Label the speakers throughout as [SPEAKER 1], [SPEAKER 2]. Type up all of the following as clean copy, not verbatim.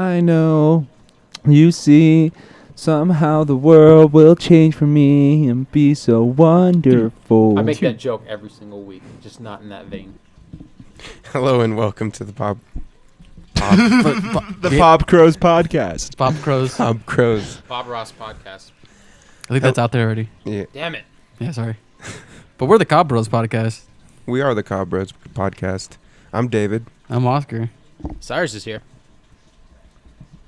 [SPEAKER 1] I know. You see, somehow the world will change for me and be so wonderful.
[SPEAKER 2] I make that joke every single week, just not in that vein.
[SPEAKER 3] Hello and welcome to the Pop
[SPEAKER 1] Crows podcast.
[SPEAKER 4] Bob Crows.
[SPEAKER 3] Bob Crows.
[SPEAKER 2] Bob Ross podcast.
[SPEAKER 4] I think that's out there already.
[SPEAKER 3] Yeah,
[SPEAKER 2] Damn it.
[SPEAKER 4] Yeah, sorry. But we're the Cobb Bros podcast.
[SPEAKER 3] we are the Cobb Bros podcast. I'm David.
[SPEAKER 4] I'm Oscar.
[SPEAKER 2] Cyrus is here.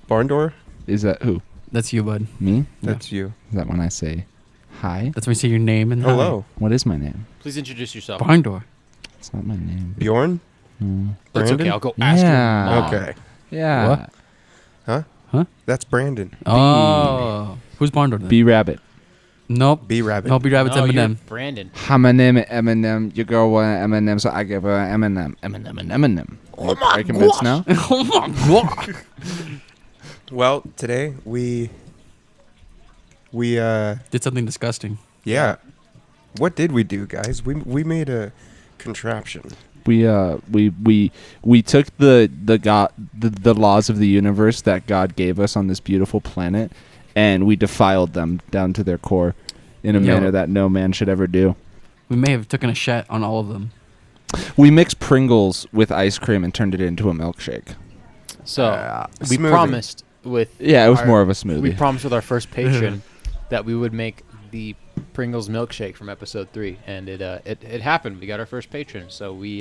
[SPEAKER 3] Barn door.
[SPEAKER 1] Is that who?
[SPEAKER 4] That's you, bud.
[SPEAKER 1] Me?
[SPEAKER 3] That's you.
[SPEAKER 1] Is that when I say hi?
[SPEAKER 4] That's when you say your name and
[SPEAKER 3] Hello,
[SPEAKER 1] What is my name?
[SPEAKER 2] Please introduce yourself.
[SPEAKER 4] Barn door.
[SPEAKER 1] It's not my name.
[SPEAKER 3] Bjorn.
[SPEAKER 2] That's okay.
[SPEAKER 3] Brandon?
[SPEAKER 2] I'll go ask your
[SPEAKER 1] Yeah.
[SPEAKER 2] mom.
[SPEAKER 3] Okay,
[SPEAKER 1] Yeah.
[SPEAKER 4] What?
[SPEAKER 3] that's Brandon.
[SPEAKER 4] Oh. Who's Barn door then?
[SPEAKER 1] B Rabbit.
[SPEAKER 4] Nope.
[SPEAKER 3] B Rabbit.
[SPEAKER 4] No, B Rabbit's
[SPEAKER 2] No, you're
[SPEAKER 4] Eminem.
[SPEAKER 2] Brandon.
[SPEAKER 1] Hi, my name is Eminem. Your girl wanted Eminem, so I give her Eminem. Eminem.
[SPEAKER 2] Oh my
[SPEAKER 1] Are you convinced now?
[SPEAKER 4] Oh my god.
[SPEAKER 3] Well, today we
[SPEAKER 4] Did something disgusting.
[SPEAKER 3] yeah. What did we do, guys? We made a contraption.
[SPEAKER 1] We took the laws of the universe that God gave us on this beautiful planet, and we defiled them down to their core in a
[SPEAKER 4] Yo.
[SPEAKER 1] manner that no man should ever do.
[SPEAKER 4] We may have taken a shit on all of them.
[SPEAKER 1] We mixed Pringles with ice cream and turned it into a milkshake.
[SPEAKER 2] So, we
[SPEAKER 3] Smoothie.
[SPEAKER 2] promised with
[SPEAKER 1] Yeah, it was
[SPEAKER 2] our-
[SPEAKER 1] more of a
[SPEAKER 2] we
[SPEAKER 1] smoothie.
[SPEAKER 2] promised with our first patron that we would make the Pringles Milkshake from episode 3, and it happened. We got our first patron, so we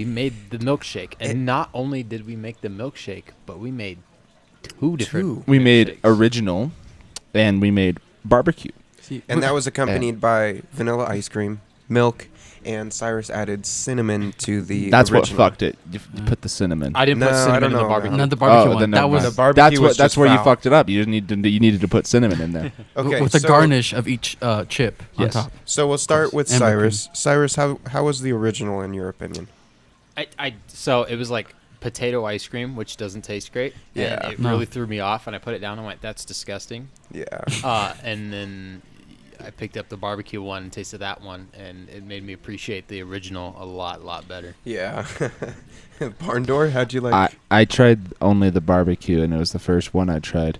[SPEAKER 2] made the milkshake, and not only did we make the milkshake, but we made two different.
[SPEAKER 1] We made
[SPEAKER 2] milkshakes.
[SPEAKER 1] original, and we made barbecue.
[SPEAKER 4] See,
[SPEAKER 3] And that was accompanied by vanilla ice cream, milk, and Cyrus added cinnamon to the
[SPEAKER 1] That's
[SPEAKER 3] original.
[SPEAKER 1] what fucked it. You put the cinnamon.
[SPEAKER 2] I didn't
[SPEAKER 3] No,
[SPEAKER 2] put
[SPEAKER 3] I
[SPEAKER 2] cinnamon
[SPEAKER 3] don't
[SPEAKER 2] in the
[SPEAKER 3] know.
[SPEAKER 2] barbecue.
[SPEAKER 4] not the barbecue
[SPEAKER 1] Oh,
[SPEAKER 4] one.
[SPEAKER 1] then
[SPEAKER 4] That
[SPEAKER 1] never
[SPEAKER 4] was
[SPEAKER 1] mind.
[SPEAKER 3] The barbecue was
[SPEAKER 1] That's
[SPEAKER 3] just
[SPEAKER 1] where you
[SPEAKER 3] foul.
[SPEAKER 1] fucked it up. You needed to put cinnamon in there.
[SPEAKER 3] Okay,
[SPEAKER 4] with the
[SPEAKER 3] so-
[SPEAKER 4] garnish of each chip
[SPEAKER 1] Yes.
[SPEAKER 4] on top.
[SPEAKER 3] So we'll start with
[SPEAKER 4] And
[SPEAKER 3] Cyrus. Cyrus, how was the original in your opinion?
[SPEAKER 2] So it was like potato ice cream, which doesn't taste great.
[SPEAKER 3] Yeah.
[SPEAKER 2] And it
[SPEAKER 4] No.
[SPEAKER 2] really threw me off, and I put it down and went, "That's disgusting."
[SPEAKER 3] Yeah.
[SPEAKER 2] And then I picked up the barbecue one and tasted that one, and it made me appreciate the original a lot better.
[SPEAKER 3] Yeah. Barn door, how'd you like?
[SPEAKER 1] I tried only the barbecue, and it was the first one I tried,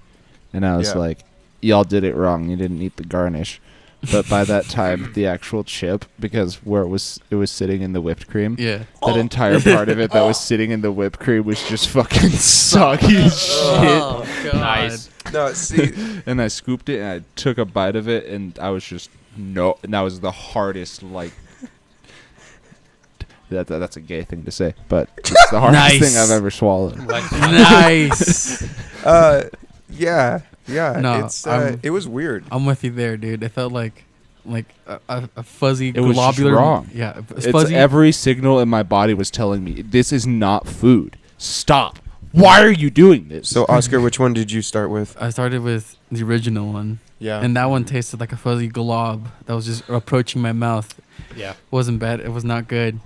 [SPEAKER 1] and I was
[SPEAKER 3] Yeah.
[SPEAKER 1] like, "Y'all did it wrong. You didn't eat the garnish." But by that time, the actual chip, because where it was sitting in the whipped cream.
[SPEAKER 4] Yeah.
[SPEAKER 1] That entire part of it that was sitting in the whipped cream was just fucking soggy as shit.
[SPEAKER 4] Oh, God.
[SPEAKER 2] Nice.
[SPEAKER 3] No, see,
[SPEAKER 1] And I scooped it and I took a bite of it, and I was just and that was the hardest, like. That's a gay thing to say, but it's the hardest
[SPEAKER 4] Nice.
[SPEAKER 1] thing I've ever swallowed.
[SPEAKER 4] Nice.
[SPEAKER 3] yeah.
[SPEAKER 4] No,
[SPEAKER 3] It was weird.
[SPEAKER 4] I'm with you there, dude. It felt like a fuzzy
[SPEAKER 1] It was just
[SPEAKER 4] globular.
[SPEAKER 1] wrong.
[SPEAKER 4] Yeah, it's
[SPEAKER 1] It's
[SPEAKER 4] fuzzy.
[SPEAKER 1] every signal in my body was telling me this is not food. Stop. Why are you doing this?
[SPEAKER 3] So, Oscar, which one did you start with?
[SPEAKER 4] I started with the original one,
[SPEAKER 3] Yeah.
[SPEAKER 4] and that one tasted like a fuzzy glob that was just approaching my mouth.
[SPEAKER 2] Yeah.
[SPEAKER 4] Wasn't bad. It was not good.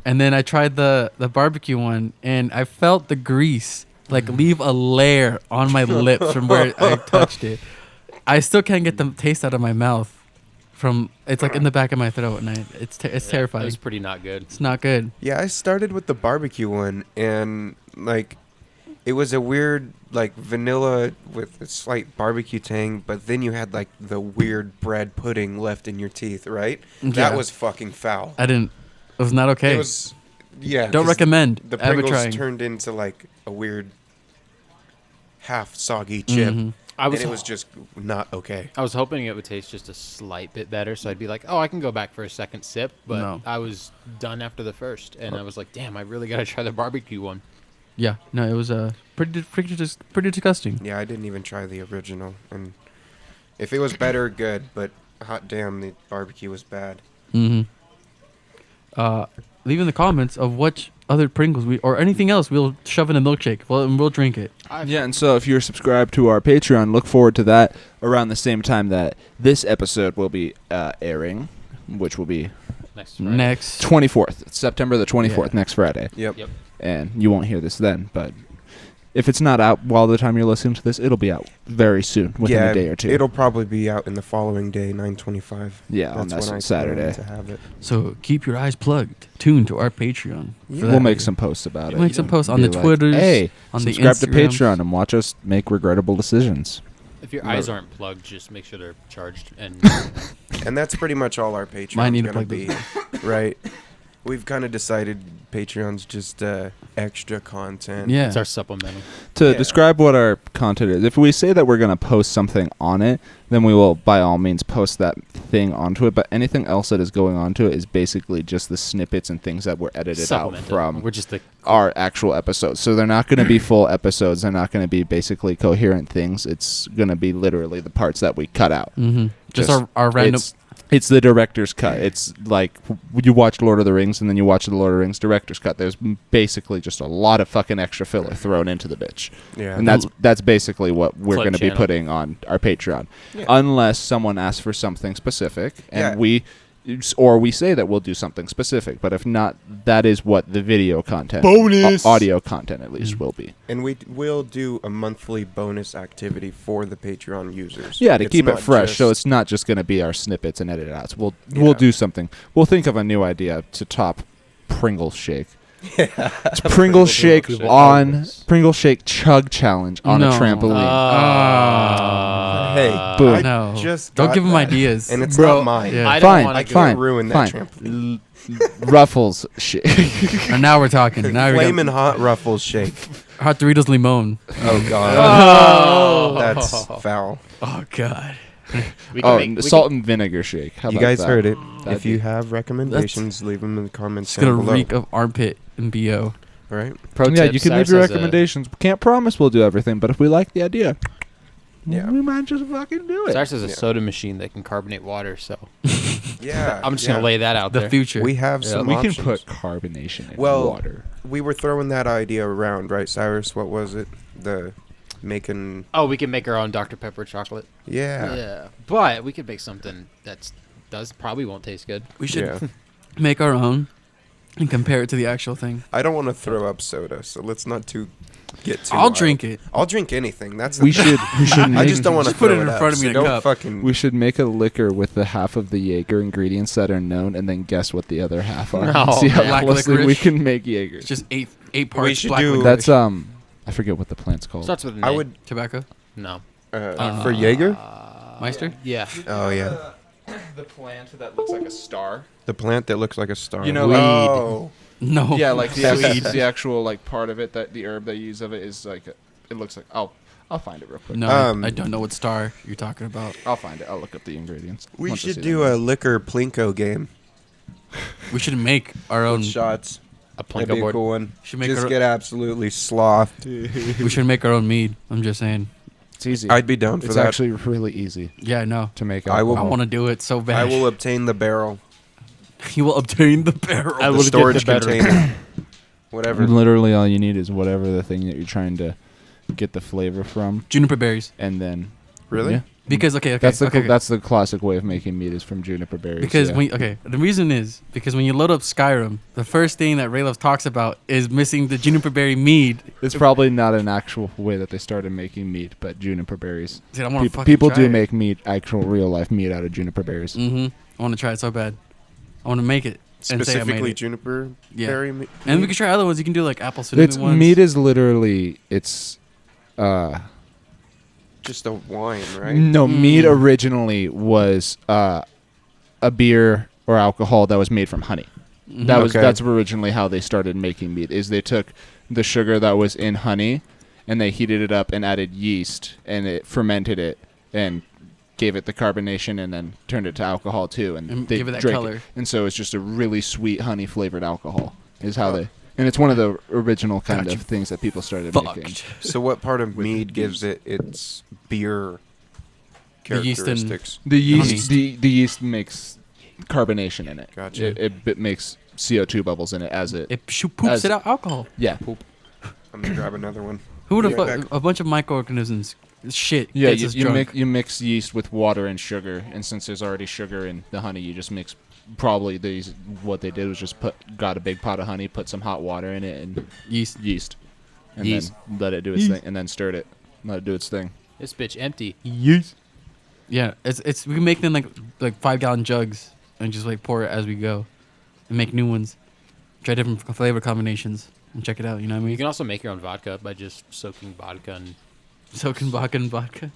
[SPEAKER 4] And then I tried the barbecue one, and I felt the grease like leave a layer on my lips from where I touched it. I still can't get the taste out of my mouth. It's like in the back of my throat, and it's
[SPEAKER 2] It
[SPEAKER 4] terrifying.
[SPEAKER 2] was pretty not good.
[SPEAKER 4] It's not good.
[SPEAKER 3] Yeah, I started with the barbecue one, and like, it was a weird like vanilla with a slight barbecue tang, but then you had like the weird bread pudding left in your teeth, right? That
[SPEAKER 4] Yeah.
[SPEAKER 3] was fucking foul.
[SPEAKER 4] I didn't. It was not okay.
[SPEAKER 3] It was, yeah.
[SPEAKER 4] Don't
[SPEAKER 3] 'cause
[SPEAKER 4] recommend
[SPEAKER 3] The
[SPEAKER 4] ever
[SPEAKER 3] Pringles
[SPEAKER 4] trying.
[SPEAKER 3] turned into like a weird half soggy chip,
[SPEAKER 4] Mhm.
[SPEAKER 3] and it was just not okay.
[SPEAKER 2] I was hoping it would taste just a slight bit better, so I'd be like, "Oh, I can go back for a second sip." But
[SPEAKER 4] No.
[SPEAKER 2] I was done after the first, and I was like, "Damn, I really gotta try the barbecue one."
[SPEAKER 4] Yeah. No, it was pretty disgusting.
[SPEAKER 3] Yeah, I didn't even try the original, and if it was better, good. But hot damn, the barbecue was bad.
[SPEAKER 4] Mm-hmm. Leave in the comments of what other Pringles or anything else we'll shove in a milkshake. Well, and we'll drink it.
[SPEAKER 1] Yeah, and so if you're subscribed to our Patreon, look forward to that around the same time that this episode will be airing, which will be
[SPEAKER 2] Next Friday.
[SPEAKER 4] Next.
[SPEAKER 1] 24th. It's September the 24th,
[SPEAKER 4] Yeah.
[SPEAKER 1] next Friday.
[SPEAKER 3] Yep.
[SPEAKER 2] Yep.
[SPEAKER 1] And you won't hear this then, but If it's not out while the time you're listening to this, it'll be out very soon, within a day or two.
[SPEAKER 3] It'll probably be out in the following day, 9/25.
[SPEAKER 1] Yeah, on
[SPEAKER 3] That's
[SPEAKER 1] that
[SPEAKER 3] when I
[SPEAKER 1] Saturday.
[SPEAKER 3] plan to have it.
[SPEAKER 4] So keep your eyes plugged, tuned to our Patreon.
[SPEAKER 3] Yeah.
[SPEAKER 1] We'll make some posts about it.
[SPEAKER 4] We'll make some posts on
[SPEAKER 1] Be
[SPEAKER 4] the
[SPEAKER 1] like,
[SPEAKER 4] Twitters,
[SPEAKER 1] hey,
[SPEAKER 4] on the
[SPEAKER 1] subscribe to
[SPEAKER 4] Instagrams.
[SPEAKER 1] Patreon and watch us make regrettable decisions.
[SPEAKER 2] If your eyes aren't plugged, just make sure they're charged. And
[SPEAKER 3] And that's pretty much all our Patreon's
[SPEAKER 4] Mine need to
[SPEAKER 3] gonna
[SPEAKER 4] plug
[SPEAKER 3] be, right? We've kind of decided Patreon's just extra content.
[SPEAKER 4] Yeah.
[SPEAKER 2] it's our supplemental.
[SPEAKER 1] To
[SPEAKER 3] Yeah.
[SPEAKER 1] describe what our content is, if we say that we're going to post something on it, then we will by all means post that thing onto it. But anything else that is going onto it is basically just the snippets and things that were edited out
[SPEAKER 2] Supplemental.
[SPEAKER 1] from
[SPEAKER 2] We're just the
[SPEAKER 1] our actual episodes. So they're not going to be full episodes. They're not going to be basically coherent things. It's going to be literally the parts that we cut out.
[SPEAKER 4] Mm-hmm. Just
[SPEAKER 1] Just-
[SPEAKER 4] our random.
[SPEAKER 1] It's the director's cut. It's like you watch Lord of the Rings and then you watch the Lord of the Rings director's cut. There's basically just a lot of fucking extra filler thrown into the bitch.
[SPEAKER 3] Yeah.
[SPEAKER 1] And that's basically what we're
[SPEAKER 2] Plug
[SPEAKER 1] going to be
[SPEAKER 2] channel.
[SPEAKER 1] putting on our Patreon.
[SPEAKER 3] Yeah.
[SPEAKER 1] Unless someone asks for something specific and
[SPEAKER 3] Yeah.
[SPEAKER 1] we say that we'll do something specific. But if not, that is what the video content,
[SPEAKER 3] Bonus!
[SPEAKER 1] audio content at least will be.
[SPEAKER 3] And we will do a monthly bonus activity for the Patreon users.
[SPEAKER 1] Yeah, to
[SPEAKER 3] It's
[SPEAKER 1] keep it
[SPEAKER 3] not
[SPEAKER 1] fresh. So
[SPEAKER 3] just-
[SPEAKER 1] it's not just going to be our snippets and edit outs. We'll
[SPEAKER 3] Yeah.
[SPEAKER 1] do something. We'll think of a new idea to top Pringles Shake. It's Pringles Shake
[SPEAKER 2] Milkshake.
[SPEAKER 1] on Pringles Shake chug challenge on
[SPEAKER 4] No.
[SPEAKER 1] a trampoline.
[SPEAKER 3] Hey,
[SPEAKER 1] Boom.
[SPEAKER 3] I
[SPEAKER 4] No.
[SPEAKER 3] just
[SPEAKER 4] Don't
[SPEAKER 3] got
[SPEAKER 4] give him
[SPEAKER 3] that,
[SPEAKER 4] ideas.
[SPEAKER 3] and it's
[SPEAKER 1] Bro,
[SPEAKER 3] not mine.
[SPEAKER 4] yeah.
[SPEAKER 2] I don't
[SPEAKER 1] Fine,
[SPEAKER 2] want
[SPEAKER 3] I
[SPEAKER 2] to
[SPEAKER 3] can't
[SPEAKER 1] fine,
[SPEAKER 3] ruin that
[SPEAKER 1] fine.
[SPEAKER 3] trampoline.
[SPEAKER 1] Ruffles Shake.
[SPEAKER 4] And now we're talking. Now we
[SPEAKER 3] Flamin'
[SPEAKER 4] got
[SPEAKER 3] hot Ruffles shake.
[SPEAKER 4] hot Doritos Limon.
[SPEAKER 3] Oh god,
[SPEAKER 2] Oh.
[SPEAKER 3] that's foul.
[SPEAKER 4] Oh God.
[SPEAKER 2] We can
[SPEAKER 1] Oh,
[SPEAKER 2] make- we
[SPEAKER 1] salt and vinegar shake. How
[SPEAKER 3] You
[SPEAKER 1] about
[SPEAKER 3] guys
[SPEAKER 1] that?
[SPEAKER 3] heard it.
[SPEAKER 1] That'd
[SPEAKER 3] If you
[SPEAKER 1] be-
[SPEAKER 3] have recommendations, leave them in the comments
[SPEAKER 4] It's gonna
[SPEAKER 3] down below.
[SPEAKER 4] reek of armpit and bo.
[SPEAKER 3] All right.
[SPEAKER 2] Pro
[SPEAKER 1] Yeah,
[SPEAKER 2] tip,
[SPEAKER 1] you can
[SPEAKER 2] Cyrus
[SPEAKER 1] leave your
[SPEAKER 2] has a-
[SPEAKER 1] recommendations. Can't promise we'll do everything, but if we like the idea,
[SPEAKER 3] Yeah.
[SPEAKER 1] we might just fucking do it.
[SPEAKER 2] Cyrus has a
[SPEAKER 3] Yeah.
[SPEAKER 2] soda machine that can carbonate water, so
[SPEAKER 3] Yeah.
[SPEAKER 2] I'm just
[SPEAKER 3] yeah.
[SPEAKER 2] gonna lay that out
[SPEAKER 4] The
[SPEAKER 2] there.
[SPEAKER 4] future.
[SPEAKER 3] We have
[SPEAKER 2] Yeah.
[SPEAKER 3] some
[SPEAKER 1] We
[SPEAKER 3] options.
[SPEAKER 1] can put carbonation in
[SPEAKER 3] Well,
[SPEAKER 1] water.
[SPEAKER 3] We were throwing that idea around, right, Cyrus? What was it? The making.
[SPEAKER 2] Oh, we can make our own Dr Pepper chocolate.
[SPEAKER 3] Yeah.
[SPEAKER 2] But we could make something that's probably won't taste good.
[SPEAKER 4] we should
[SPEAKER 3] Yeah.
[SPEAKER 4] make our own and compare it to the actual thing.
[SPEAKER 3] I don't want to throw up soda, so let's not get too.
[SPEAKER 4] I'll
[SPEAKER 3] wild.
[SPEAKER 4] drink it.
[SPEAKER 3] I'll drink anything. That's the
[SPEAKER 1] We
[SPEAKER 3] thing.
[SPEAKER 1] should
[SPEAKER 3] I
[SPEAKER 1] make,
[SPEAKER 3] just don't want to
[SPEAKER 4] Just put
[SPEAKER 3] throw
[SPEAKER 4] it in
[SPEAKER 3] up,
[SPEAKER 4] front of me
[SPEAKER 3] so
[SPEAKER 4] in a
[SPEAKER 3] don't
[SPEAKER 4] cup.
[SPEAKER 3] fucking.
[SPEAKER 1] we should make a liquor with the half of the Jaeger ingredients that are known, and then guess what the other half are.
[SPEAKER 2] No,
[SPEAKER 1] See how
[SPEAKER 4] Black
[SPEAKER 1] closely we
[SPEAKER 4] licorice.
[SPEAKER 1] can make Jaeger.
[SPEAKER 4] It's just eight parts
[SPEAKER 3] should
[SPEAKER 4] black
[SPEAKER 3] do-
[SPEAKER 4] licorice.
[SPEAKER 1] That's I forget what the plant's called.
[SPEAKER 2] Starts with an
[SPEAKER 3] I
[SPEAKER 2] A.
[SPEAKER 3] would
[SPEAKER 4] tobacco.
[SPEAKER 2] No.
[SPEAKER 3] for Jaeger.
[SPEAKER 4] Meister?
[SPEAKER 2] Yeah.
[SPEAKER 3] Oh yeah,
[SPEAKER 1] the plant that looks like a star.
[SPEAKER 3] the plant that looks like a star.
[SPEAKER 1] You know,
[SPEAKER 2] Weed.
[SPEAKER 3] Oh.
[SPEAKER 4] No.
[SPEAKER 1] Yeah, like the,
[SPEAKER 3] Weed.
[SPEAKER 1] the actual like part of it that the herb they use of it is like it looks like. I'll find it real quick.
[SPEAKER 4] No,
[SPEAKER 3] Um,
[SPEAKER 4] I don't know what star you're talking about.
[SPEAKER 1] I'll find it. I'll look up the ingredients.
[SPEAKER 3] We
[SPEAKER 1] Once I
[SPEAKER 3] should
[SPEAKER 1] see
[SPEAKER 3] do
[SPEAKER 1] them.
[SPEAKER 3] a liquor plinko game.
[SPEAKER 4] We should make our own.
[SPEAKER 3] Shots.
[SPEAKER 2] A
[SPEAKER 3] That'd
[SPEAKER 2] Plinko
[SPEAKER 3] be a
[SPEAKER 2] board.
[SPEAKER 3] cool one.
[SPEAKER 4] Should make
[SPEAKER 3] Just
[SPEAKER 4] our-
[SPEAKER 3] get absolutely slothed.
[SPEAKER 4] We should make our own mead. I'm just saying.
[SPEAKER 1] It's easy.
[SPEAKER 3] I'd be down for
[SPEAKER 1] it's
[SPEAKER 3] that.
[SPEAKER 1] actually really easy
[SPEAKER 4] Yeah, I know.
[SPEAKER 1] to make.
[SPEAKER 3] I will-
[SPEAKER 4] I
[SPEAKER 1] alcohol.
[SPEAKER 4] want to do it so bad.
[SPEAKER 3] I will obtain the barrel,
[SPEAKER 4] You will obtain the barrel.
[SPEAKER 2] I
[SPEAKER 3] the
[SPEAKER 2] will get
[SPEAKER 3] storage
[SPEAKER 2] the better.
[SPEAKER 3] container, whatever.
[SPEAKER 1] Literally, all you need is whatever the thing that you're trying to get the flavor from,
[SPEAKER 4] Juniper berries.
[SPEAKER 1] and then
[SPEAKER 3] Really?
[SPEAKER 1] yeah.
[SPEAKER 4] Because okay,
[SPEAKER 1] That's the
[SPEAKER 4] okay.
[SPEAKER 1] that's the classic way of making meat is from juniper berries.
[SPEAKER 4] Because
[SPEAKER 1] yeah.
[SPEAKER 4] the reason is because when you load up Skyrim, the first thing that Rayleigh talks about is missing the juniper berry mead.
[SPEAKER 1] It's probably not an actual way that they started making meat, but juniper berries.
[SPEAKER 4] Dude, I want to fucking
[SPEAKER 1] People
[SPEAKER 4] try
[SPEAKER 1] do
[SPEAKER 4] it.
[SPEAKER 1] make meat, actual real life meat out of juniper berries.
[SPEAKER 4] Mm-hmm. I want to try it so bad. I want to make it and say I made
[SPEAKER 3] Specifically
[SPEAKER 4] it.
[SPEAKER 3] juniper
[SPEAKER 4] Yeah.
[SPEAKER 3] berry.
[SPEAKER 4] And we can try other ones. You can do like apple cinnamon
[SPEAKER 1] It's
[SPEAKER 4] ones.
[SPEAKER 1] meat is literally
[SPEAKER 3] just a wine, right?
[SPEAKER 1] no
[SPEAKER 4] Mm.
[SPEAKER 1] meat originally was a beer or alcohol that was made from honey.
[SPEAKER 4] Mhm.
[SPEAKER 1] That
[SPEAKER 3] Okay.
[SPEAKER 1] that's originally how they started making meat. Is they took the sugar that was in honey and they heated it up and added yeast and it fermented it and gave it the carbonation and then turned it to alcohol too and they
[SPEAKER 4] give it that
[SPEAKER 1] drank
[SPEAKER 4] color.
[SPEAKER 1] And so it's just a really sweet honey flavored alcohol is how they. And it's one of the original kind
[SPEAKER 4] Got
[SPEAKER 1] of
[SPEAKER 4] you
[SPEAKER 1] things that people started making.
[SPEAKER 4] Fucked.
[SPEAKER 3] So what part of mead gives it its beer
[SPEAKER 4] The yeast and-
[SPEAKER 3] characteristics?
[SPEAKER 1] The yeast,
[SPEAKER 4] Honey.
[SPEAKER 1] the yeast makes carbonation in it.
[SPEAKER 3] Gotcha.
[SPEAKER 1] It makes CO2 bubbles in it as it.
[SPEAKER 4] It poops
[SPEAKER 1] As-
[SPEAKER 4] it out alcohol.
[SPEAKER 1] Yeah.
[SPEAKER 3] I'm gonna grab another one.
[SPEAKER 4] Who would have
[SPEAKER 3] Be right back.
[SPEAKER 4] a bunch of microorganisms? Shit.
[SPEAKER 1] Yeah,
[SPEAKER 4] gets us drunk.
[SPEAKER 1] you mix yeast with water and sugar, and since there's already sugar in the honey, you just mix. Probably what they did was just got a big pot of honey, put some hot water in it, and
[SPEAKER 4] yeast.
[SPEAKER 1] yeast. and
[SPEAKER 2] Yeast.
[SPEAKER 1] then let it do its thing, and then stir it. Let it do its thing.
[SPEAKER 2] This bitch empty.
[SPEAKER 4] Yes. Yeah, it's we can make them like 5-gallon jugs and just like pour it as we go, and make new ones. Try different flavor combinations and check it out. You know what I
[SPEAKER 2] You
[SPEAKER 4] mean?
[SPEAKER 2] can also make your own vodka by just soaking vodka and
[SPEAKER 4] Soaking vodka and vodka.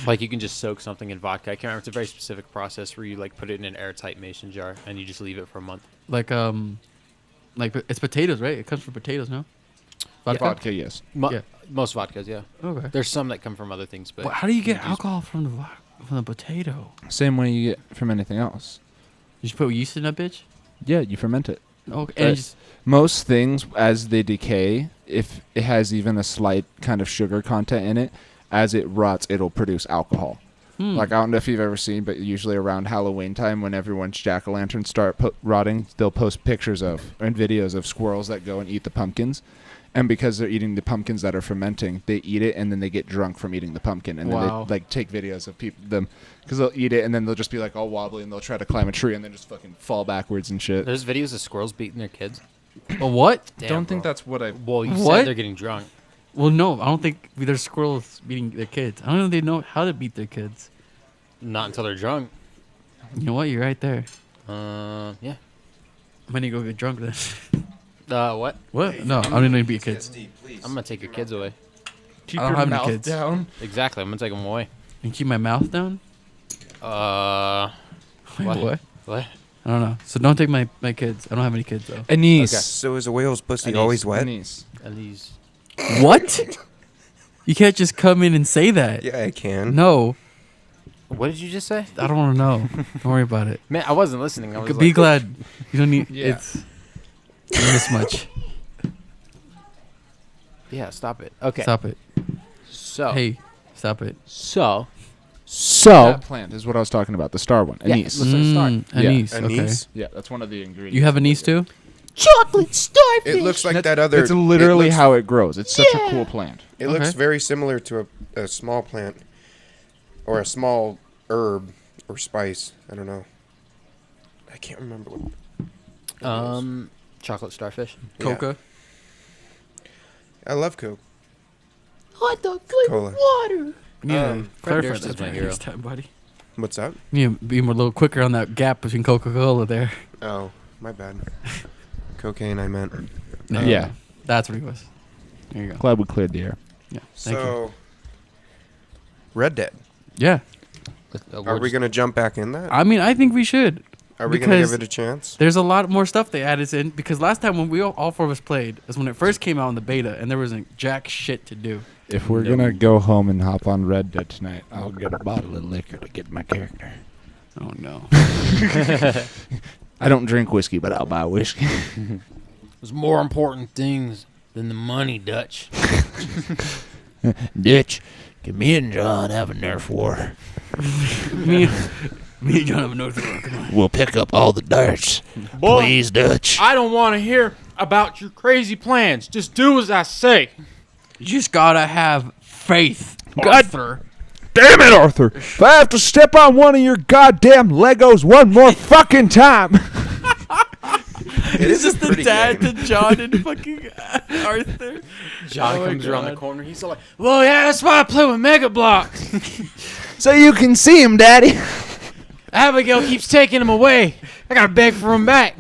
[SPEAKER 2] like you can just soak something in vodka. I can't remember. It's a very specific process where you like put it in an airtight mason jar and you just leave it for a month.
[SPEAKER 4] Like it's potatoes, right? It comes from potatoes, no?
[SPEAKER 1] Vodka, yes.
[SPEAKER 4] Yeah.
[SPEAKER 2] Most vodkas, yeah.
[SPEAKER 4] Okay.
[SPEAKER 2] There's some that come from other things, but
[SPEAKER 4] How do you get
[SPEAKER 2] just-
[SPEAKER 4] alcohol from the potato?
[SPEAKER 1] Same way you get from anything else.
[SPEAKER 4] You just put yeast in that bitch?
[SPEAKER 1] Yeah, you ferment it.
[SPEAKER 4] Okay. And it just,
[SPEAKER 1] Most things, as they decay, if it has even a slight kind of sugar content in it, as it rots, it'll produce alcohol. Like, I don't know if you've ever seen, but usually around Halloween time, when everyone's jack-o'-lanterns start rotting, they'll post pictures of and videos of squirrels that go and eat the pumpkins. And because they're eating the pumpkins that are fermenting, they eat it and then they get drunk from eating the pumpkin. And then
[SPEAKER 4] Wow.
[SPEAKER 1] they like take videos of them because they'll eat it and then they'll just be like all wobbly and they'll try to climb a tree and then just fucking fall backwards and shit.
[SPEAKER 2] there's videos of squirrels beating their kids.
[SPEAKER 4] a what?
[SPEAKER 2] Damn,
[SPEAKER 1] Don't think
[SPEAKER 2] bro.
[SPEAKER 1] that's what I.
[SPEAKER 2] Well, you
[SPEAKER 4] What?
[SPEAKER 2] said they're getting drunk.
[SPEAKER 4] Well, no, I don't think there's squirrels beating their kids. I don't know if they know how to beat their kids.
[SPEAKER 2] Not until they're drunk.
[SPEAKER 4] You know what? You're right there.
[SPEAKER 2] Yeah.
[SPEAKER 4] I'm gonna go get drunk then.
[SPEAKER 2] What?
[SPEAKER 4] What? No, I don't need to beat kids.
[SPEAKER 2] I'm gonna take your kids away.
[SPEAKER 1] Keep
[SPEAKER 4] I don't
[SPEAKER 1] your
[SPEAKER 4] have any
[SPEAKER 1] mouth
[SPEAKER 4] kids.
[SPEAKER 1] down.
[SPEAKER 2] Exactly. I'm gonna take them away.
[SPEAKER 4] And keep my mouth down? Wait,
[SPEAKER 2] What?
[SPEAKER 4] what?
[SPEAKER 2] What?
[SPEAKER 4] I don't know. So don't take my kids. I don't have any kids though.
[SPEAKER 1] Anise.
[SPEAKER 3] So is a whale's pussy
[SPEAKER 1] Anise.
[SPEAKER 3] always wet?
[SPEAKER 1] Anise.
[SPEAKER 2] And these.
[SPEAKER 4] What? You can't just come in and say that.
[SPEAKER 3] Yeah, I can.
[SPEAKER 4] No,
[SPEAKER 2] What did you just say?
[SPEAKER 4] I don't want to know. Don't worry about it.
[SPEAKER 2] Man, I wasn't listening. I was
[SPEAKER 4] Be
[SPEAKER 2] like,
[SPEAKER 4] glad you don't need.
[SPEAKER 1] Yeah.
[SPEAKER 4] It's you don't miss much.
[SPEAKER 2] Yeah, stop it. Okay.
[SPEAKER 4] Stop it.
[SPEAKER 2] So.
[SPEAKER 4] Hey, stop it.
[SPEAKER 2] So.
[SPEAKER 1] That plant is what I was talking about. The star one.
[SPEAKER 2] Yeah,
[SPEAKER 1] Anise.
[SPEAKER 2] looks like a star.
[SPEAKER 4] Anise. Okay.
[SPEAKER 3] Anise?
[SPEAKER 1] Yeah, that's one of the ingredients.
[SPEAKER 4] You have anise too?
[SPEAKER 5] Chocolate starfish.
[SPEAKER 3] It looks like that other.
[SPEAKER 1] It's literally
[SPEAKER 3] it looks,
[SPEAKER 1] how it grows. It's such a cool plant.
[SPEAKER 3] It looks
[SPEAKER 4] Okay.
[SPEAKER 3] very similar to a small plant or a small herb or spice. I don't know. I can't remember what.
[SPEAKER 2] Chocolate starfish.
[SPEAKER 3] Yeah.
[SPEAKER 4] Coca.
[SPEAKER 3] I love Coke.
[SPEAKER 5] Hot dog, good
[SPEAKER 3] Cola.
[SPEAKER 5] water.
[SPEAKER 4] Yeah.
[SPEAKER 2] Fred Durst is my hero.
[SPEAKER 4] next time, buddy.
[SPEAKER 3] What's up?
[SPEAKER 4] You need to be a little quicker on that gap between Coca-Cola there.
[SPEAKER 3] Oh, my bad. Cocaine, I meant.
[SPEAKER 1] Yeah.
[SPEAKER 4] That's what he was. There you go.
[SPEAKER 1] Glad we cleared the air.
[SPEAKER 4] Yeah. Thank you.
[SPEAKER 3] So, Red Dead.
[SPEAKER 4] Yeah.
[SPEAKER 3] Are we gonna jump back in that?
[SPEAKER 4] I mean, I think we should.
[SPEAKER 3] Are we gonna
[SPEAKER 4] because
[SPEAKER 3] give it a chance?
[SPEAKER 4] There's a lot more stuff they added in because last time when we all four of us played is when it first came out in the beta and there wasn't jack shit to do.
[SPEAKER 1] If we're gonna go home and hop on Red Dead tonight, I'll get a bottle of liquor to get my character.
[SPEAKER 4] Oh no.
[SPEAKER 1] I don't drink whiskey, but I'll buy whiskey.
[SPEAKER 2] There's more important things than the money, Dutch.
[SPEAKER 5] Ditch, can me and John have a Nerf war?
[SPEAKER 4] me and John have a North Rock. Come on.
[SPEAKER 5] We'll pick up all the darts. Please, Dutch.
[SPEAKER 2] I don't want to hear about your crazy plans. Just do as I say.
[SPEAKER 4] You just gotta have faith,
[SPEAKER 1] God-
[SPEAKER 4] Arthur.
[SPEAKER 1] Damn it, Arthur! If I have to step on one of your goddamn Legos one more fucking time.
[SPEAKER 3] It
[SPEAKER 4] Is this
[SPEAKER 3] a
[SPEAKER 4] the
[SPEAKER 3] pretty
[SPEAKER 4] dad
[SPEAKER 3] game.
[SPEAKER 4] to John and fucking Arthur?
[SPEAKER 2] John
[SPEAKER 4] Oh my
[SPEAKER 2] comes around the
[SPEAKER 4] God.
[SPEAKER 2] corner. He's all like, well, yeah, that's why I play with Mega Blocks.
[SPEAKER 1] So you can see him, Daddy.
[SPEAKER 2] Abigail keeps taking him away. I gotta beg for him back.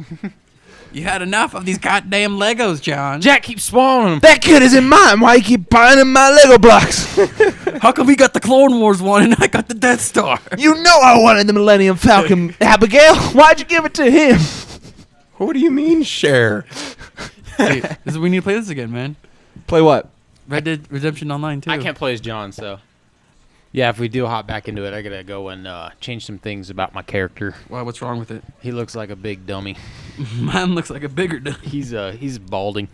[SPEAKER 4] You had enough of these goddamn Legos, John.
[SPEAKER 2] Jack keeps swallowing them.
[SPEAKER 1] That kid isn't mine. Why you keep buying him my Lego blocks?
[SPEAKER 4] How come we got the Clone Wars one and I got the Death Star?
[SPEAKER 1] You know I wanted the Millennium Falcon, Abigail. Why'd you give it to him?
[SPEAKER 3] What do you mean, share?
[SPEAKER 4] Hey, we need to play this again, man.
[SPEAKER 1] Play what?
[SPEAKER 4] Red Dead Redemption Online too.
[SPEAKER 2] I can't play as John, so. Yeah, if we do hop back into it, I gotta go and change some things about my character.
[SPEAKER 4] Why? What's wrong with it?
[SPEAKER 2] He looks like a big dummy.
[SPEAKER 4] Mine looks like a bigger.
[SPEAKER 2] He's balding.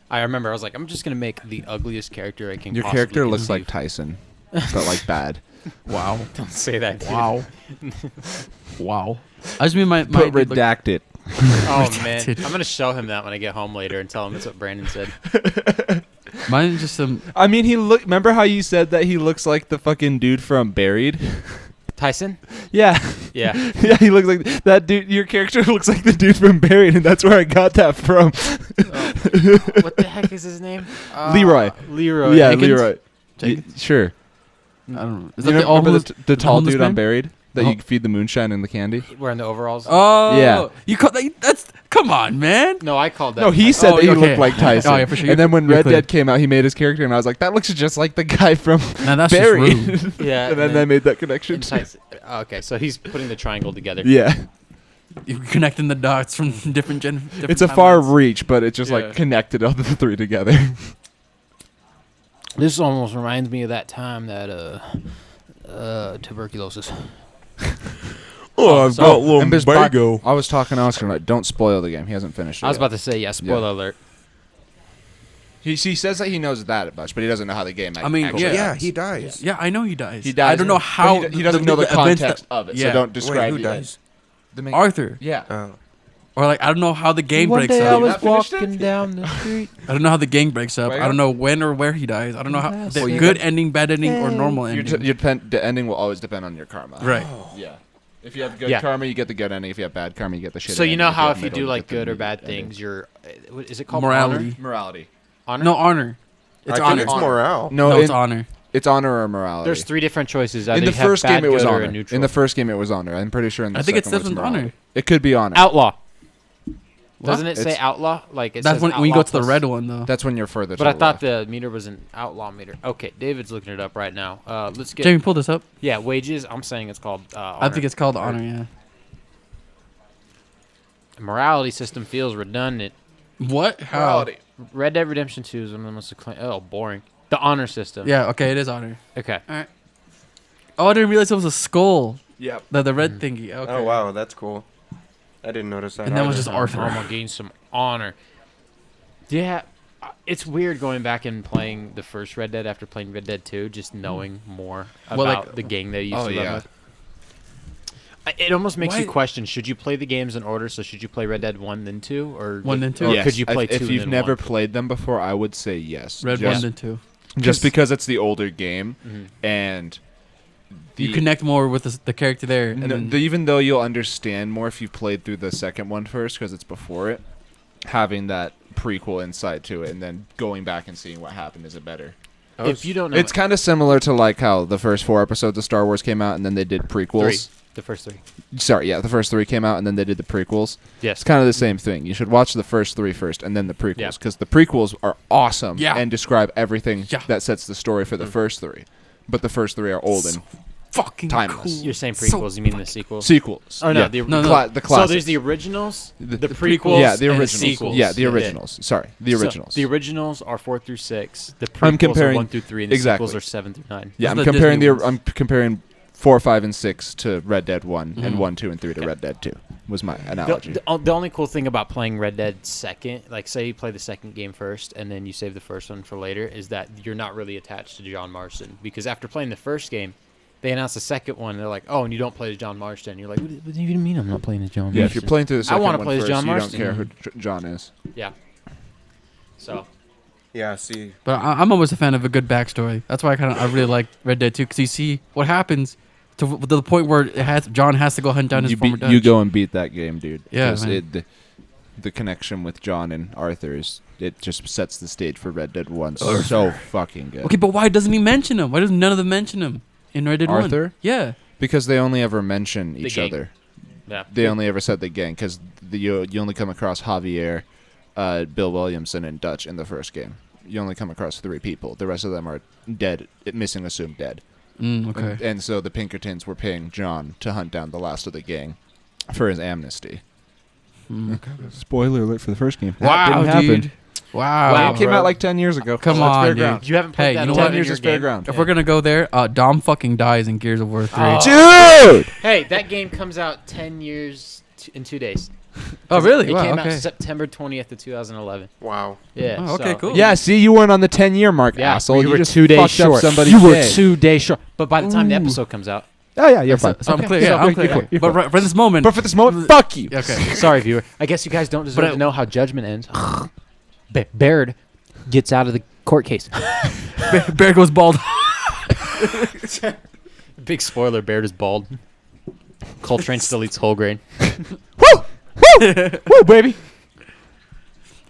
[SPEAKER 2] I remember I was like, I'm just gonna make the ugliest character I can.
[SPEAKER 1] Your
[SPEAKER 2] possibly
[SPEAKER 1] character looks like
[SPEAKER 2] conceive.
[SPEAKER 1] Tyson, but like bad.
[SPEAKER 4] Wow.
[SPEAKER 2] Don't say that. Dude.
[SPEAKER 4] Wow. Wow. I just mean my
[SPEAKER 1] Put
[SPEAKER 4] look-
[SPEAKER 1] redacted.
[SPEAKER 2] Oh man,
[SPEAKER 4] Redacted.
[SPEAKER 2] I'm gonna show him that when I get home later and tell him that's what Brandon said.
[SPEAKER 4] Mine's just some.
[SPEAKER 1] I mean, he look. Remember how you said that he looks like the fucking dude from Buried?
[SPEAKER 2] Tyson?
[SPEAKER 1] Yeah.
[SPEAKER 2] Yeah.
[SPEAKER 1] Yeah, he looks like that dude. Your character looks like the dude from Buried, and that's where I got that from.
[SPEAKER 2] What the heck is his name?
[SPEAKER 1] Leroy.
[SPEAKER 2] Leroy.
[SPEAKER 1] Yeah,
[SPEAKER 4] Jenkins?
[SPEAKER 1] Leroy.
[SPEAKER 4] Jenkins?
[SPEAKER 1] Sure.
[SPEAKER 4] I don't know. Is
[SPEAKER 1] You
[SPEAKER 4] that the
[SPEAKER 1] remember
[SPEAKER 4] homeless,
[SPEAKER 1] the tall
[SPEAKER 4] homeless
[SPEAKER 1] dude
[SPEAKER 4] man?
[SPEAKER 1] on Buried that
[SPEAKER 4] Oh.
[SPEAKER 1] you feed the moonshine and the candy?
[SPEAKER 2] Wearing the overalls.
[SPEAKER 4] Oh,
[SPEAKER 1] Yeah.
[SPEAKER 4] You call that? That's come on, man.
[SPEAKER 2] No, I called that.
[SPEAKER 1] No, he said
[SPEAKER 4] Oh,
[SPEAKER 1] that he
[SPEAKER 4] okay.
[SPEAKER 1] looked like Tyson.
[SPEAKER 4] Oh, yeah, for sure.
[SPEAKER 1] And then when
[SPEAKER 4] You're
[SPEAKER 1] Red
[SPEAKER 4] clear.
[SPEAKER 1] Dead came out, he made his character, and I was like, that looks just like the guy from
[SPEAKER 4] Now that's
[SPEAKER 1] Buried.
[SPEAKER 4] just rude.
[SPEAKER 2] Yeah.
[SPEAKER 1] and then they made that connection.
[SPEAKER 2] Okay, so he's putting the triangle together.
[SPEAKER 1] Yeah.
[SPEAKER 4] You're connecting the dots from different
[SPEAKER 1] It's a far
[SPEAKER 4] timelines.
[SPEAKER 1] reach, but it just
[SPEAKER 2] Yeah.
[SPEAKER 1] like connected all the three together.
[SPEAKER 2] This almost reminds me of that time that tuberculosis.
[SPEAKER 3] Oh, I've got
[SPEAKER 1] And Biz Bar-
[SPEAKER 3] lumbago.
[SPEAKER 1] I was talking to Oscar, like, don't spoil the game. He hasn't finished it
[SPEAKER 2] I was
[SPEAKER 1] yet.
[SPEAKER 2] about to say, yeah, spoiler alert.
[SPEAKER 1] He says that he knows that much, but he doesn't know how the game
[SPEAKER 4] I mean,
[SPEAKER 1] actually
[SPEAKER 4] yeah.
[SPEAKER 3] Yeah,
[SPEAKER 1] ends.
[SPEAKER 3] he dies.
[SPEAKER 4] Yeah, I know he dies.
[SPEAKER 1] He dies.
[SPEAKER 4] I don't know
[SPEAKER 1] but
[SPEAKER 4] how.
[SPEAKER 1] He doesn't know the
[SPEAKER 4] events
[SPEAKER 1] context
[SPEAKER 4] that-
[SPEAKER 1] of it,
[SPEAKER 4] Yeah.
[SPEAKER 1] so don't
[SPEAKER 3] Wait,
[SPEAKER 1] describe
[SPEAKER 3] who
[SPEAKER 1] the
[SPEAKER 3] dies?
[SPEAKER 1] The main-
[SPEAKER 4] Arthur.
[SPEAKER 1] Yeah.
[SPEAKER 3] Oh.
[SPEAKER 4] Or like I don't know how the game
[SPEAKER 2] One
[SPEAKER 4] breaks
[SPEAKER 2] day I
[SPEAKER 4] up.
[SPEAKER 2] was
[SPEAKER 1] Not finished it?
[SPEAKER 2] walking down the street.
[SPEAKER 4] I don't know how the gang breaks up.
[SPEAKER 1] Wait,
[SPEAKER 4] I don't know when or where he dies. I don't know how
[SPEAKER 2] Yes.
[SPEAKER 4] the
[SPEAKER 2] Well, you
[SPEAKER 4] good ending, bad ending, or normal ending.
[SPEAKER 1] The ending will always depend on your karma.
[SPEAKER 4] Right.
[SPEAKER 1] Yeah. If you have good
[SPEAKER 2] Yeah.
[SPEAKER 1] karma, you get the good ending. If you have bad karma, you get the shit.
[SPEAKER 2] So you know how if you
[SPEAKER 1] middle,
[SPEAKER 2] do like
[SPEAKER 1] get the
[SPEAKER 2] good or
[SPEAKER 1] medium
[SPEAKER 2] bad
[SPEAKER 1] ending.
[SPEAKER 2] things, you're what is it called?
[SPEAKER 4] Morality.
[SPEAKER 1] Morality.
[SPEAKER 2] Honor.
[SPEAKER 4] No honor. It's
[SPEAKER 3] I
[SPEAKER 4] honor.
[SPEAKER 3] think it's morale.
[SPEAKER 4] No, it's honor.
[SPEAKER 1] It's honor or morality.
[SPEAKER 2] There's three different choices.
[SPEAKER 1] in
[SPEAKER 2] Either
[SPEAKER 1] the
[SPEAKER 2] you have
[SPEAKER 1] first
[SPEAKER 2] bad,
[SPEAKER 1] game, it was
[SPEAKER 2] good, or
[SPEAKER 1] honor.
[SPEAKER 2] a neutral.
[SPEAKER 1] In the first game, it was honor. I'm pretty sure in the
[SPEAKER 4] I think it's
[SPEAKER 1] second one,
[SPEAKER 4] different
[SPEAKER 1] morality.
[SPEAKER 4] honor.
[SPEAKER 1] It could be honor.
[SPEAKER 2] outlaw.
[SPEAKER 4] What?
[SPEAKER 2] Doesn't it say
[SPEAKER 1] It's-
[SPEAKER 2] outlaw? Like it
[SPEAKER 4] That's
[SPEAKER 2] says
[SPEAKER 4] when you
[SPEAKER 2] outlaw
[SPEAKER 4] go to the
[SPEAKER 2] plus-
[SPEAKER 4] red one though.
[SPEAKER 1] That's when you're further.
[SPEAKER 2] But
[SPEAKER 1] to
[SPEAKER 2] I
[SPEAKER 1] the
[SPEAKER 2] thought
[SPEAKER 1] left.
[SPEAKER 2] the meter was an outlaw meter. Okay, David's looking it up right now. Let's get
[SPEAKER 4] Jamie, pull this up.
[SPEAKER 2] yeah wages. I'm saying it's called.
[SPEAKER 4] I think it's called honor. Yeah.
[SPEAKER 2] Morality system feels redundant.
[SPEAKER 4] What? How?
[SPEAKER 1] Morality.
[SPEAKER 2] Red Dead Redemption 2 is one of the most acclaimed. Oh, boring. The honor system.
[SPEAKER 4] Yeah. Okay, it is honor.
[SPEAKER 2] Okay.
[SPEAKER 4] Oh, I didn't realize it was a skull.
[SPEAKER 1] Yep.
[SPEAKER 4] The red thingy. Okay.
[SPEAKER 3] Oh wow, that's cool. I didn't notice that.
[SPEAKER 4] And that was
[SPEAKER 3] either.
[SPEAKER 4] just Arthur.
[SPEAKER 2] I'm gonna gain some honor. Yeah, it's weird going back and playing the first Red Dead after playing Red Dead 2, just knowing more
[SPEAKER 4] Well,
[SPEAKER 2] about
[SPEAKER 4] like-
[SPEAKER 2] the gang they used
[SPEAKER 1] Oh,
[SPEAKER 2] to run
[SPEAKER 1] yeah.
[SPEAKER 2] with. It almost makes you
[SPEAKER 4] Why-
[SPEAKER 2] question: should you play the games in order? So should you play Red Dead 1 then 2, or
[SPEAKER 4] 1 then 2?
[SPEAKER 2] Or
[SPEAKER 1] Yes.
[SPEAKER 2] could you play 2
[SPEAKER 1] If
[SPEAKER 2] and
[SPEAKER 1] you've
[SPEAKER 2] then
[SPEAKER 1] never
[SPEAKER 2] 1?
[SPEAKER 1] played them before, I would say yes.
[SPEAKER 4] Red
[SPEAKER 1] just,
[SPEAKER 4] one and two.
[SPEAKER 1] just because it's the older game,
[SPEAKER 2] Mhm.
[SPEAKER 1] and
[SPEAKER 4] You connect more with the character there. And
[SPEAKER 1] No,
[SPEAKER 4] then,
[SPEAKER 1] even though you'll understand more if you've played through the second one first, because it's before it, having that prequel insight to it, and then going back and seeing what happened is it better.
[SPEAKER 2] If you don't know,
[SPEAKER 1] It's kind of similar to like how the first 4 episodes of Star Wars came out, and then they did prequels.
[SPEAKER 2] the first 3.
[SPEAKER 1] Sorry, yeah, the first 3 came out, and then they did the prequels.
[SPEAKER 2] Yes.
[SPEAKER 1] It's kind of the same thing. You should watch the first 3 first, and then the
[SPEAKER 2] Yeah.
[SPEAKER 1] prequels, because the prequels are awesome
[SPEAKER 4] Yeah.
[SPEAKER 1] and describe everything
[SPEAKER 4] Yeah.
[SPEAKER 1] that sets the story for the first 3. But the first 3 are old and
[SPEAKER 4] fucking
[SPEAKER 1] timeless.
[SPEAKER 2] You're saying
[SPEAKER 4] So
[SPEAKER 2] prequels? You mean the sequels?
[SPEAKER 1] sequels.
[SPEAKER 2] Oh no,
[SPEAKER 1] Yeah.
[SPEAKER 2] the
[SPEAKER 4] No, no.
[SPEAKER 1] The
[SPEAKER 2] So
[SPEAKER 1] classics.
[SPEAKER 2] there's the originals, the,
[SPEAKER 1] the
[SPEAKER 2] prequels,
[SPEAKER 1] yeah, the
[SPEAKER 2] and
[SPEAKER 1] originals.
[SPEAKER 2] sequels.
[SPEAKER 1] Yeah, the
[SPEAKER 2] Yeah.
[SPEAKER 1] originals. Sorry, the
[SPEAKER 2] So,
[SPEAKER 1] originals.
[SPEAKER 2] the originals are 4 through 6. The
[SPEAKER 1] I'm
[SPEAKER 2] prequels
[SPEAKER 1] comparing-
[SPEAKER 2] are 1 through 3, and the
[SPEAKER 1] exactly.
[SPEAKER 2] sequels are 7 through 9.
[SPEAKER 1] yeah,
[SPEAKER 4] Those
[SPEAKER 1] I'm
[SPEAKER 4] are the
[SPEAKER 1] comparing
[SPEAKER 4] Disney ones.
[SPEAKER 1] I'm comparing 4, 5, and 6 to Red Dead 1, and
[SPEAKER 4] Mhm.
[SPEAKER 1] 1, 2, and 3 to
[SPEAKER 2] Okay.
[SPEAKER 1] Red Dead 2. Was my
[SPEAKER 2] The,
[SPEAKER 1] analogy.
[SPEAKER 2] the only cool thing about playing Red Dead second, like say you play the second game first and then you save the first one for later, is that you're not really attached to John Marston, because after playing the first game, they announced the second one. And they're like, "Oh, and you don't play as John Marston." You're like, "What do you mean I'm not playing as John Marston?"
[SPEAKER 1] Yeah, if you're playing through the second
[SPEAKER 2] wanna
[SPEAKER 1] one
[SPEAKER 2] play as
[SPEAKER 1] first,
[SPEAKER 2] John
[SPEAKER 1] you
[SPEAKER 2] Marston.
[SPEAKER 1] don't care who John is.
[SPEAKER 2] Yeah. So
[SPEAKER 3] Yeah, see.
[SPEAKER 4] But I'm always a fan of a good backstory. That's why I really like Red Dead 2, because you see what happens to the point where John has to go hunt down his former Dutch.
[SPEAKER 1] You go and beat that game, dude.
[SPEAKER 4] Yeah,
[SPEAKER 1] 'Cause
[SPEAKER 4] man.
[SPEAKER 1] the connection with John and Arthur it just sets the stage for Red Dead 1 so fucking good.
[SPEAKER 4] Okay, but why doesn't he mention him? Why does none of them mention him in Red Dead 1?
[SPEAKER 1] Arthur?
[SPEAKER 4] Yeah.
[SPEAKER 1] Because they only ever mention each
[SPEAKER 2] gang.
[SPEAKER 1] other.
[SPEAKER 2] yeah,
[SPEAKER 1] They only ever said the gang, because you only come across Javier, Bill Williamson, and Dutch in the first game. You only come across 3 people. The rest of them are dead, missing, assumed dead.
[SPEAKER 4] Okay.
[SPEAKER 1] And so the Pinkertons were paying John to hunt down the last of the gang for his amnesty.
[SPEAKER 4] Okay.
[SPEAKER 1] Spoiler alert for the first game.
[SPEAKER 4] Wow,
[SPEAKER 1] That didn't happen.
[SPEAKER 4] dude. Wow.
[SPEAKER 2] Wow,
[SPEAKER 1] It came
[SPEAKER 2] bro.
[SPEAKER 1] out like 10 years ago.
[SPEAKER 4] Come
[SPEAKER 1] So it's
[SPEAKER 4] on,
[SPEAKER 1] fair
[SPEAKER 4] dude.
[SPEAKER 1] ground.
[SPEAKER 2] you haven't put
[SPEAKER 4] Hey,
[SPEAKER 2] that
[SPEAKER 4] you know
[SPEAKER 2] in
[SPEAKER 4] what?
[SPEAKER 1] 10
[SPEAKER 2] your
[SPEAKER 1] years is fair
[SPEAKER 2] game.
[SPEAKER 1] ground.
[SPEAKER 4] If we're going to go there, Dom fucking dies in Gears of War 3.
[SPEAKER 2] Oh.
[SPEAKER 1] Dude!
[SPEAKER 2] Hey, that game comes out 10 years in 2 days.
[SPEAKER 4] Oh, really?
[SPEAKER 2] It
[SPEAKER 4] Wow,
[SPEAKER 2] came
[SPEAKER 4] okay.
[SPEAKER 2] out September 20th of 2011.
[SPEAKER 3] Wow.
[SPEAKER 2] Yeah.
[SPEAKER 4] Oh, okay,
[SPEAKER 2] so-
[SPEAKER 4] cool.
[SPEAKER 1] Yeah, see, you weren't on the 10-year mark,
[SPEAKER 2] Yeah,
[SPEAKER 1] asshole.
[SPEAKER 2] you were
[SPEAKER 1] just
[SPEAKER 2] 2 days
[SPEAKER 1] fucked up
[SPEAKER 2] short.
[SPEAKER 1] somebody's
[SPEAKER 2] You were
[SPEAKER 1] day.
[SPEAKER 2] 2 days short. But by the time the
[SPEAKER 1] Ooh.
[SPEAKER 2] episode comes out,
[SPEAKER 1] Oh, yeah, you're fine.
[SPEAKER 4] So I'm
[SPEAKER 2] Okay.
[SPEAKER 4] clear.
[SPEAKER 2] So
[SPEAKER 4] Yeah, I'm
[SPEAKER 2] you're
[SPEAKER 4] clear.
[SPEAKER 2] cool.
[SPEAKER 1] You're
[SPEAKER 4] But
[SPEAKER 1] fine.
[SPEAKER 4] right, for this moment.
[SPEAKER 1] But for this moment, fuck you.
[SPEAKER 4] Okay.
[SPEAKER 2] sorry, viewer. I guess you guys don't deserve
[SPEAKER 4] But
[SPEAKER 2] to know how judgment ends. Baird gets out of the court case.
[SPEAKER 4] Bear goes bald.
[SPEAKER 2] Big spoiler: Baird is bald. Coltrane still eats whole grain.
[SPEAKER 1] Woo, baby.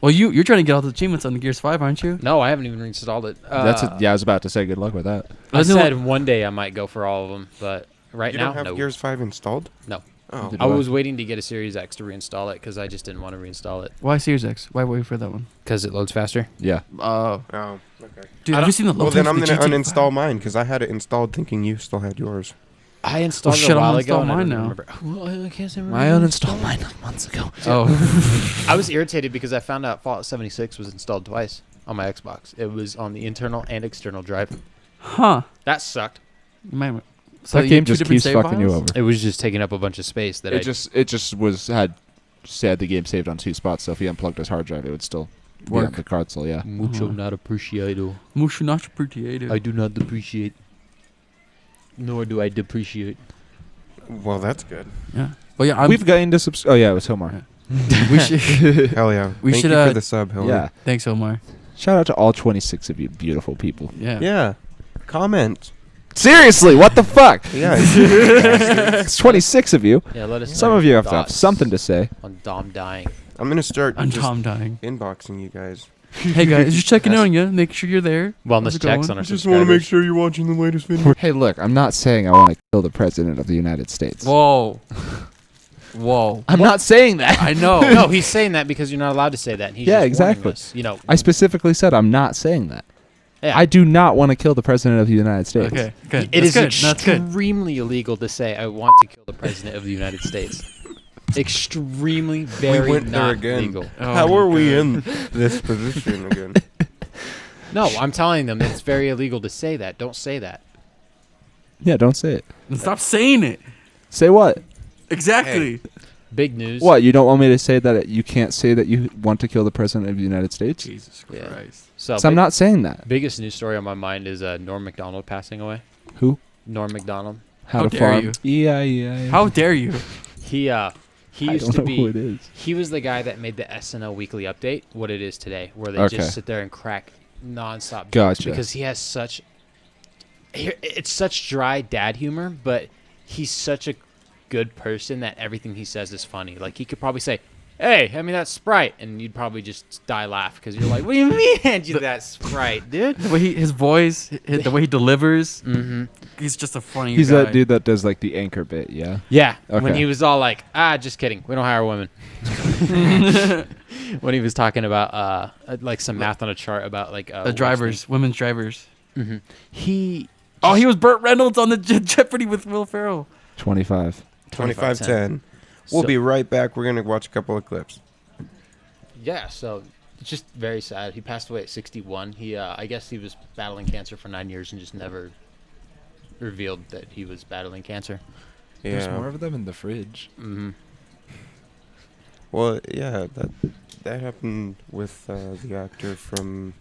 [SPEAKER 4] Well, you're trying to get all the achievements on the Gears 5, aren't you?
[SPEAKER 2] No, I haven't even reinstalled it.
[SPEAKER 1] Yeah, I was about to say good luck with that.
[SPEAKER 2] I
[SPEAKER 4] Isn't it
[SPEAKER 2] said one day I might go for all of them, but right
[SPEAKER 3] You
[SPEAKER 2] now,
[SPEAKER 3] don't have
[SPEAKER 2] no.
[SPEAKER 3] Gears 5 installed?
[SPEAKER 2] No.
[SPEAKER 3] Oh.
[SPEAKER 1] Did
[SPEAKER 2] I
[SPEAKER 1] what?
[SPEAKER 2] was waiting to get a Series X to reinstall it because I just didn't want to reinstall it
[SPEAKER 4] Why Series X? Why wait for that one?
[SPEAKER 2] because it loads faster.
[SPEAKER 1] Yeah.
[SPEAKER 3] Oh, okay.
[SPEAKER 4] Dude, have you seen the load
[SPEAKER 3] Well, then I'm
[SPEAKER 4] times
[SPEAKER 3] going
[SPEAKER 4] for
[SPEAKER 3] to
[SPEAKER 4] the GT5?
[SPEAKER 3] uninstall mine because I had it installed thinking you still had yours.
[SPEAKER 2] I installed
[SPEAKER 4] shit,
[SPEAKER 2] it a
[SPEAKER 4] I'm
[SPEAKER 2] while ago.
[SPEAKER 4] uninstall
[SPEAKER 2] And I
[SPEAKER 4] mine
[SPEAKER 2] don't
[SPEAKER 4] now.
[SPEAKER 2] remember. Well, I can't say
[SPEAKER 5] I uninstalled mine months ago.
[SPEAKER 4] Oh.
[SPEAKER 2] I was irritated because I found out Fallout 76 was installed twice on my Xbox. It was on the internal and external drive.
[SPEAKER 4] Huh.
[SPEAKER 2] That sucked.
[SPEAKER 4] You might, so
[SPEAKER 1] That
[SPEAKER 4] you
[SPEAKER 1] game
[SPEAKER 4] have two
[SPEAKER 1] just
[SPEAKER 4] different
[SPEAKER 1] keeps
[SPEAKER 4] save
[SPEAKER 1] fucking you
[SPEAKER 4] files?
[SPEAKER 1] over.
[SPEAKER 2] It was just taking up a bunch of space that
[SPEAKER 1] It just was had said the game saved on 2 spots, so if you unplugged his hard drive, it would still work on the console. Yeah.
[SPEAKER 2] Mucho
[SPEAKER 4] Uh-huh.
[SPEAKER 2] not appreciado.
[SPEAKER 4] Mucho not appreciated.
[SPEAKER 2] I do not appreciate. Nor do I depreciate.
[SPEAKER 3] Well, that's good.
[SPEAKER 4] Yeah. But yeah,
[SPEAKER 1] We've gotten to Oh yeah, it was Hilmar.
[SPEAKER 4] we should.
[SPEAKER 3] Hell yeah.
[SPEAKER 4] We
[SPEAKER 3] Thank
[SPEAKER 4] should,
[SPEAKER 3] you
[SPEAKER 4] uh,
[SPEAKER 3] for the sub, Hilary.
[SPEAKER 1] Yeah.
[SPEAKER 4] Thanks, Omar.
[SPEAKER 1] Shout out to all 26 of you beautiful people.
[SPEAKER 4] Yeah.
[SPEAKER 3] Yeah. Comment.
[SPEAKER 1] Seriously, what the fuck?
[SPEAKER 3] Yeah.
[SPEAKER 1] It's 26 of you.
[SPEAKER 2] Yeah, let us.
[SPEAKER 1] Some
[SPEAKER 2] know
[SPEAKER 1] of you
[SPEAKER 2] your
[SPEAKER 1] have to have
[SPEAKER 2] thoughts
[SPEAKER 1] something to say.
[SPEAKER 2] on Dom dying.
[SPEAKER 3] I'm going to start
[SPEAKER 4] I'm
[SPEAKER 3] just
[SPEAKER 4] Tom dying.
[SPEAKER 3] inboxing you guys.
[SPEAKER 4] Hey guys, just checking in on you. Make sure you're there. How's
[SPEAKER 2] Wellness
[SPEAKER 4] it
[SPEAKER 2] checks
[SPEAKER 4] going?
[SPEAKER 2] on our
[SPEAKER 3] Just want to make
[SPEAKER 2] subscribers.
[SPEAKER 3] sure you're watching the latest video.
[SPEAKER 1] Hey, look, I'm not saying I want to kill the president of the United States.
[SPEAKER 4] Whoa. Whoa.
[SPEAKER 1] I'm not saying that.
[SPEAKER 4] I know.
[SPEAKER 2] No, he's saying that because you're not allowed to say that. And he's
[SPEAKER 1] Yeah,
[SPEAKER 2] just warning
[SPEAKER 1] exactly.
[SPEAKER 2] us, you know.
[SPEAKER 1] I specifically said I'm not saying that.
[SPEAKER 2] Yeah.
[SPEAKER 1] I do not want to kill the president of the United States.
[SPEAKER 4] Okay. Good.
[SPEAKER 2] It is
[SPEAKER 4] That's good. That's good.
[SPEAKER 2] extremely illegal to say I want to kill the president of the United States. Extremely, very
[SPEAKER 3] went there
[SPEAKER 2] not
[SPEAKER 3] again.
[SPEAKER 2] legal.
[SPEAKER 4] Oh
[SPEAKER 3] How
[SPEAKER 4] my
[SPEAKER 3] are we
[SPEAKER 4] God.
[SPEAKER 3] in this position again?
[SPEAKER 2] No, I'm telling them it's very illegal to say that. Don't say that.
[SPEAKER 1] Yeah, don't say it.
[SPEAKER 4] And stop saying it.
[SPEAKER 1] Say what?
[SPEAKER 4] Exactly.
[SPEAKER 2] Big news.
[SPEAKER 1] What? You don't want me to say that you can't say that you want to kill the president of the United States?
[SPEAKER 4] Jesus
[SPEAKER 2] Yeah.
[SPEAKER 4] Christ.
[SPEAKER 2] So,
[SPEAKER 1] So I'm not saying that.
[SPEAKER 2] biggest news story on my mind is Norm Macdonald passing away.
[SPEAKER 1] Who?
[SPEAKER 2] Norm Macdonald.
[SPEAKER 1] How
[SPEAKER 4] How
[SPEAKER 1] to
[SPEAKER 4] dare
[SPEAKER 1] farm?
[SPEAKER 4] you.
[SPEAKER 1] Yeah.
[SPEAKER 4] How dare you?
[SPEAKER 2] He
[SPEAKER 1] I
[SPEAKER 2] used
[SPEAKER 1] don't
[SPEAKER 2] to
[SPEAKER 1] know
[SPEAKER 2] be.
[SPEAKER 1] who it is.
[SPEAKER 2] He was the guy that made the SNL Weekly Update what it is today, where they
[SPEAKER 1] Okay.
[SPEAKER 2] just sit there and crack nonstop jokes
[SPEAKER 1] Gotcha.
[SPEAKER 2] because he has such. It's such dry dad humor, but he's such a good person that everything he says is funny. Like he could probably say, "Hey, hand me that Sprite," and you'd probably just die laugh because you're like, "What do you mean, hand you that Sprite, dude?"
[SPEAKER 4] The way his voice, the way he delivers,
[SPEAKER 2] Mm-hmm.
[SPEAKER 4] he's just a funny
[SPEAKER 1] He's
[SPEAKER 4] guy.
[SPEAKER 1] that dude that does like the anchor bit, yeah?
[SPEAKER 2] Yeah, when
[SPEAKER 1] Okay.
[SPEAKER 2] he was all like, just kidding. We don't hire women. When he was talking about like some math on a chart about like
[SPEAKER 4] The drivers, women's drivers.
[SPEAKER 2] Mm-hmm. He
[SPEAKER 4] Oh, he was Burt Reynolds on the Jeopardy with Will Ferrell.
[SPEAKER 1] 25.
[SPEAKER 3] 25-10. We'll
[SPEAKER 2] So-
[SPEAKER 3] be right back. We're going to watch a couple of clips.
[SPEAKER 2] Yeah, so it's just very sad. He passed away at 61. He I guess he was battling cancer for 9 years and just never revealed that he was battling cancer.
[SPEAKER 1] There's
[SPEAKER 3] Yeah.
[SPEAKER 1] more of them in the fridge.
[SPEAKER 2] Mm-hmm.
[SPEAKER 3] Well, yeah, that happened with the actor from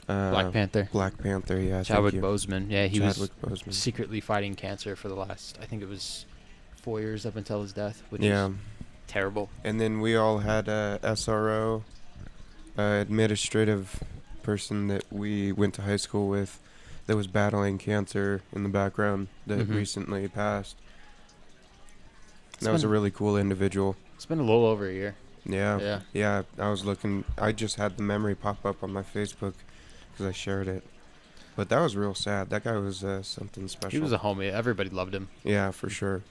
[SPEAKER 2] Black Panther.
[SPEAKER 3] Black Panther, yeah.
[SPEAKER 2] Chadwick
[SPEAKER 3] thank you.
[SPEAKER 2] Boseman. Yeah, he
[SPEAKER 3] Chadwick
[SPEAKER 2] was
[SPEAKER 3] Boseman.
[SPEAKER 2] secretly fighting cancer for the last, I think it was 4 years up until his death, which
[SPEAKER 3] Yeah.
[SPEAKER 2] is terrible.
[SPEAKER 3] And then we all had a SRO, administrative person that we went to high school with that was battling cancer in the background that
[SPEAKER 2] Mhm.
[SPEAKER 3] recently passed.
[SPEAKER 2] It's
[SPEAKER 3] That was a
[SPEAKER 2] been-
[SPEAKER 3] really cool individual.
[SPEAKER 2] It's been a little over a year.
[SPEAKER 3] Yeah.
[SPEAKER 2] Yeah.
[SPEAKER 3] I was looking. I just had the memory pop up on my Facebook because I shared it. But that was real sad. That guy was something special.
[SPEAKER 2] He was a homie. Everybody loved him.
[SPEAKER 3] Yeah, for sure.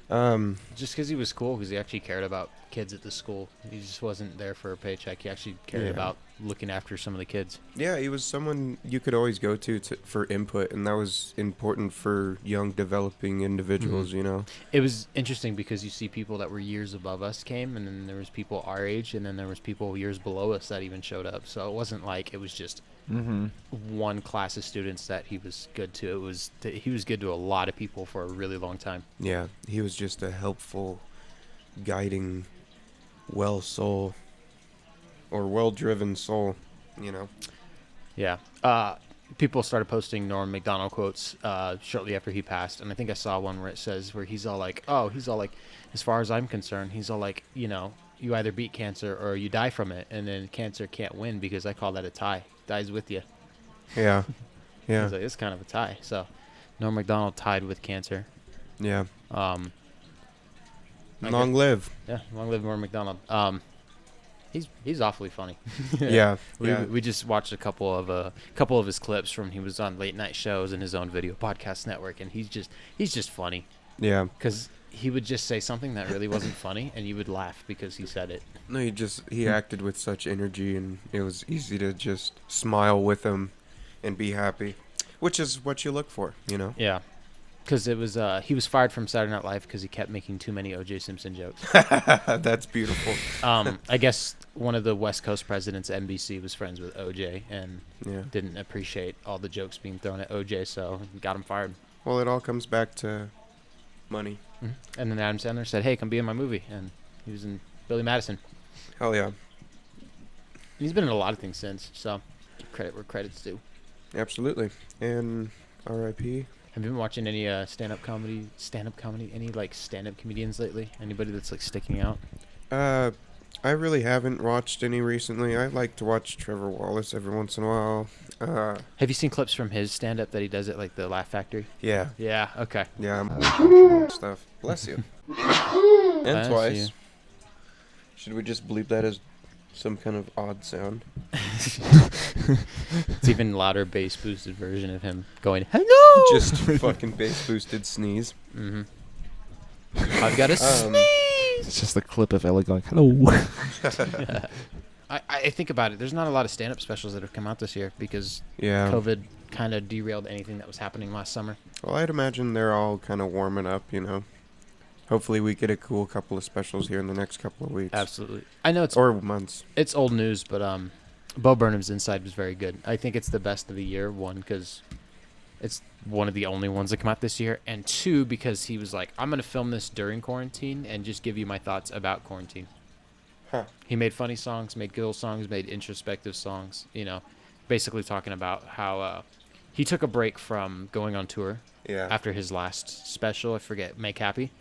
[SPEAKER 2] Just because he was cool, because he actually cared about kids at the school. He just wasn't there for a paycheck. He actually cared
[SPEAKER 3] Yeah.
[SPEAKER 2] about looking after some of the kids.
[SPEAKER 3] Yeah, he was someone you could always go to for input, and that was important for young developing individuals.
[SPEAKER 2] Mm-hmm.
[SPEAKER 3] You know.
[SPEAKER 2] It was interesting because you see people that were years above us came, and then there was people our age, and then there was people years below us that even showed up. So it wasn't like it was just
[SPEAKER 1] Mm-hmm.
[SPEAKER 2] one class of students that he was good to. It was he was good to a lot of people for a really long time.
[SPEAKER 3] Yeah, he was just a helpful, guiding, well well-driven soul. You know.
[SPEAKER 2] Yeah. People started posting Norm Macdonald quotes shortly after he passed, and I think I saw one where it says where he's all like, as far as I'm concerned, he's all like, you either beat cancer or you die from it, and then cancer can't win because I call that a tie. Dies with you.
[SPEAKER 3] Yeah. Yeah.
[SPEAKER 2] He's like, it's kind of a tie. So Norm Macdonald tied with cancer.
[SPEAKER 3] Yeah.
[SPEAKER 2] I
[SPEAKER 3] Long live.
[SPEAKER 2] Yeah, long live Norm Macdonald. He's awfully funny.
[SPEAKER 3] Yeah.
[SPEAKER 2] We just watched a couple of his clips from he was on late night shows and his own video podcast network, and he's just funny
[SPEAKER 3] Yeah.
[SPEAKER 2] because he would just say something that really wasn't funny, and you would laugh because he said it.
[SPEAKER 3] No, he acted with such energy, and it was easy to just smile with him and be happy, which is what you look for, you know?
[SPEAKER 2] Yeah, because it was he was fired from Saturday Night Live because he kept making too many O.J. Simpson jokes.
[SPEAKER 3] That's beautiful.
[SPEAKER 2] I guess one of the West Coast presidents at NBC was friends with O.J. and
[SPEAKER 3] Yeah.
[SPEAKER 2] didn't appreciate all the jokes being thrown at O.J., so he got him fired.
[SPEAKER 3] Well, it all comes back to money.
[SPEAKER 2] And then Adam Sandler said, "Hey, come be in my movie," and he was in Billy Madison.
[SPEAKER 3] Hell yeah.
[SPEAKER 2] And he's been in a lot of things since, so credit where credit's due.
[SPEAKER 3] Absolutely. And R.I.P.
[SPEAKER 2] Have you been watching any stand-up comedy? Any like stand-up comedians lately? Anybody that's like sticking out?
[SPEAKER 3] I really haven't watched any recently. I like to watch Trevor Wallace every once in a while.
[SPEAKER 2] Have you seen clips from his stand-up that he does at like the Laugh Factory?
[SPEAKER 3] Yeah.
[SPEAKER 2] Yeah. Okay.
[SPEAKER 3] Yeah. Stuff. Bless you.
[SPEAKER 2] Bless
[SPEAKER 3] And twice.
[SPEAKER 2] you.
[SPEAKER 3] Should we just bleep that as some kind of odd sound?
[SPEAKER 2] It's even louder bass boosted version of him going hello.
[SPEAKER 3] Just fucking bass boosted sneeze.
[SPEAKER 2] Mm-hmm. I've got a
[SPEAKER 1] It's just a clip of Ella going, hello.
[SPEAKER 2] I think about it. There's not a lot of stand-up specials that have come out this year because
[SPEAKER 3] Yeah.
[SPEAKER 2] COVID kind of derailed anything that was happening last summer.
[SPEAKER 3] Well, I'd imagine they're all kind of warming up, you know. Hopefully we get a cool couple of specials here in the next couple of weeks.
[SPEAKER 2] Absolutely. I know
[SPEAKER 3] Or months.
[SPEAKER 2] it's old news, but Bo Burnham's Inside was very good. I think it's the best of the year. One, because it's one of the only ones that come out this year, and two, because he was like, I'm going to film this during quarantine and just give you my thoughts about quarantine.
[SPEAKER 3] Huh.
[SPEAKER 2] He made funny songs, made good songs, made introspective songs, you know, basically talking about how he took a break from going on tour
[SPEAKER 3] Yeah.
[SPEAKER 2] after his last special. I forget, Make Happy.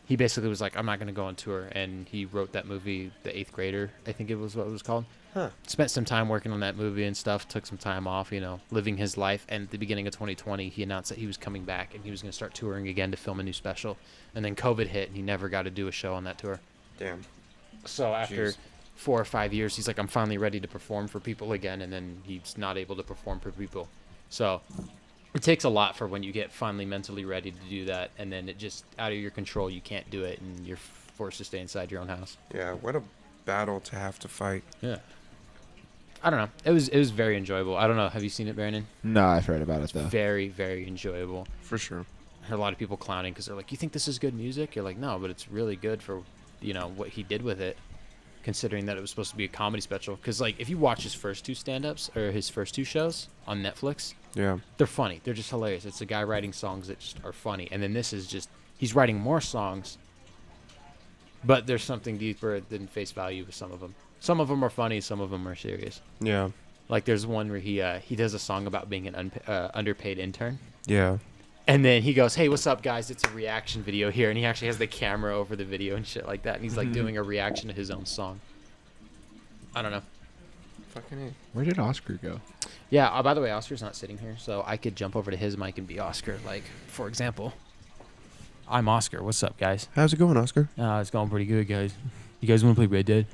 [SPEAKER 2] He basically was like, I'm not going to go on tour, and he wrote that movie, The Eighth Grader, I think it was what it was called.
[SPEAKER 3] Huh.
[SPEAKER 2] Spent some time working on that movie and stuff, took some time off, you know, living his life. And at the beginning of 2020, he announced that he was coming back and he was going to start touring again to film a new special. And then COVID hit and he never got to do a show on that tour.
[SPEAKER 3] Damn.
[SPEAKER 2] So after
[SPEAKER 3] Jeez.
[SPEAKER 2] 4 or 5 years, he's like, I'm finally ready to perform for people again. And then he's not able to perform for people. So it takes a lot for when you get finally mentally ready to do that. And then it just out of your control, you can't do it. And you're forced to stay inside your own house.
[SPEAKER 3] Yeah, what a battle to have to fight.
[SPEAKER 2] Yeah. I don't know. It was very enjoyable. I don't know. Have you seen it, Brandon?
[SPEAKER 1] No, I've heard about it, though.
[SPEAKER 2] Very, very enjoyable.
[SPEAKER 3] For sure.
[SPEAKER 2] I heard a lot of people clowning because they're like, you think this is good music? You're like, no, but it's really good for, you know, what he did with it, considering that it was supposed to be a comedy special. Because, like, if you watch his first two stand-ups or his first two shows on Netflix,
[SPEAKER 3] Yeah.
[SPEAKER 2] they're funny. They're just hilarious. It's a guy writing songs that just are funny. And then this is just, he's writing more songs, but there's something deeper than face value with some of them. Some of them are funny, some of them are serious.
[SPEAKER 3] Yeah.
[SPEAKER 2] Like there's one where he does a song about being an underpaid intern.
[SPEAKER 3] Yeah.
[SPEAKER 2] And then he goes, hey, what's up, guys? It's a reaction video here. And he actually has the camera over the video and shit like that. And he's like doing a reaction to his own song. I don't know.
[SPEAKER 3] Fucking A.
[SPEAKER 1] Where did Oscar go?
[SPEAKER 2] Yeah, by the way, Oscar's not sitting here. So I could jump over to his mic and be Oscar. Like, for example, I'm Oscar. What's up, guys?
[SPEAKER 3] How's it going, Oscar?
[SPEAKER 2] It's going pretty good, guys. You guys want to play Red Dead?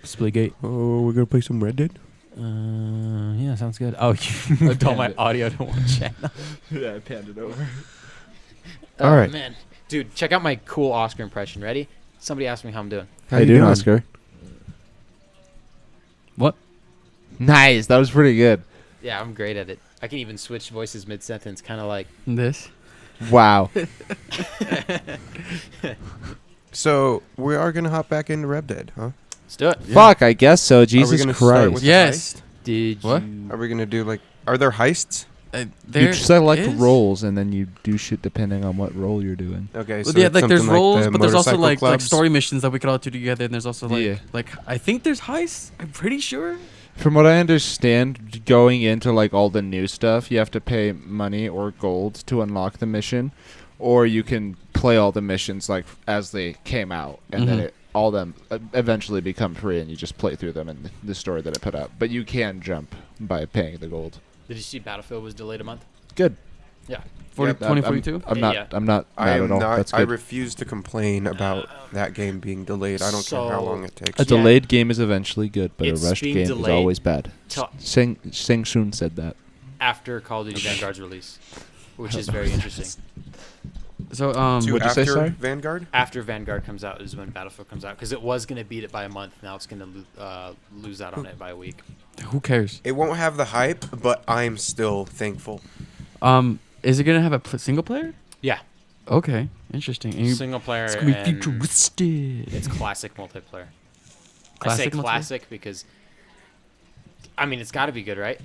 [SPEAKER 2] Splitgate?
[SPEAKER 3] Oh, we're gonna play some Red Dead?
[SPEAKER 2] Yeah, sounds good. Oh, you moved all my audio to one channel.
[SPEAKER 1] Yeah, I panned it over.
[SPEAKER 3] All right.
[SPEAKER 2] Man. Dude, check out my cool Oscar impression. Ready? Somebody asked me how I'm doing.
[SPEAKER 1] How you doing, Oscar?
[SPEAKER 4] What?
[SPEAKER 1] Nice. That was pretty good.
[SPEAKER 2] Yeah, I'm great at it. I can even switch voices mid-sentence, kind of like...
[SPEAKER 4] This?
[SPEAKER 1] Wow.
[SPEAKER 3] So, we are gonna hop back into Red Dead, huh?
[SPEAKER 2] Let's do it.
[SPEAKER 1] Fuck, I guess so. Jesus
[SPEAKER 3] gonna start
[SPEAKER 1] Christ.
[SPEAKER 3] with-
[SPEAKER 4] Yes.
[SPEAKER 2] Did
[SPEAKER 4] What?
[SPEAKER 2] you...
[SPEAKER 3] Are we gonna do, like... Are there heists?
[SPEAKER 1] You
[SPEAKER 4] There
[SPEAKER 1] select
[SPEAKER 4] is?
[SPEAKER 1] roles, and then you do shit depending on what role you're doing.
[SPEAKER 3] Okay,
[SPEAKER 4] Well,
[SPEAKER 3] so
[SPEAKER 4] yeah,
[SPEAKER 3] it's
[SPEAKER 4] like there's
[SPEAKER 3] something
[SPEAKER 4] roles,
[SPEAKER 3] the
[SPEAKER 4] but there's also
[SPEAKER 3] motorcycle
[SPEAKER 4] like
[SPEAKER 3] clubs?
[SPEAKER 4] story missions that we could all do together. And there's also like
[SPEAKER 1] Yeah.
[SPEAKER 4] I think there's heists. I'm pretty sure.
[SPEAKER 1] From what I understand, going into like all the new stuff, you have to pay money or gold to unlock the mission, or you can play all the missions like as they came out, and then
[SPEAKER 4] Mhm.
[SPEAKER 1] all them eventually become free, and you just play through them in the story that it put out. But you can jump by paying the gold.
[SPEAKER 2] Did you see Battlefield was delayed a month?
[SPEAKER 1] Good.
[SPEAKER 2] Yeah.
[SPEAKER 4] 2042?
[SPEAKER 1] I'm not.
[SPEAKER 2] Yeah.
[SPEAKER 1] I'm not
[SPEAKER 3] I
[SPEAKER 1] mad
[SPEAKER 3] am
[SPEAKER 1] at all.
[SPEAKER 3] not.
[SPEAKER 1] That's
[SPEAKER 3] I
[SPEAKER 1] good.
[SPEAKER 3] refuse to complain about that game being delayed. I don't care how
[SPEAKER 2] So-
[SPEAKER 3] long it takes.
[SPEAKER 1] A
[SPEAKER 2] Yeah.
[SPEAKER 1] delayed game is eventually good, but a
[SPEAKER 2] It's
[SPEAKER 1] rushed
[SPEAKER 2] being
[SPEAKER 1] game is
[SPEAKER 2] delayed
[SPEAKER 1] always bad.
[SPEAKER 2] till-
[SPEAKER 1] Sing Soon said that.
[SPEAKER 2] After Call of Duty Vanguard's release, which is very interesting.
[SPEAKER 4] So
[SPEAKER 3] To
[SPEAKER 1] What'd you say,
[SPEAKER 3] after
[SPEAKER 1] sorry?
[SPEAKER 3] Vanguard?
[SPEAKER 2] After Vanguard comes out is when Battlefield comes out, because it was going to beat it by a month. Now it's going to lose out on it by a week.
[SPEAKER 4] who cares?
[SPEAKER 3] It won't have the hype, but I'm still thankful.
[SPEAKER 4] Is it gonna have a single player?
[SPEAKER 2] Yeah,
[SPEAKER 4] Okay, interesting. And
[SPEAKER 2] single player.
[SPEAKER 4] it's gonna be
[SPEAKER 2] and
[SPEAKER 4] futuristic.
[SPEAKER 2] It's classic multiplayer.
[SPEAKER 4] Classic
[SPEAKER 2] I say
[SPEAKER 4] multiplayer?
[SPEAKER 2] classic because, I mean, it's got to be good, right?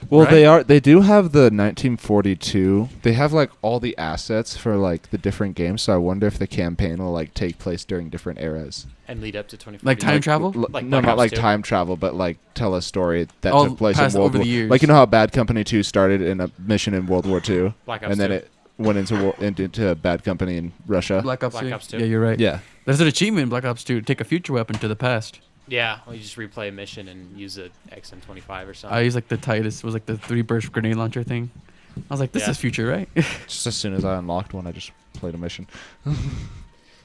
[SPEAKER 1] Well,
[SPEAKER 4] Right?
[SPEAKER 1] They do have the 1942. They have like all the assets for like the different games. So I wonder if the campaign will like take place during different eras.
[SPEAKER 2] And lead up to 2040.
[SPEAKER 4] Like time travel?
[SPEAKER 2] Like
[SPEAKER 1] No,
[SPEAKER 2] Black
[SPEAKER 1] not
[SPEAKER 2] Ops
[SPEAKER 1] like
[SPEAKER 2] 2?
[SPEAKER 1] time travel, but like tell a story that
[SPEAKER 4] Oh,
[SPEAKER 1] took place in
[SPEAKER 4] past
[SPEAKER 1] World
[SPEAKER 4] over
[SPEAKER 1] War.
[SPEAKER 4] the years.
[SPEAKER 1] Like you know how Bad Company 2 started in a mission in World War 2,
[SPEAKER 2] Black Ops
[SPEAKER 1] and then
[SPEAKER 2] 2.
[SPEAKER 1] it went into Bad Company in Russia.
[SPEAKER 4] Black Ops
[SPEAKER 2] Black
[SPEAKER 4] 2.
[SPEAKER 2] Ops 2.
[SPEAKER 4] Yeah, you're right.
[SPEAKER 1] Yeah.
[SPEAKER 4] There's an achievement in Black Ops 2. Take a future weapon to the past.
[SPEAKER 2] Yeah, well, you just replay a mission and use a XM25 or something.
[SPEAKER 4] I used like the Titus. It was like the 3-burst grenade launcher thing. I was like, this
[SPEAKER 2] Yeah.
[SPEAKER 4] is future, right?
[SPEAKER 1] Just as soon as I unlocked one, I just played a mission.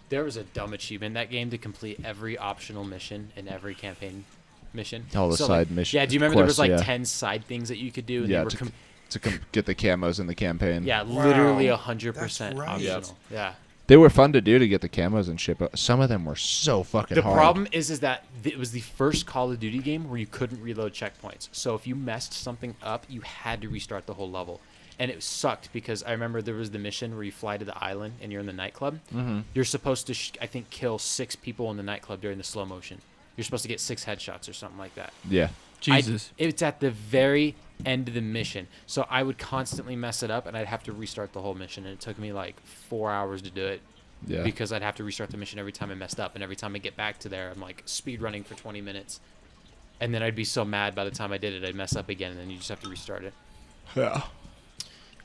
[SPEAKER 2] There was a dumb achievement in that game to complete every optional mission in every campaign mission.
[SPEAKER 1] All the
[SPEAKER 2] So,
[SPEAKER 1] side
[SPEAKER 2] like,
[SPEAKER 1] mission.
[SPEAKER 2] Yeah, do you remember there was
[SPEAKER 1] quests,
[SPEAKER 2] like
[SPEAKER 1] yeah.
[SPEAKER 2] 10 side things that you could do? And
[SPEAKER 1] Yeah,
[SPEAKER 2] they were
[SPEAKER 1] to get the camos in the campaign.
[SPEAKER 2] yeah,
[SPEAKER 3] Wow,
[SPEAKER 2] literally 100%
[SPEAKER 3] that's right.
[SPEAKER 2] optional. Yeah.
[SPEAKER 1] They were fun to do to get the camos and shit, but some of them were so fucking
[SPEAKER 2] The
[SPEAKER 1] hard.
[SPEAKER 2] problem is that it was the first Call of Duty game where you couldn't reload checkpoints. So if you messed something up, you had to restart the whole level. And it sucked because I remember there was the mission where you fly to the island and you're in the nightclub.
[SPEAKER 1] Mm-hmm.
[SPEAKER 2] You're supposed to, I think, kill 6 people in the nightclub during the slow motion. You're supposed to get 6 headshots or something like that.
[SPEAKER 1] Yeah.
[SPEAKER 4] Jesus.
[SPEAKER 2] It's at the very end of the mission. So I would constantly mess it up and I'd have to restart the whole mission. And it took me like 4 hours to do it.
[SPEAKER 1] Yeah.
[SPEAKER 2] Because I'd have to restart the mission every time I messed up. And every time I get back to there, I'm like speed running for 20 minutes. And then I'd be so mad by the time I did it, I'd mess up again. And then you just have to restart it.
[SPEAKER 1] Yeah.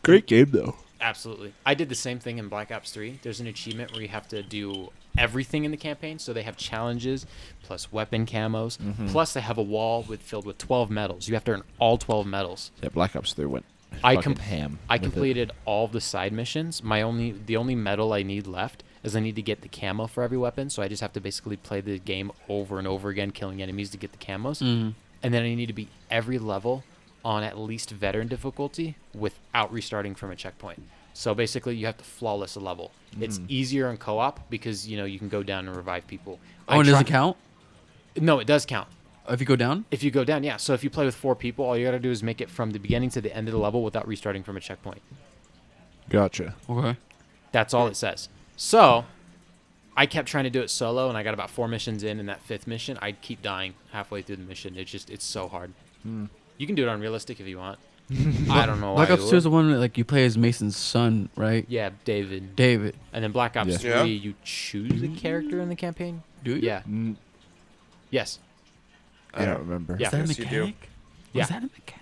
[SPEAKER 1] Great game though.
[SPEAKER 2] Absolutely. I did the same thing in Black Ops 3. There's an achievement where you have to do everything in the campaign. So they have challenges, plus weapon camos, plus they have a wall filled with 12 medals. You have to earn all 12 medals.
[SPEAKER 1] Yeah, Black Ops 3 went
[SPEAKER 2] I
[SPEAKER 1] fucking
[SPEAKER 2] com-
[SPEAKER 1] ham.
[SPEAKER 2] I
[SPEAKER 1] with it.
[SPEAKER 2] completed all of the side missions. The only medal I need left is I need to get the camo for every weapon. So I just have to basically play the game over and over again, killing enemies to get the camos.
[SPEAKER 4] Mhm.
[SPEAKER 2] And then I need to beat every level on at least veteran difficulty without restarting from a checkpoint. So basically, you have to flawless a level. It's easier in co-op because you can go down and revive people.
[SPEAKER 4] Oh, and does it count
[SPEAKER 2] No, it does count.
[SPEAKER 4] if you go down?
[SPEAKER 2] If you go down, yeah. So if you play with 4 people, all you gotta do is make it from the beginning to the end of the level without restarting from a checkpoint.
[SPEAKER 1] Gotcha.
[SPEAKER 4] Okay.
[SPEAKER 2] That's all it says. So I kept trying to do it solo, and I got about 4 missions in that 5th mission, I'd keep dying halfway through the mission. It's so hard. You can do it on realistic if you want. I don't know why.
[SPEAKER 4] Black
[SPEAKER 2] you
[SPEAKER 4] Ops 2
[SPEAKER 2] would.
[SPEAKER 4] is the one that, like, you play as Mason's son, right?
[SPEAKER 2] Yeah, David.
[SPEAKER 4] David.
[SPEAKER 2] And then Black Ops
[SPEAKER 1] Yeah.
[SPEAKER 2] 3, you choose a character in the campaign?
[SPEAKER 4] Do you?
[SPEAKER 2] Yeah. Yes.
[SPEAKER 1] I don't remember.
[SPEAKER 2] Yeah.
[SPEAKER 4] Is that a
[SPEAKER 3] Yes, you do.
[SPEAKER 4] mechanic?
[SPEAKER 2] Yeah.
[SPEAKER 4] Was that a mechanic?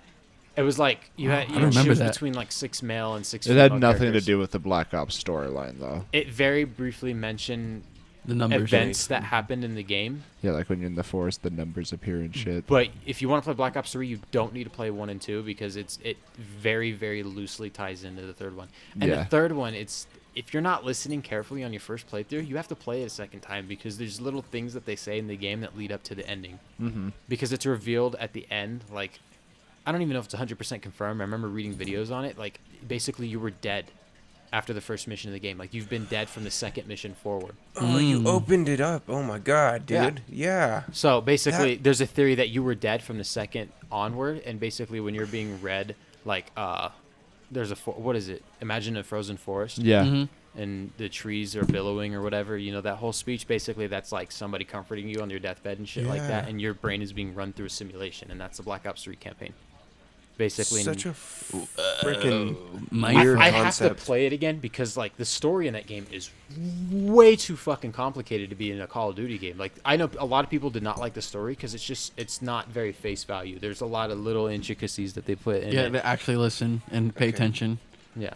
[SPEAKER 2] It was like you
[SPEAKER 4] Oh,
[SPEAKER 2] had
[SPEAKER 4] I
[SPEAKER 2] you
[SPEAKER 4] don't remember
[SPEAKER 2] choose
[SPEAKER 4] that.
[SPEAKER 2] between like 6 male and 6
[SPEAKER 1] It had
[SPEAKER 2] female
[SPEAKER 1] nothing
[SPEAKER 2] characters.
[SPEAKER 1] to do with the Black Ops storyline, though.
[SPEAKER 2] It very briefly mentioned
[SPEAKER 4] The numbers.
[SPEAKER 2] events that happened in the game.
[SPEAKER 1] Yeah, like when you're in the forest, the numbers appear and shit.
[SPEAKER 2] But if you want to play Black Ops 3, you don't need to play 1 and 2 because it very, very loosely ties into the third one. And
[SPEAKER 1] Yeah.
[SPEAKER 2] the third one, if you're not listening carefully on your first playthrough, you have to play it a second time because there's little things that they say in the game that lead up to the ending.
[SPEAKER 1] Mm-hmm.
[SPEAKER 2] Because it's revealed at the end, like, I don't even know if it's 100% confirmed. I remember reading videos on it. Like, basically, you were dead after the first mission of the game. Like, you've been dead from the second mission forward.
[SPEAKER 3] Oh, you opened it up. Oh my god,
[SPEAKER 2] Yeah.
[SPEAKER 3] dude. Yeah.
[SPEAKER 2] So basically, there's a theory that you were dead from the second onward, and basically, when you're being read, like, there's what is it? Imagine a frozen forest,
[SPEAKER 1] Yeah.
[SPEAKER 4] Mm-hmm.
[SPEAKER 2] and the trees are billowing or whatever. That whole speech. Basically, that's like somebody comforting you on your deathbed and shit like that,
[SPEAKER 3] Yeah.
[SPEAKER 2] and your brain is being run through a simulation, and that's the Black Ops 3 campaign. Basically,
[SPEAKER 3] Such a freaking
[SPEAKER 4] My
[SPEAKER 3] weird
[SPEAKER 2] I have to
[SPEAKER 3] concept.
[SPEAKER 2] play it again because like the story in that game is way too fucking complicated to be in a Call of Duty game. Like I know a lot of people did not like the story because it's not very face value. There's a lot of little intricacies that they put in.
[SPEAKER 4] Yeah,
[SPEAKER 2] it.
[SPEAKER 4] they actually listen and pay
[SPEAKER 3] Okay.
[SPEAKER 4] attention.
[SPEAKER 2] Yeah.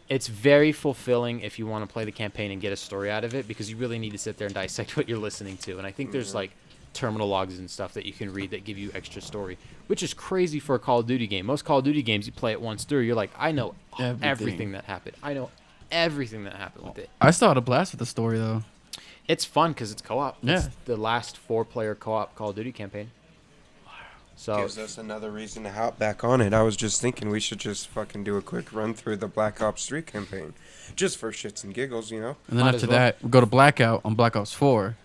[SPEAKER 2] It's very fulfilling if you want to play the campaign and get a story out of it because you really need to sit there and dissect what you're listening to. And I think there's like terminal logs and stuff that you can read that give you extra story, which is crazy for a Call of Duty game. Most Call of Duty games, you play it once through, you're like, I know everything that happened. I know everything that happened with it.
[SPEAKER 4] I still had a blast with the story though.
[SPEAKER 2] It's fun because it's co-op.
[SPEAKER 4] Yeah.
[SPEAKER 2] It's the last 4-player co-op Call of Duty campaign. So
[SPEAKER 3] Gives us another reason to hop back on it. I was just thinking we should just fucking do a quick run through the Black Ops 3 campaign. Just for shits and giggles, you know?
[SPEAKER 4] And then
[SPEAKER 2] Might
[SPEAKER 4] after
[SPEAKER 2] as well.
[SPEAKER 4] that, we go to Blackout on Black Ops 4.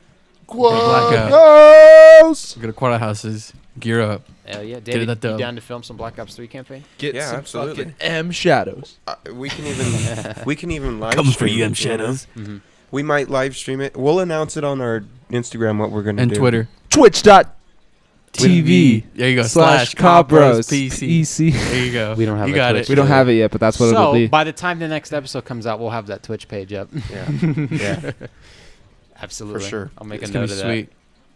[SPEAKER 1] Quados!
[SPEAKER 4] We go to quarterhouses, gear up.
[SPEAKER 2] hell yeah,
[SPEAKER 4] it
[SPEAKER 2] David,
[SPEAKER 4] that
[SPEAKER 2] you
[SPEAKER 4] dub.
[SPEAKER 2] down to film some Black Ops 3 campaign?
[SPEAKER 5] Get
[SPEAKER 3] Yeah,
[SPEAKER 5] some
[SPEAKER 3] absolutely.
[SPEAKER 5] fucking M shadows.
[SPEAKER 3] We can even live
[SPEAKER 4] Coming for
[SPEAKER 3] stream
[SPEAKER 4] you,
[SPEAKER 3] it,
[SPEAKER 4] M Shadows.
[SPEAKER 2] Mm-hmm.
[SPEAKER 3] We might live stream it. We'll announce it on our Instagram what we're gonna
[SPEAKER 4] And
[SPEAKER 3] do.
[SPEAKER 4] Twitter.
[SPEAKER 5] Twitch.tv
[SPEAKER 4] There you go.
[SPEAKER 5] /Cobros
[SPEAKER 4] Cobros PC.
[SPEAKER 5] EC.
[SPEAKER 4] There you go.
[SPEAKER 2] We don't have
[SPEAKER 4] you
[SPEAKER 2] a
[SPEAKER 4] got
[SPEAKER 2] Twitch.
[SPEAKER 4] it.
[SPEAKER 5] We don't have it yet, but that's what it'll
[SPEAKER 2] So
[SPEAKER 5] be.
[SPEAKER 2] by the time the next episode comes out, we'll have that Twitch page up.
[SPEAKER 3] Yeah, yeah,
[SPEAKER 2] Absolutely.
[SPEAKER 3] for sure.
[SPEAKER 2] I'll make
[SPEAKER 4] It's
[SPEAKER 2] a
[SPEAKER 4] gonna
[SPEAKER 2] note
[SPEAKER 4] be
[SPEAKER 2] of
[SPEAKER 4] sweet.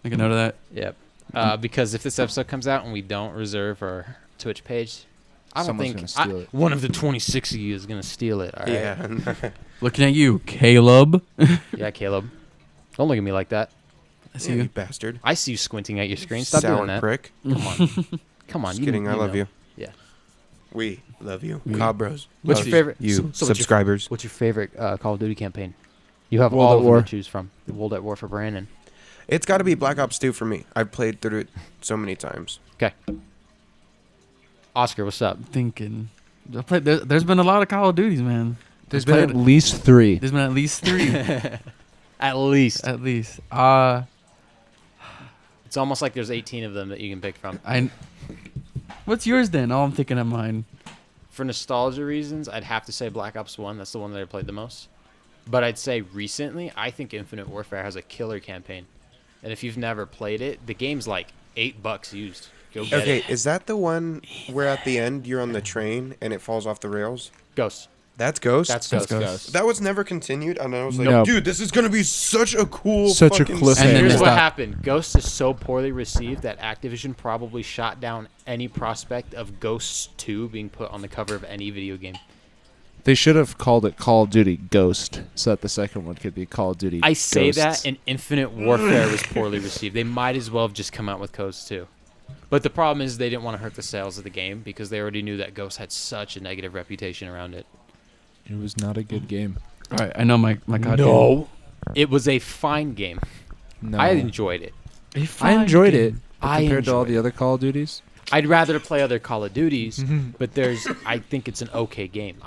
[SPEAKER 4] Make a note of that.
[SPEAKER 2] that. Yep. Because if this episode comes out and we don't reserve our Twitch page, I don't
[SPEAKER 1] Someone's
[SPEAKER 2] think
[SPEAKER 1] gonna steal it.
[SPEAKER 2] one of the 26 of you is going to steal it. All right?
[SPEAKER 3] Yeah.
[SPEAKER 4] Looking at you, Caleb.
[SPEAKER 2] Yeah, Caleb. Don't look at me like that.
[SPEAKER 4] I see
[SPEAKER 3] you
[SPEAKER 4] you.
[SPEAKER 3] bastard.
[SPEAKER 2] I see you squinting at your screen. Stop
[SPEAKER 3] Sour
[SPEAKER 2] doing that.
[SPEAKER 3] prick.
[SPEAKER 2] Come on. Come on.
[SPEAKER 3] Just kidding. I love
[SPEAKER 2] know.
[SPEAKER 3] you.
[SPEAKER 2] Yeah.
[SPEAKER 3] We love you.
[SPEAKER 4] We-
[SPEAKER 3] Cobros.
[SPEAKER 2] What's
[SPEAKER 3] Love
[SPEAKER 2] your favorite?
[SPEAKER 3] You
[SPEAKER 2] so what's your-
[SPEAKER 3] subscribers.
[SPEAKER 2] What's your favorite Call of Duty campaign? You have
[SPEAKER 5] World
[SPEAKER 2] all
[SPEAKER 5] at
[SPEAKER 2] of them
[SPEAKER 5] War.
[SPEAKER 2] to choose from. The World at War for Brandon.
[SPEAKER 3] It's got to be Black Ops 2 for me. I've played through it so many times.
[SPEAKER 2] Okay. Oscar, what's up?
[SPEAKER 4] Thinking. There's been a lot of Call of Duties, man.
[SPEAKER 5] There's
[SPEAKER 4] I've
[SPEAKER 5] been at
[SPEAKER 4] played-
[SPEAKER 5] least 3.
[SPEAKER 4] There's been at least 3.
[SPEAKER 2] At least.
[SPEAKER 4] At least.
[SPEAKER 2] It's almost like there's 18 of them that you can pick from.
[SPEAKER 4] What's yours then? Oh, I'm thinking of mine.
[SPEAKER 2] For nostalgia reasons, I'd have to say Black Ops 1. That's the one that I played the most. But I'd say recently, I think Infinite Warfare has a killer campaign. And if you've never played it, the game's like $8 used. Go get
[SPEAKER 3] Okay,
[SPEAKER 2] it.
[SPEAKER 3] is that the one where at the end you're on the train and it falls off the rails?
[SPEAKER 2] Ghost.
[SPEAKER 3] That's Ghost?
[SPEAKER 2] That's
[SPEAKER 4] That's
[SPEAKER 2] Ghost.
[SPEAKER 4] Ghost.
[SPEAKER 3] That was never continued, and I was like,
[SPEAKER 1] No.
[SPEAKER 3] dude, this is gonna be such a cool
[SPEAKER 1] Such a
[SPEAKER 3] fucking
[SPEAKER 1] cliffhanger.
[SPEAKER 4] And then
[SPEAKER 2] Here's
[SPEAKER 4] they
[SPEAKER 2] what
[SPEAKER 4] stopped.
[SPEAKER 2] happened. Ghost is so poorly received that Activision probably shot down any prospect of Ghosts 2 being put on the cover of any video game.
[SPEAKER 1] They should have called it Call of Duty Ghost, so that the second one could be Call of Duty
[SPEAKER 2] I say
[SPEAKER 1] Ghosts.
[SPEAKER 2] that, and Infinite Warfare was poorly received. They might as well have just come out with Ghost 2. But the problem is they didn't want to hurt the sales of the game because they already knew that Ghost had such a negative reputation around it.
[SPEAKER 1] It was not a good game.
[SPEAKER 4] All right, I know my card game.
[SPEAKER 2] It was a fine game.
[SPEAKER 1] No.
[SPEAKER 2] I enjoyed it.
[SPEAKER 1] I enjoyed it.
[SPEAKER 2] I
[SPEAKER 1] Compared to all
[SPEAKER 2] enjoyed
[SPEAKER 1] the other Call of Duties.
[SPEAKER 2] I'd rather play other Call of Duties, but I think it's an okay game.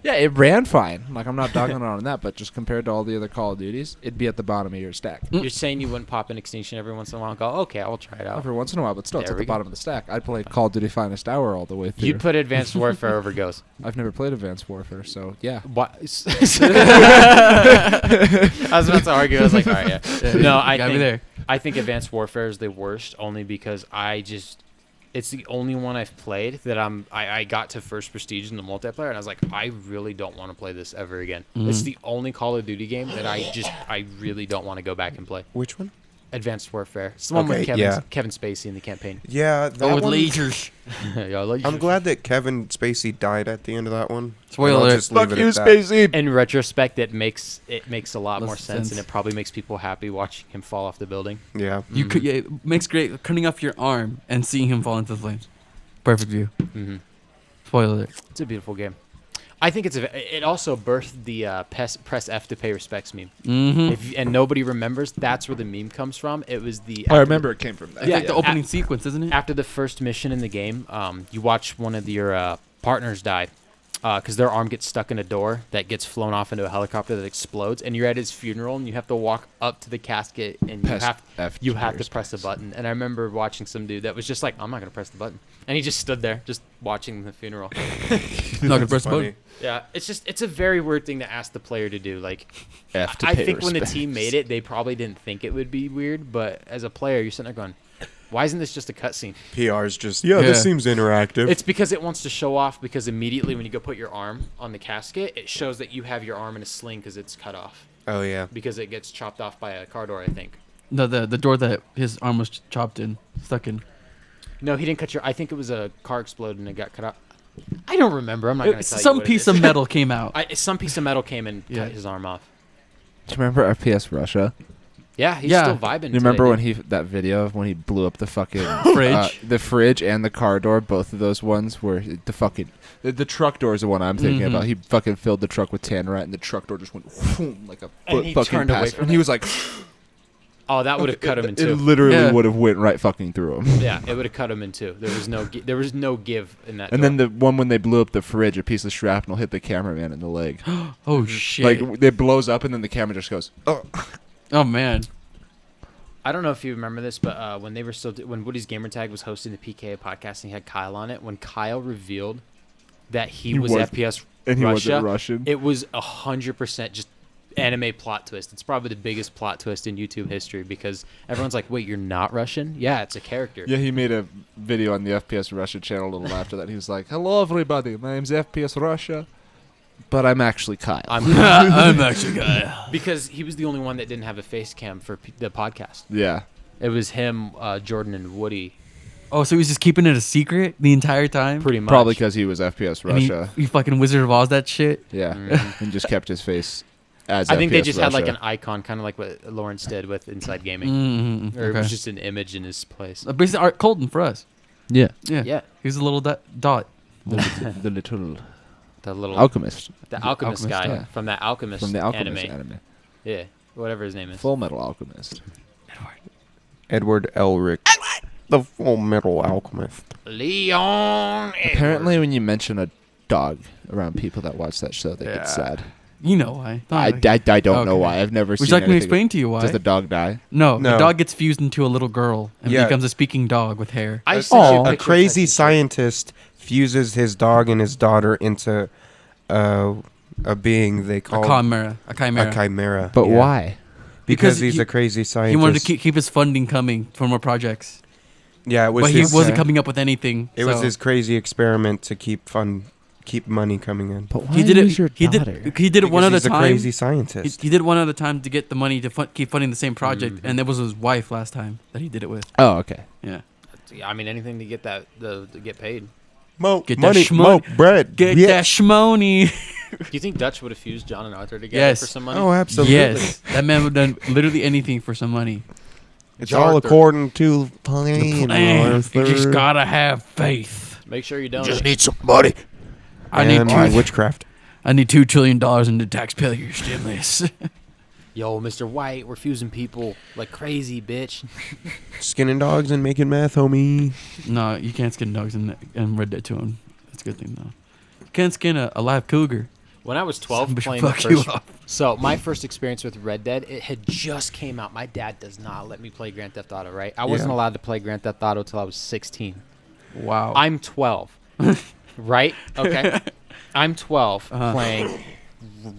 [SPEAKER 1] Yeah, it ran fine. Like, I'm not dogging on that, but just compared to all the other Call of Duties, it'd be at the bottom of your stack.
[SPEAKER 2] You're saying you wouldn't pop an Extinction every once in a while and go, okay, I'll try it out.
[SPEAKER 1] Every once in a while, but still, it's
[SPEAKER 2] There
[SPEAKER 1] at
[SPEAKER 2] we
[SPEAKER 1] the
[SPEAKER 2] go.
[SPEAKER 1] bottom of the stack. I'd play Call of Duty Finest Hour all the way through.
[SPEAKER 2] You'd put Advanced Warfare over Ghost.
[SPEAKER 1] I've never played Advanced Warfare, so yeah.
[SPEAKER 2] What? I was about to argue. I was like, all right, yeah. No, I
[SPEAKER 4] Gotta be
[SPEAKER 2] think,
[SPEAKER 4] there.
[SPEAKER 2] I think Advanced Warfare is the worst only because it's the only one I've played that I got to first prestige in the multiplayer and I was like, I really don't want to play this ever again. It's the only Call of Duty game that I really don't want to go back and play.
[SPEAKER 3] Which one?
[SPEAKER 2] Advanced Warfare. It's the one with
[SPEAKER 3] Okay,
[SPEAKER 2] Kevin Spacey in the campaign.
[SPEAKER 3] Yeah, that
[SPEAKER 4] Go with
[SPEAKER 3] one.
[SPEAKER 4] lasers.
[SPEAKER 2] Yeah, like-
[SPEAKER 3] I'm glad that Kevin Spacey died at the end of that one.
[SPEAKER 4] Spoiler
[SPEAKER 3] And I'll
[SPEAKER 4] alert.
[SPEAKER 3] just leave it at that.
[SPEAKER 2] In retrospect, it makes a lot
[SPEAKER 4] Less
[SPEAKER 2] more sense, and
[SPEAKER 4] sense.
[SPEAKER 2] it probably makes people happy watching him fall off the building.
[SPEAKER 3] Yeah.
[SPEAKER 4] You could. Yeah, it makes great cutting off your arm and seeing him fall into the flames. Perfect view.
[SPEAKER 2] Mm-hmm.
[SPEAKER 4] Spoiler alert.
[SPEAKER 2] It's a beautiful game. I think it also birthed the press F to pay respects meme.
[SPEAKER 4] Mm-hmm.
[SPEAKER 2] And nobody remembers, that's where the meme comes from. It was the
[SPEAKER 1] I remember it came from that.
[SPEAKER 4] It's
[SPEAKER 2] Yeah,
[SPEAKER 4] like the
[SPEAKER 2] yeah.
[SPEAKER 4] opening sequence, isn't it?
[SPEAKER 2] after the first mission in the game, you watch one of your partners die because their arm gets stuck in a door that gets flown off into a helicopter that explodes, and you're at his funeral and you have to walk up to the casket and you have to press a button. And I remember watching some dude that was just like, I'm not gonna press the button, and he just stood there just watching the funeral.
[SPEAKER 4] Not gonna press the
[SPEAKER 3] Funny.
[SPEAKER 4] button.
[SPEAKER 2] Yeah, it's a very weird thing to ask the player to do. Like,
[SPEAKER 1] F to
[SPEAKER 2] I
[SPEAKER 1] pay
[SPEAKER 2] think when the
[SPEAKER 1] respects.
[SPEAKER 2] team made it, they probably didn't think it would be weird, but as a player, you're sitting there going, why isn't this just a cutscene?
[SPEAKER 3] PR's just,
[SPEAKER 4] Yeah.
[SPEAKER 3] this seems interactive.
[SPEAKER 2] It's because it wants to show off, because immediately when you go put your arm on the casket, it shows that you have your arm in a sling because it's cut off,
[SPEAKER 3] Oh, yeah.
[SPEAKER 2] because it gets chopped off by a car door, I think.
[SPEAKER 4] The door that his arm was chopped in, stuck in.
[SPEAKER 2] No, he didn't cut I think it was a car exploded and it got cut off. I don't remember. I'm not going to tell you
[SPEAKER 4] Some
[SPEAKER 2] what it
[SPEAKER 4] piece
[SPEAKER 2] is.
[SPEAKER 4] of metal came out.
[SPEAKER 2] Some piece of metal came and
[SPEAKER 4] Yeah.
[SPEAKER 2] cut his arm off.
[SPEAKER 1] Do you remember FPS Russia?
[SPEAKER 2] Yeah, he's
[SPEAKER 4] Yeah.
[SPEAKER 2] still vibing.
[SPEAKER 1] You remember
[SPEAKER 2] today,
[SPEAKER 1] when that video of when he blew up the fucking
[SPEAKER 4] Fridge.
[SPEAKER 1] the fridge and the car door? Both of those ones were the fucking the truck door is the one I'm thinking
[SPEAKER 4] Mhm.
[SPEAKER 1] about. He fucking filled the truck with tannerite, and the truck door just went whoom, like a
[SPEAKER 2] And
[SPEAKER 1] foot
[SPEAKER 2] he
[SPEAKER 1] fucking
[SPEAKER 2] turned away
[SPEAKER 1] past,
[SPEAKER 2] from
[SPEAKER 1] and he
[SPEAKER 2] it?
[SPEAKER 1] was like,
[SPEAKER 2] Oh, that would have cut him in
[SPEAKER 1] it
[SPEAKER 2] two.
[SPEAKER 1] literally
[SPEAKER 4] Yeah.
[SPEAKER 1] would have went right fucking through him.
[SPEAKER 2] Yeah, it would have cut him in two. There was no give in that.
[SPEAKER 1] And
[SPEAKER 2] door.
[SPEAKER 1] then the one when they blew up the fridge, a piece of shrapnel hit the cameraman in the leg.
[SPEAKER 4] Oh shit!
[SPEAKER 1] Like it blows up, and then the camera just goes, oh.
[SPEAKER 4] Oh man.
[SPEAKER 2] I don't know if you remember this, but when they were still when Woody's Gamertag was hosting the PK podcast and he had Kyle on it, when Kyle revealed that he was FPS
[SPEAKER 1] And he
[SPEAKER 2] Russia,
[SPEAKER 1] wasn't Russian.
[SPEAKER 2] it was 100% just anime plot twist. It's probably the biggest plot twist in YouTube history because everyone's like, "Wait, you're not Russian?" Yeah, it's a character.
[SPEAKER 1] Yeah, he made a video on the FPS Russia channel a little after that. He was like, "Hello, everybody. My name's FPS Russia, but I'm actually Kyle."
[SPEAKER 4] I'm actually guy.
[SPEAKER 2] Because he was the only one that didn't have a face cam for the podcast.
[SPEAKER 1] Yeah.
[SPEAKER 2] It was him, Jordan, and Woody,
[SPEAKER 4] Oh, so he was just keeping it a secret the entire time.
[SPEAKER 2] pretty much.
[SPEAKER 1] Probably because he was FPS
[SPEAKER 4] And
[SPEAKER 1] Russia.
[SPEAKER 4] he fucking Wizard of Oz that shit.
[SPEAKER 1] Yeah.
[SPEAKER 2] Mhm.
[SPEAKER 1] And just kept his face as
[SPEAKER 2] I think they
[SPEAKER 1] FPS
[SPEAKER 2] just had like
[SPEAKER 1] Russia.
[SPEAKER 2] an icon, kind of like what Lawrence did with Inside Gaming.
[SPEAKER 4] Mm-hmm.
[SPEAKER 2] Or it
[SPEAKER 4] Okay.
[SPEAKER 2] was just an image in his place.
[SPEAKER 4] Basically, Art Colton for us.
[SPEAKER 1] Yeah.
[SPEAKER 4] Yeah.
[SPEAKER 2] Yeah.
[SPEAKER 4] He's a little dot.
[SPEAKER 1] The little
[SPEAKER 2] The little
[SPEAKER 1] alchemist
[SPEAKER 2] the alchemist,
[SPEAKER 4] Alchemist,
[SPEAKER 2] guy
[SPEAKER 1] yeah.
[SPEAKER 2] from that Alchemist,
[SPEAKER 1] from the Alchemist
[SPEAKER 2] anime.
[SPEAKER 1] anime.
[SPEAKER 2] Yeah, whatever his name is.
[SPEAKER 1] Full Metal Alchemist.
[SPEAKER 3] Edward Elric. The Full Metal Alchemist.
[SPEAKER 2] Leon.
[SPEAKER 1] Apparently, when you mention a dog around people that watch that show, they
[SPEAKER 4] Yeah.
[SPEAKER 1] get sad.
[SPEAKER 4] You know why?
[SPEAKER 1] I don't know
[SPEAKER 4] Okay.
[SPEAKER 1] why. I've never
[SPEAKER 4] Would
[SPEAKER 1] seen
[SPEAKER 4] you like me to
[SPEAKER 1] anything-
[SPEAKER 4] explain to you why?
[SPEAKER 1] Does the dog die?
[SPEAKER 4] No, the
[SPEAKER 3] No.
[SPEAKER 4] dog gets fused into a little girl and
[SPEAKER 3] Yeah.
[SPEAKER 4] becomes a speaking dog with hair.
[SPEAKER 2] I
[SPEAKER 3] A-
[SPEAKER 2] sent you
[SPEAKER 3] a
[SPEAKER 2] picture
[SPEAKER 3] crazy
[SPEAKER 2] text.
[SPEAKER 3] scientist fuses his dog and his daughter into a being they
[SPEAKER 4] A
[SPEAKER 3] call
[SPEAKER 4] chimera. A
[SPEAKER 3] a
[SPEAKER 4] chimera.
[SPEAKER 3] chimera.
[SPEAKER 1] But
[SPEAKER 3] Yeah.
[SPEAKER 1] why?
[SPEAKER 3] Because
[SPEAKER 4] Because
[SPEAKER 3] he's
[SPEAKER 4] he-
[SPEAKER 3] a crazy scientist.
[SPEAKER 4] He wanted to keep his funding coming for more projects,
[SPEAKER 3] Yeah, it was
[SPEAKER 4] but he
[SPEAKER 3] his,
[SPEAKER 4] wasn't coming up with anything.
[SPEAKER 3] It was
[SPEAKER 4] so
[SPEAKER 3] his crazy experiment to keep money coming in.
[SPEAKER 1] But why
[SPEAKER 4] He did it.
[SPEAKER 1] use your
[SPEAKER 4] He
[SPEAKER 1] daughter?
[SPEAKER 4] did. He did it one
[SPEAKER 3] Because
[SPEAKER 4] other
[SPEAKER 3] he's
[SPEAKER 4] time.
[SPEAKER 3] a crazy
[SPEAKER 4] He,
[SPEAKER 3] scientist.
[SPEAKER 4] he did one other time to get the money to keep funding the same project, and it was his wife last time that he did it with.
[SPEAKER 1] Oh, okay.
[SPEAKER 4] Yeah.
[SPEAKER 2] I mean, anything to get that to get paid.
[SPEAKER 3] Get
[SPEAKER 4] that
[SPEAKER 3] money,
[SPEAKER 4] schmo-
[SPEAKER 3] smoke, bread.
[SPEAKER 4] Get
[SPEAKER 3] yeah.
[SPEAKER 4] that shmoney.
[SPEAKER 2] Do you think Dutch would have fused John and Arthur together
[SPEAKER 4] Yes.
[SPEAKER 2] for some money?
[SPEAKER 3] Oh, absolutely.
[SPEAKER 4] Yes, that man would have done literally anything for some money.
[SPEAKER 3] It's all
[SPEAKER 2] Arthur.
[SPEAKER 3] according to plan.
[SPEAKER 4] Man, you just
[SPEAKER 3] Arthur.
[SPEAKER 4] gotta have faith.
[SPEAKER 2] Make sure you don't.
[SPEAKER 1] need some money.
[SPEAKER 4] I
[SPEAKER 3] And
[SPEAKER 4] need
[SPEAKER 3] witchcraft.
[SPEAKER 4] I need $2 trillion in the taxpayer stimulus.
[SPEAKER 2] Yo, Mr. White, we're fusing people like crazy, bitch.
[SPEAKER 3] Skinning dogs and making meth, homie.
[SPEAKER 4] No, you can't skin dogs and Red Dead 2 'em. That's a good thing though. You can't skin a live cougar.
[SPEAKER 2] When I was 12
[SPEAKER 4] Somebody
[SPEAKER 2] playing the
[SPEAKER 4] fuck you
[SPEAKER 2] first,
[SPEAKER 4] up.
[SPEAKER 2] so my first experience with Red Dead, it had just came out. My dad does not let me play Grand Theft Auto, right? I wasn't
[SPEAKER 3] Yeah.
[SPEAKER 2] allowed to play Grand Theft Auto till I was 16.
[SPEAKER 4] Wow.
[SPEAKER 2] I'm 12, right? Okay. I'm 12
[SPEAKER 4] Uh-huh.
[SPEAKER 2] playing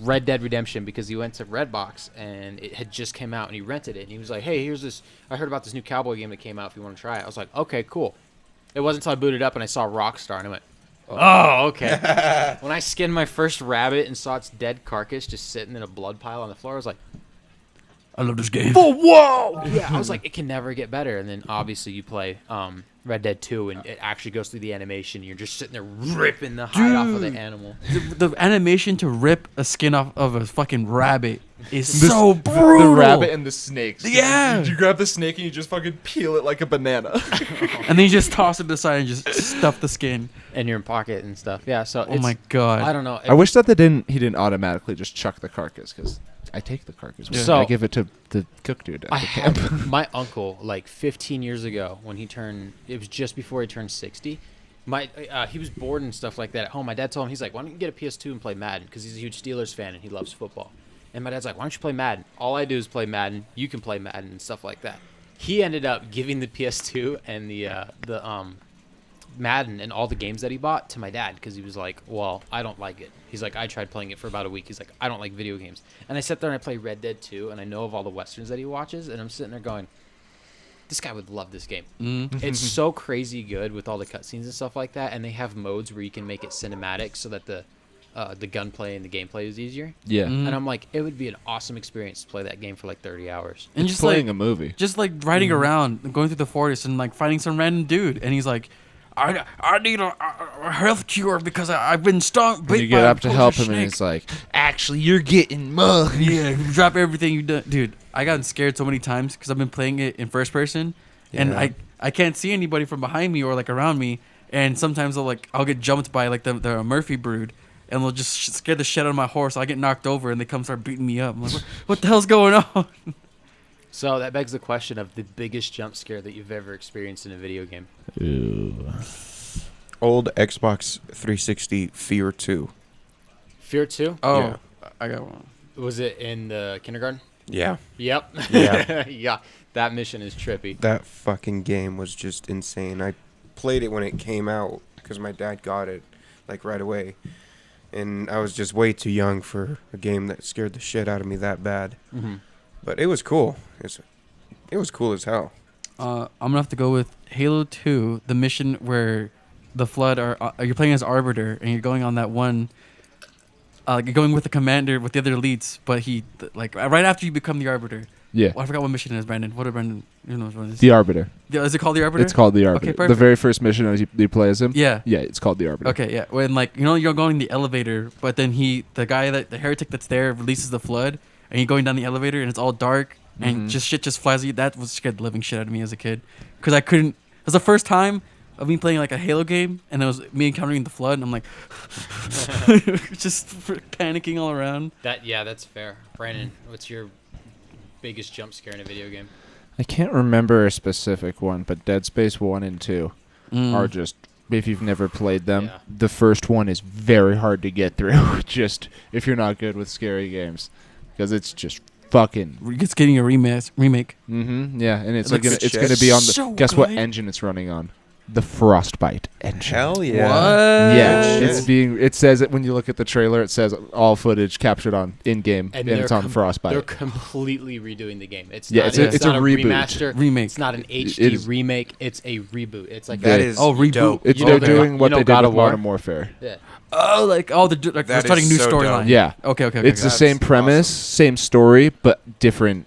[SPEAKER 2] Red Dead Redemption because he went to Redbox and it had just came out and he rented it and he was like, "Hey, here's this. I heard about this new cowboy game that came out. If you want to try it." I was like, "Okay, cool." It wasn't until I booted up and I saw Rockstar and I went, "Oh, okay." When I skinned my first rabbit and saw its dead carcass just sitting in a blood pile on the floor, I was like,
[SPEAKER 4] I love this game.
[SPEAKER 2] "Whoa!" Yeah, I was like, "It can never get better." And then obviously you play Red Dead 2 and it actually goes through the animation. You're just sitting there ripping the hide off of the
[SPEAKER 4] Dude.
[SPEAKER 2] animal.
[SPEAKER 4] The animation to rip a skin off of a fucking rabbit is so brutal.
[SPEAKER 1] The rabbit and the snakes.
[SPEAKER 4] Yeah.
[SPEAKER 1] You grab the snake and you just fucking peel it like a banana.
[SPEAKER 4] And then you just toss it to the side and just stuff the skin.
[SPEAKER 2] In your pocket and stuff. Yeah, so
[SPEAKER 4] Oh
[SPEAKER 2] it's,
[SPEAKER 4] my god.
[SPEAKER 2] I don't know.
[SPEAKER 1] I wish that he didn't automatically just chuck the carcass, because I take the carcass.
[SPEAKER 4] Yeah.
[SPEAKER 1] So
[SPEAKER 2] So-
[SPEAKER 1] I give it to the cook dude at
[SPEAKER 2] I
[SPEAKER 1] the camp.
[SPEAKER 2] had my uncle like 15 years ago when he turned. It was just before he turned 60. He was bored and stuff like that at home. My dad told him, he's like, "Why don't you get a PS2 and play Madden?" Because he's a huge Steelers fan and he loves football. And my dad's like, "Why don't you play Madden? All I do is play Madden. You can play Madden and stuff like that." He ended up giving the PS2 and the Madden and all the games that he bought to my dad because he was like, "Well, I don't like it." He's like, "I tried playing it for about a week." He's like, "I don't like video games." And I sat there and I played Red Dead 2 and I know of all the westerns that he watches and I'm sitting there going, this guy would love this game.
[SPEAKER 4] Mm.
[SPEAKER 2] It's so crazy good with all the cutscenes and stuff like that, and they have modes where you can make it cinematic so that the gunplay and the gameplay is easier.
[SPEAKER 1] Yeah.
[SPEAKER 4] Mm.
[SPEAKER 2] And I'm like, it would be an awesome experience to play that game for like 30 hours.
[SPEAKER 4] And
[SPEAKER 1] It's
[SPEAKER 4] just
[SPEAKER 1] playing
[SPEAKER 4] like
[SPEAKER 1] a movie.
[SPEAKER 4] just like riding around, going through the forest and like finding some random dude, and he's like, I need a health cure because I've been stung.
[SPEAKER 1] And you get up to help him, and he's like, "Actually, you're getting mugged."
[SPEAKER 4] Yeah, drop everything you done, dude. I gotten scared so many times because I've been playing it in first person, and I can't see anybody from behind me or like around me, and sometimes I'll get jumped by like the Murphy brood, and they'll just scare the shit out of my horse. I get knocked over, and they come start beating me up. I'm like, what the hell's going on?
[SPEAKER 2] So that begs the question of the biggest jump scare that you've ever experienced in a video game.
[SPEAKER 3] Old Xbox 360 Fear 2.
[SPEAKER 2] Fear 2?
[SPEAKER 4] Oh,
[SPEAKER 3] Yeah.
[SPEAKER 4] I got one.
[SPEAKER 2] Was it in the kindergarten?
[SPEAKER 3] Yeah.
[SPEAKER 2] Yep.
[SPEAKER 3] Yeah.
[SPEAKER 2] Yeah. That mission is trippy.
[SPEAKER 3] That fucking game was just insane. I played it when it came out because my dad got it like right away. And I was just way too young for a game that scared the shit out of me that bad.
[SPEAKER 2] Mm-hmm.
[SPEAKER 3] But it was cool. It was cool as hell.
[SPEAKER 4] I'm gonna have to go with Halo 2, the mission where the Flood you're playing as Arbiter and you're going on that one. You're going with the commander with the other elites, but right after you become the Arbiter.
[SPEAKER 1] Yeah.
[SPEAKER 4] Well, I forgot what mission it is, Brandon. What did Brandon? You know what it is?
[SPEAKER 1] The Arbiter.
[SPEAKER 4] Yeah, is it called the Arbiter?
[SPEAKER 1] It's called the Arbiter.
[SPEAKER 4] Okay, perfect.
[SPEAKER 1] The very first mission as you play as him.
[SPEAKER 4] Yeah.
[SPEAKER 1] Yeah, it's called the Arbiter.
[SPEAKER 4] Okay, yeah. When you're going in the elevator, but then the heretic that's there releases the Flood, and you're going down the elevator and it's all dark and shit just flies at you. That was scared the living shit out of me as a kid, because I couldn't. It was the first time of me playing like a Halo game, and it was me encountering the Flood, and I'm like, just panicking all around.
[SPEAKER 2] That's fair. Brandon, what's your biggest jump scare in a video game?
[SPEAKER 1] I can't remember a specific one, but Dead Space 1 and 2 are just, if you've never played them, the first one is very hard to get through, just if you're not good with scary games, because it's just fucking...
[SPEAKER 4] It's getting a remake.
[SPEAKER 1] Mm-hmm, yeah, and it's
[SPEAKER 3] It looks
[SPEAKER 1] it's gonna be on the...
[SPEAKER 4] so
[SPEAKER 1] guess what
[SPEAKER 4] good.
[SPEAKER 1] engine it's running on? The Frostbite engine.
[SPEAKER 3] Hell yeah.
[SPEAKER 4] What?
[SPEAKER 1] Yeah,
[SPEAKER 3] Shit.
[SPEAKER 1] it says it when you look at the trailer, it says all footage captured on in-game, and it's on Frostbite.
[SPEAKER 2] They're completely redoing the game. It's
[SPEAKER 1] Yeah,
[SPEAKER 2] not,
[SPEAKER 1] it's a
[SPEAKER 2] not a
[SPEAKER 1] reboot.
[SPEAKER 2] remaster.
[SPEAKER 4] Remake.
[SPEAKER 2] It's not an
[SPEAKER 1] It
[SPEAKER 2] HD
[SPEAKER 1] is-
[SPEAKER 2] remake. It's a reboot. It's like
[SPEAKER 3] That
[SPEAKER 1] Yeah.
[SPEAKER 3] is
[SPEAKER 4] reboot.
[SPEAKER 3] dope.
[SPEAKER 1] It's
[SPEAKER 2] You
[SPEAKER 1] they're
[SPEAKER 2] know
[SPEAKER 1] doing what
[SPEAKER 2] you know
[SPEAKER 1] they
[SPEAKER 2] God
[SPEAKER 1] did
[SPEAKER 2] of
[SPEAKER 1] with
[SPEAKER 2] War?
[SPEAKER 1] Modern Warfare.
[SPEAKER 2] yeah.
[SPEAKER 4] Oh, they're
[SPEAKER 3] That
[SPEAKER 4] starting a
[SPEAKER 3] is
[SPEAKER 4] new
[SPEAKER 3] so
[SPEAKER 4] storyline.
[SPEAKER 3] dope.
[SPEAKER 1] Yeah,
[SPEAKER 4] Okay.
[SPEAKER 1] it's the
[SPEAKER 3] That's
[SPEAKER 1] same premise, same story, but different.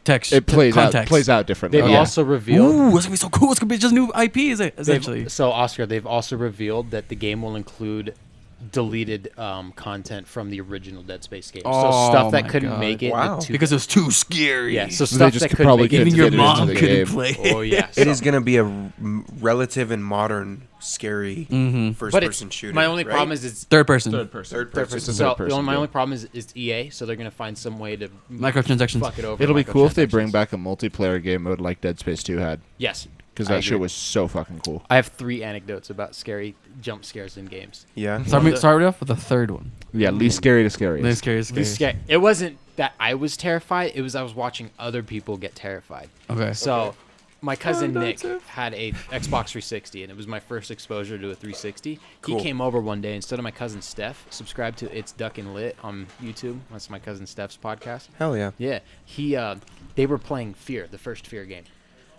[SPEAKER 4] Text.
[SPEAKER 1] It plays
[SPEAKER 4] context.
[SPEAKER 1] out differently.
[SPEAKER 2] They've
[SPEAKER 1] Yeah.
[SPEAKER 2] also revealed.
[SPEAKER 4] Ooh, it's gonna be so cool. It's gonna be just new IP, essentially.
[SPEAKER 2] So Oscar, they've also revealed that the game will include deleted content from the original Dead Space game.
[SPEAKER 4] Oh
[SPEAKER 2] So stuff that
[SPEAKER 4] my
[SPEAKER 2] couldn't
[SPEAKER 4] God.
[SPEAKER 2] make it.
[SPEAKER 3] Wow.
[SPEAKER 2] into-
[SPEAKER 4] Because it was too scary.
[SPEAKER 2] yeah. So
[SPEAKER 1] So they
[SPEAKER 2] stuff
[SPEAKER 1] just
[SPEAKER 2] that
[SPEAKER 1] could
[SPEAKER 2] couldn't
[SPEAKER 1] probably
[SPEAKER 2] make it.
[SPEAKER 4] even
[SPEAKER 1] fit
[SPEAKER 4] your
[SPEAKER 1] it into
[SPEAKER 4] mom
[SPEAKER 1] the
[SPEAKER 4] couldn't
[SPEAKER 1] game.
[SPEAKER 4] play.
[SPEAKER 2] Oh yeah.
[SPEAKER 3] It is going to be a relative and modern, scary
[SPEAKER 2] But
[SPEAKER 3] first-person shooter.
[SPEAKER 2] my only
[SPEAKER 3] right?
[SPEAKER 2] problem is it's
[SPEAKER 4] Third person.
[SPEAKER 3] Third
[SPEAKER 1] It's
[SPEAKER 3] person.
[SPEAKER 1] a
[SPEAKER 2] so
[SPEAKER 1] third person
[SPEAKER 2] my
[SPEAKER 1] game.
[SPEAKER 2] only problem is EA. So they're gonna find some way to
[SPEAKER 4] Microtransactions.
[SPEAKER 2] fuck it over.
[SPEAKER 1] It'll be cool if they
[SPEAKER 2] microtransactions.
[SPEAKER 1] bring back a multiplayer game mode like Dead Space 2 had,
[SPEAKER 2] Yes.
[SPEAKER 1] because
[SPEAKER 2] I
[SPEAKER 1] that shit
[SPEAKER 2] agree.
[SPEAKER 1] was so fucking cool.
[SPEAKER 2] I have 3 anecdotes about scary jump scares in games.
[SPEAKER 3] Yeah.
[SPEAKER 4] Start off with the third one.
[SPEAKER 1] Yeah, least scary to scary.
[SPEAKER 4] Least scary.
[SPEAKER 2] It wasn't that I was terrified. It was I was watching other people get terrified.
[SPEAKER 4] Okay.
[SPEAKER 2] So, my cousin Nick had a Xbox 360, and it was my first exposure to a 360.
[SPEAKER 3] Cool.
[SPEAKER 2] He came over one day instead of my cousin Steph. Subscribe to It's Duck and Lit on YouTube. That's my cousin Steph's podcast.
[SPEAKER 3] Hell yeah.
[SPEAKER 2] Yeah, they were playing Fear, the first Fear game,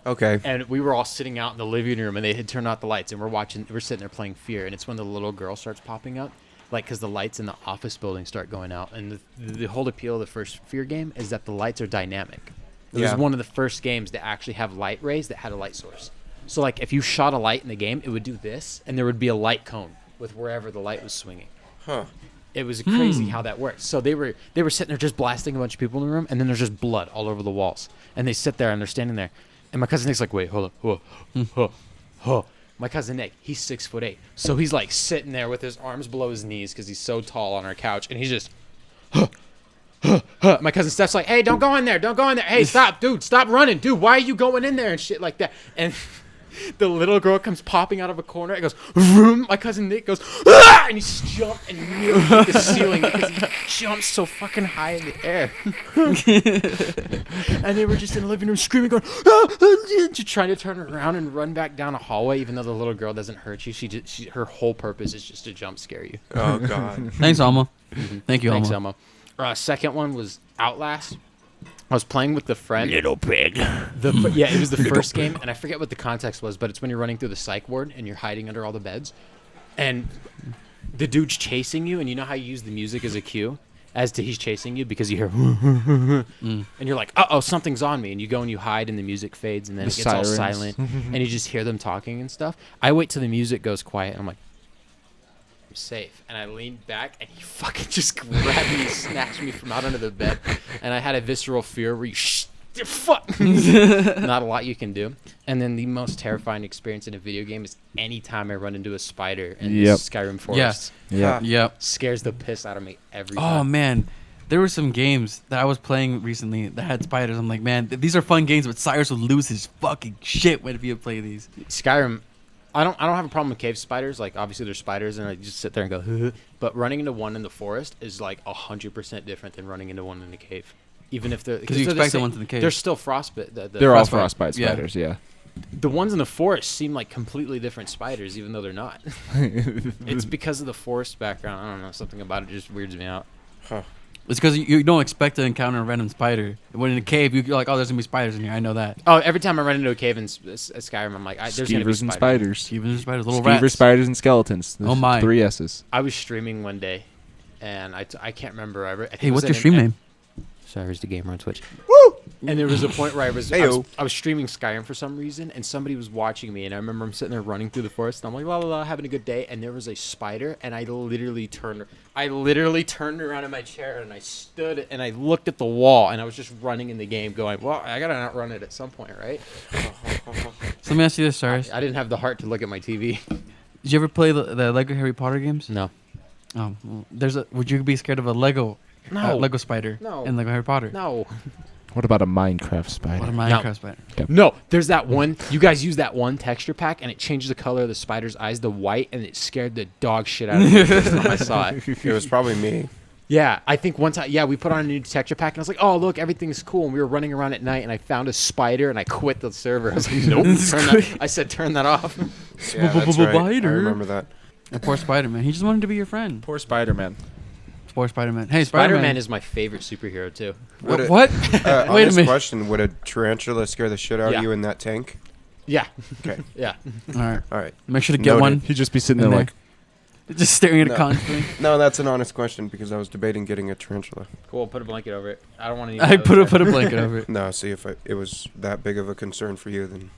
[SPEAKER 3] Okay.
[SPEAKER 2] and we were all sitting out in the living room, and they had turned out the lights, and we're sitting there playing Fear, and it's when the little girl starts popping up. Like, because the lights in the office building start going out. And the whole appeal of the first Fear game is that the lights are dynamic. It was
[SPEAKER 3] Yeah.
[SPEAKER 2] one of the first games that actually have light rays that had a light source. So, like, if you shot a light in the game, it would do this, and there would be a light cone with wherever the light was swinging.
[SPEAKER 3] Huh.
[SPEAKER 2] It was crazy how that worked. So they were sitting there just blasting a bunch of people in the room, and then there's just blood all over the walls. And they sit there, and they're standing there. And my cousin Nick's like, wait, hold up. My cousin Nick, he's 6'8", so he's like sitting there with his arms below his knees because he's so tall on our couch, and he's just. My cousin Steph's like, hey, don't go in there, hey, stop, dude, stop running, dude, why are you going in there and shit like that? And the little girl comes popping out of a corner. It goes, vroom. My cousin Nick goes, ah! And he just jumped and nearly hit the ceiling because he jumps so fucking high in the air. And they were just in the living room screaming, going, just trying to turn around and run back down a hallway. Even though the little girl doesn't hurt you, her whole purpose is just to jump scare you.
[SPEAKER 3] Oh God.
[SPEAKER 4] Thanks, Alma. Thank you,
[SPEAKER 2] Thanks,
[SPEAKER 4] Alma.
[SPEAKER 2] Elmo. Second one was Outlast. I was playing with the friend.
[SPEAKER 5] Little pig.
[SPEAKER 2] Yeah, it was the first game, and I forget what the context was, but it's when you're running through the psych ward and you're hiding under all the beds, and the dude's chasing you, and you know how you use the music as a cue? as to he's chasing you because you hear and you're like, uh-oh, something's on me, and you go and you hide and the music fades and then it gets all silent and you just hear them talking and stuff. I wait till the music goes quiet and I'm like, I'm safe, and I leaned back and he fucking just grabbed me and snatched me from out under the bed, and I had a visceral fear where you fuck not a lot you can do. And then the most terrifying experience in a video game is anytime I run into a spider in the Skyrim forest.
[SPEAKER 4] Yep.
[SPEAKER 2] Scares the piss out of me every time.
[SPEAKER 4] Oh man, there were some games that I was playing recently that had spiders. I'm like, man, these are fun games, but Cyrus would lose his fucking shit when you play these.
[SPEAKER 2] Skyrim, I don't have a problem with cave spiders. Like, obviously there's spiders and I just sit there and go but running into one in the forest is like 100% different than running into one in a cave. Even if they're,
[SPEAKER 4] because you expect the ones in the cave.
[SPEAKER 2] They're still frostbite.
[SPEAKER 1] They're all frostbite spiders, yeah.
[SPEAKER 2] The ones in the forest seem like completely different spiders, even though they're not. It's because of the forest background. I don't know. Something about it just weirds me out.
[SPEAKER 3] Huh.
[SPEAKER 4] It's because you don't expect to encounter a random spider. When in a cave, you're like, oh, there's going to be spiders in here. I know that.
[SPEAKER 2] Oh, every time I run into a cave in Skyrim, I'm like, there's going to be
[SPEAKER 1] Skeevers and spiders.
[SPEAKER 4] Skeevers and spiders, little
[SPEAKER 1] Skeevers,
[SPEAKER 4] rats.
[SPEAKER 1] spiders, and skeletons.
[SPEAKER 4] Oh, my.
[SPEAKER 1] 3 S's.
[SPEAKER 2] I was streaming one day, and I can't remember. I think
[SPEAKER 4] Hey,
[SPEAKER 2] it was
[SPEAKER 4] what's your stream name?
[SPEAKER 2] CyruzDGamer on Twitch. Woo! And there was a point where I was streaming Skyrim for some reason, and somebody was watching me, and I remember I'm sitting there running through the forest, and I'm like, la la la, having a good day, and there was a spider, and I literally turned around in my chair, and I stood, and I looked at the wall, and I was just running in the game, going, well, I gotta outrun it at some point, right?
[SPEAKER 4] So let me ask you this, Cyrus.
[SPEAKER 2] I didn't have the heart to look at my TV.
[SPEAKER 4] Did you ever play the Lego Harry Potter games?
[SPEAKER 2] No.
[SPEAKER 4] Oh, well, would you be scared of a Lego spider in Lego Harry Potter?
[SPEAKER 2] No.
[SPEAKER 1] What about a Minecraft spider?
[SPEAKER 4] What a Minecraft spider.
[SPEAKER 2] No, there's that one. You guys use that one texture pack, and it changes the color of the spider's eyes to white, and it scared the dog shit out of me the first time I saw it.
[SPEAKER 3] It was probably me.
[SPEAKER 2] Yeah, I think one time, we put on a new texture pack, and I was like, oh, look, everything's cool. And we were running around at night, and I found a spider, and I quit the server. I was like, nope. I said, turn that off.
[SPEAKER 3] Yeah, that's right. I remember that.
[SPEAKER 4] And poor Spider-Man. He just wanted to be your friend.
[SPEAKER 1] Poor Spider-Man.
[SPEAKER 4] Poor Spider-Man. Hey,
[SPEAKER 2] Spider-Man is my favorite superhero, too.
[SPEAKER 4] What?
[SPEAKER 3] Wait
[SPEAKER 4] a minute.
[SPEAKER 3] Question, would a tarantula scare the shit out of you in that tank?
[SPEAKER 2] Yeah.
[SPEAKER 3] Okay.
[SPEAKER 2] Yeah.
[SPEAKER 3] All right.
[SPEAKER 4] Make sure to get one.
[SPEAKER 1] He'd just be sitting there like...
[SPEAKER 4] Just staring at it constantly.
[SPEAKER 3] No, that's an honest question because I was debating getting a tarantula.
[SPEAKER 2] Cool, put a blanket over it. I don't want to
[SPEAKER 4] I put a blanket over it.
[SPEAKER 3] No, see, if it was that big of a concern for you, then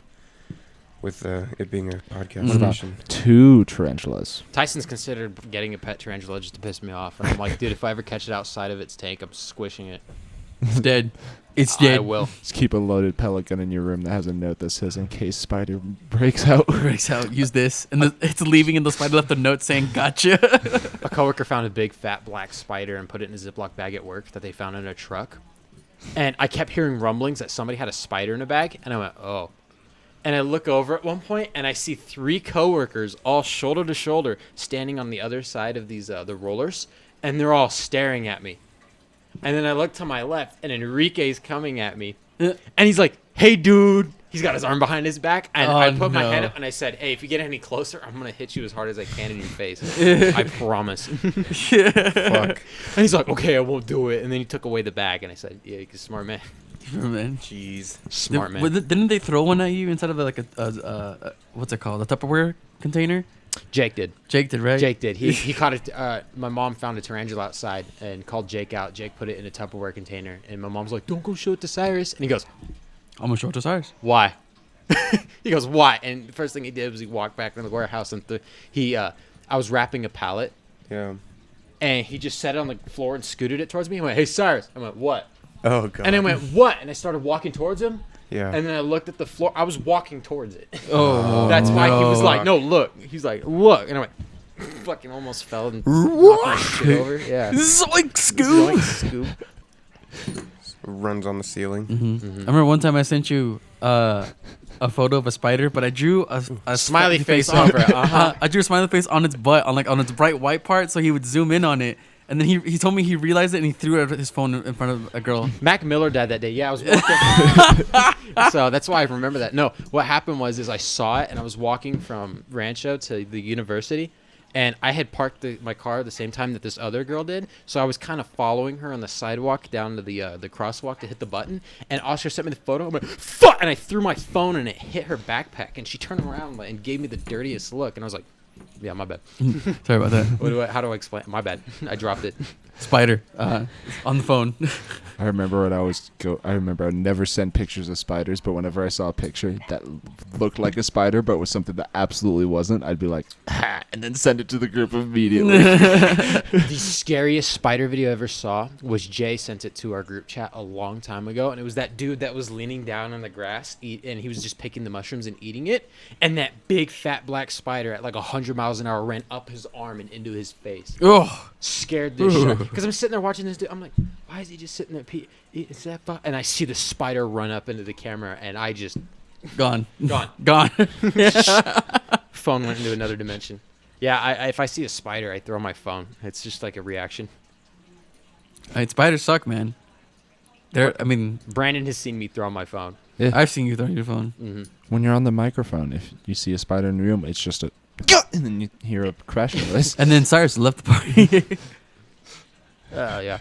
[SPEAKER 3] with it being a podcast station.
[SPEAKER 1] 2 tarantulas.
[SPEAKER 2] Tyson's considered getting a pet tarantula just to piss me off. And I'm like, dude, if I ever catch it outside of its tank, I'm squishing it.
[SPEAKER 4] It's dead. It's dead.
[SPEAKER 2] I will.
[SPEAKER 1] Just keep a loaded pellet gun in your room that has a note that says, in case spider breaks out.
[SPEAKER 4] Use this. And it's leaving, and the spider left a note saying, gotcha.
[SPEAKER 2] A coworker found a big fat black spider and put it in a Ziploc bag at work that they found in a truck. And I kept hearing rumblings that somebody had a spider in a bag. And I went, oh. And I look over at one point, and I see 3 coworkers all shoulder to shoulder standing on the other side of these the rollers. And they're all staring at me. And then I look to my left, and Enrique's coming at me. And he's like, hey, dude. He's got his arm behind his back. And I put my hand up, and I said, hey, if you get any closer, I'm going to hit you as hard as I can in your face. I promise. Fuck. And he's like, okay, I won't do it. And then he took away the bag, and I said, yeah, you're a smart man.
[SPEAKER 4] Man.
[SPEAKER 3] Jeez.
[SPEAKER 2] Smart man.
[SPEAKER 4] Didn't they throw one at you inside of like a what's it called? A Tupperware container?
[SPEAKER 2] Jake did.
[SPEAKER 4] Jake did, right?
[SPEAKER 2] Jake did. He caught it. My mom found a tarantula outside and called Jake out. Jake put it in a Tupperware container, and my mom's like, "Don't go show it to Cyrus." And he goes,
[SPEAKER 4] "I'm gonna show it to Cyrus."
[SPEAKER 2] Why? He goes, "Why?" And the first thing he did was he walked back into the warehouse and I was wrapping a pallet.
[SPEAKER 3] Yeah.
[SPEAKER 2] And he just set it on the floor and scooted it towards me. He went, "Hey, Cyrus." I went, "What?"
[SPEAKER 3] Oh god.
[SPEAKER 2] And I went, "What?" And I started walking towards him.
[SPEAKER 3] Yeah.
[SPEAKER 2] And then I looked at the floor. I was walking towards it.
[SPEAKER 4] Oh.
[SPEAKER 2] That's why he was like, "No, look." He's like, "Look." And I went, fucking almost fell and knocked my shit over. Yeah.
[SPEAKER 4] Zoink, scoop.
[SPEAKER 2] Zoink, scoop.
[SPEAKER 3] Runs on the ceiling.
[SPEAKER 4] I remember one time I sent you a photo of a spider, but I drew a
[SPEAKER 2] smiley face over it.
[SPEAKER 4] I drew a smiley face on its butt, on its bright white part, so he would zoom in on it. And then he told me he realized it, and he threw his phone in front of a girl.
[SPEAKER 2] Mac Miller died that day. Yeah, I was walking. So that's why I remember that. No, what happened was I saw it, and I was walking from Rancho to the university, and I had parked my car at the same time that this other girl did. So I was kind of following her on the sidewalk down to the crosswalk to hit the button. And Oscar sent me the photo. I'm like, fuck! And I threw my phone, and it hit her backpack. And she turned around and gave me the dirtiest look. And I was like, Yeah, my bad.
[SPEAKER 4] Sorry about that.
[SPEAKER 2] How do I explain? My bad. I dropped it.
[SPEAKER 4] Spider on the phone.
[SPEAKER 1] I remember when I remember I'd never send pictures of spiders, but whenever I saw a picture that looked like a spider but was something that absolutely wasn't, I'd be like, ha, and then send it to the group immediately.
[SPEAKER 2] The scariest spider video I ever saw was Jay sent it to our group chat a long time ago, and it was that dude that was leaning down on the grass, and he was just picking the mushrooms and eating it, and that big fat black spider at like 100 miles an hour ran up his arm and into his face.
[SPEAKER 4] Oh,
[SPEAKER 2] Scared the shit. Because I'm sitting there watching this dude. I'm like, why is he just sitting there? Is that and I see the spider run up into the camera, and I just
[SPEAKER 4] gone.
[SPEAKER 2] Gone. Phone went into another dimension. Yeah, if I see a spider, I throw my phone. It's just like a reaction.
[SPEAKER 4] I mean, spiders suck, man.
[SPEAKER 2] Brandon has seen me throw my phone.
[SPEAKER 1] Yeah.
[SPEAKER 4] I've seen you throw your phone.
[SPEAKER 2] Mm-hmm.
[SPEAKER 1] When you're on the microphone, if you see a spider in the room, it's just a and then you hear a crash noise.
[SPEAKER 4] And then Cyrus left the party.
[SPEAKER 2] Yeah.